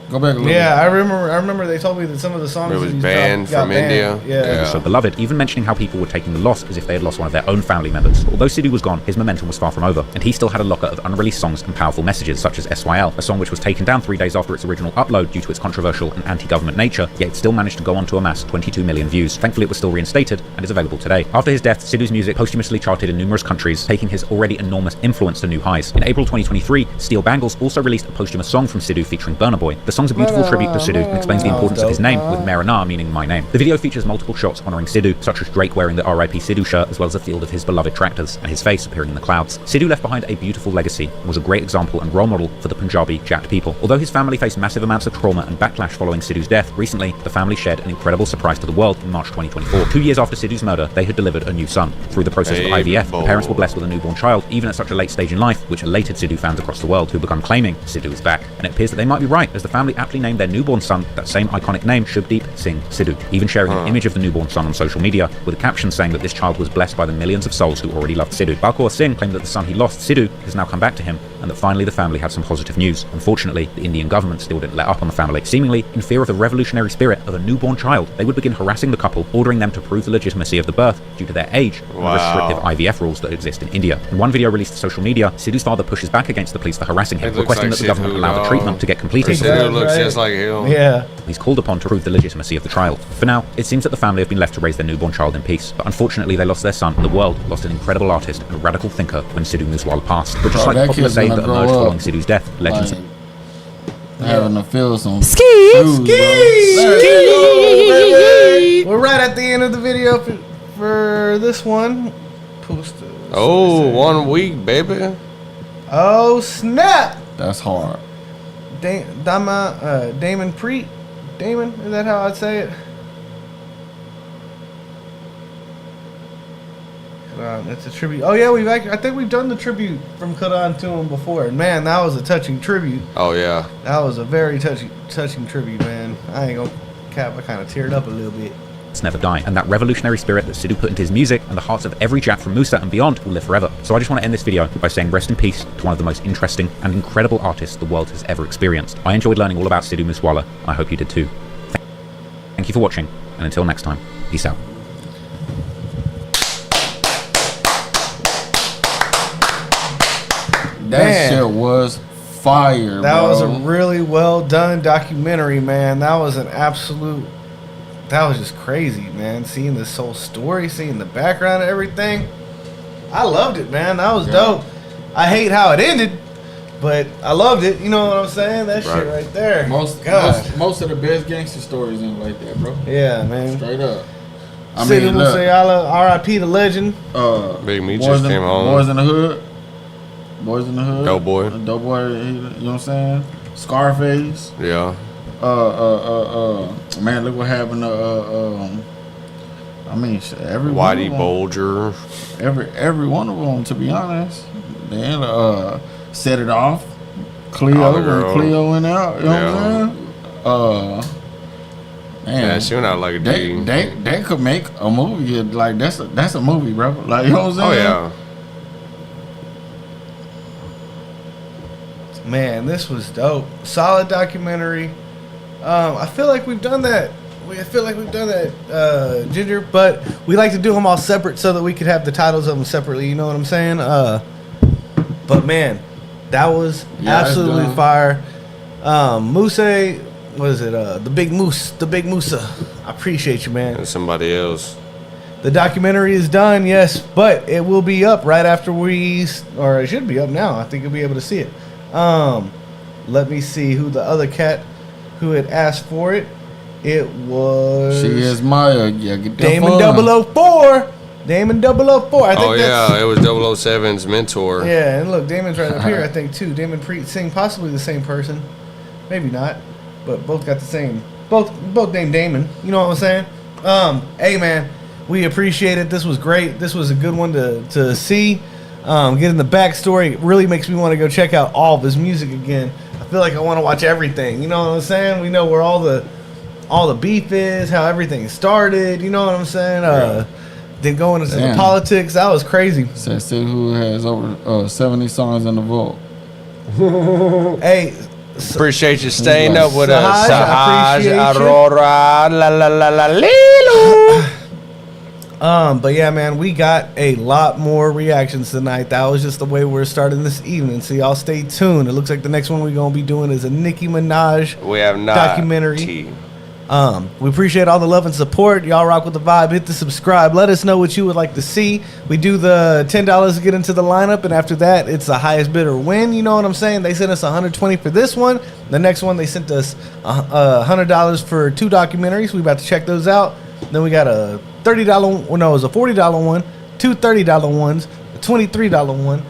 Go back a little Yeah, I remember they told me that some of the songs it was that he's banned got from India. Yeah. So beloved, even mentioning how people were taking the loss as if they had lost one of their own family members. Although Sidhu was gone, his momentum was far from over, and he still had a locker of unreleased songs and powerful messages, such as SYL, a song which was taken down 3 days after its original upload due to its controversial and anti-government nature, yet it still managed to go on to amass 22 million views. Thankfully, it was still reinstated and is available today. After his death, Sidhu's music posthumously charted in numerous countries, taking his already enormous influence to new highs. In April 2023, Steel Bangles also released a posthumous song from Sidhu featuring Burna Boy. The song's a beautiful tribute to Sidhu and explains the importance of his name, with Marana meaning my name. The video features multiple shots honouring Sidhu, such as Drake wearing the RIP Sidhu shirt, as well as a field of his beloved tractors, and his face appearing in the clouds. Sidhu left behind a beautiful legacy and was a great example and role model for the Punjabi Jat people. Although his family faced massive amounts of trauma and backlash following Sidhu's death, recently the family shared an incredible surprise to the world in March 2024. 2 years after Sidhu's murder, they had delivered a new son. Through the process of IVF, the parents were blessed with a newborn child, even at such a late stage in life, which elated Sidhu fans across the world, who began claiming Sidhu is back. And it appears that they might be right, as the family aptly named their newborn son that same iconic name, Shubdeep Singh Sidhu, even sharing an image of the newborn son on social media, with a caption saying that this child was blessed by the millions of souls who already loved Sidhu. Balkaur Singh claimed that the son he lost, Sidhu, has now come back to him, and that finally the family had some positive news. Unfortunately, the Indian government still didn't let up on the family. Seemingly, in fear of the revolutionary spirit of a newborn child, they would begin harassing the couple, ordering them to prove the legitimacy of the birth due to their age and the restrictive IVF rules that exist in India. In one video released to social media, Sidhu's father pushes back against the police for harassing him, requesting that the government allow the treatment to get completed. Sidhu looks just like him. Yeah. He's called upon to prove the legitimacy of the trial. For now, it seems that the family have been left to raise their newborn child in peace, but unfortunately they lost their son, and the world lost an incredible artist and radical thinker when Sidhu Moosewala passed. But just like the popular saying that emerged following Sidhu's death, legends... having to feel some Ski! We're right at the end of the video for this one. Post Oh, 1 week, baby. Oh, snap. That's hard. Damon Preet. Damon, is that how I'd say it? That's a tribute. Oh yeah, I think we've done the tribute from Quran to him before. Man, that was a touching tribute. Oh yeah, that was a very touching tribute, man. I ain't gonna cap. I kind of teared up a little bit. Never die, and that revolutionary spirit that Sidhu put into his music and the hearts of every Jat from Musa and beyond will live forever. So I just want to end this video by saying rest in peace to one of the most interesting and incredible artists the world has ever experienced. I enjoyed learning all about Sidhu Moosewala. I hope you did too. Thank you for watching, and until next time, peace out. That shit was fire, That bro. was a really well done documentary, man. That was an absolute... That was just crazy, man. Seeing this whole story, seeing the background and everything. I loved it, man. That was dope. I hate how it ended, but I loved it. You know what I'm saying? That shit right there. Most of the best gangster stories ain't like that, bro. Yeah, man. Straight up. I Sidhu mean, look. Moosewala, R.I.P. the legend. Big Meat just came home. Boys in the Hood. Boys in the Hood. Doughboy. Doughboy, you know what I'm saying? Scarface. Yeah. Man, look what happened to I mean, every Whitey Bulger. Every one of them, to be honest. Then set it off. Cleo went out. You know what I'm saying? Man, yeah, she went out like a they could make a movie like that's a movie, bro. Like, you know what I'm saying? Oh yeah. Man, this was dope. Solid documentary. I feel like we've done that. Ginger, but we like to do them all separate so that we could have the titles of them separately. You know what I'm saying? But man, that was absolutely fire. Moose, what is it? The Big Musa. I appreciate you, man. And somebody else. The documentary is done, yes, but it will be up right after or it should be up now. I think you'll be able to see it. Let me see who the other cat who had asked for it. It was... She is Maya. Yeah, get Damon 004. Damon 004. I think it was 007's mentor. Yeah, and look, Damon's right up here, I think, too. Damon Preet Singh, possibly the same person. Maybe not, but both got the same... Both named Damon. You know what I'm saying? Hey, man, we appreciate it. This was great. This was a good one to see. Getting the backstory, it really makes me want to go check out all of his music again. I feel like I want to watch everything. You know what I'm saying? We know where all the beef is, how everything started. You know what I'm saying? Then going into the politics, that was crazy. Said Sidhu has over 70 songs in the vault. Hey, appreciate you staying up with us, Sahaj, Aurora, la la la la Lilu. But yeah, man, we got a lot more reactions tonight. That was just the way we're starting this evening. So y'all stay tuned. It looks like the next one we're gonna be doing is a Nicki Minaj documentary. We appreciate all the love and support. Y'all rock with the vibe. Hit the subscribe. Let us know what you would like to see. We do the $10 to get into the lineup, and after that, it's the highest bidder win. You know what I'm saying? They sent us $120 for this one. The next one, they sent us $100 for 2 documentaries. We about to check those out. Then we got a $30. Well, no, it was a $40 one, 2 $30 ones, a $23 one,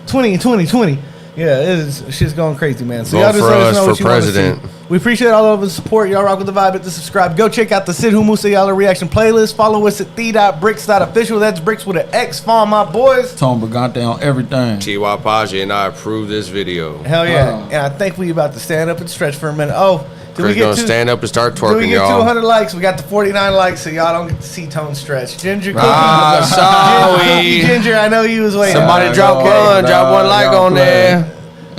20 and 20, 20. Yeah, shit's going crazy, man. So y'all just let us know what you want to see. We appreciate all of the support. Y'all rock with the vibe. Hit the subscribe. Go check out the Sidhu Moosewala reaction playlist. Follow us at the.bricks.official. That's bricks with an X. Follow my boys. Tom Brigante on everything. T.Y. Paji and I approve this video. Hell yeah. And I think we about to stand up and stretch for a minute. Oh, Chris gonna stand up and start twerking, y'all. We get 200 likes. We got the 49 likes, so y'all don't get to see Tone stretch. Ginger, sorry. Ginger, I know you was waiting. Somebody drop one like on there.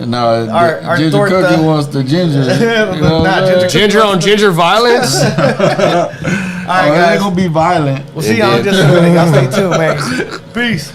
No, our Ginger Cookie wants the ginger. Ginger on ginger violence. All right, guys. It ain't gonna be violent. We'll see y'all in just a minute. Y'all stay tuned, man. Peace.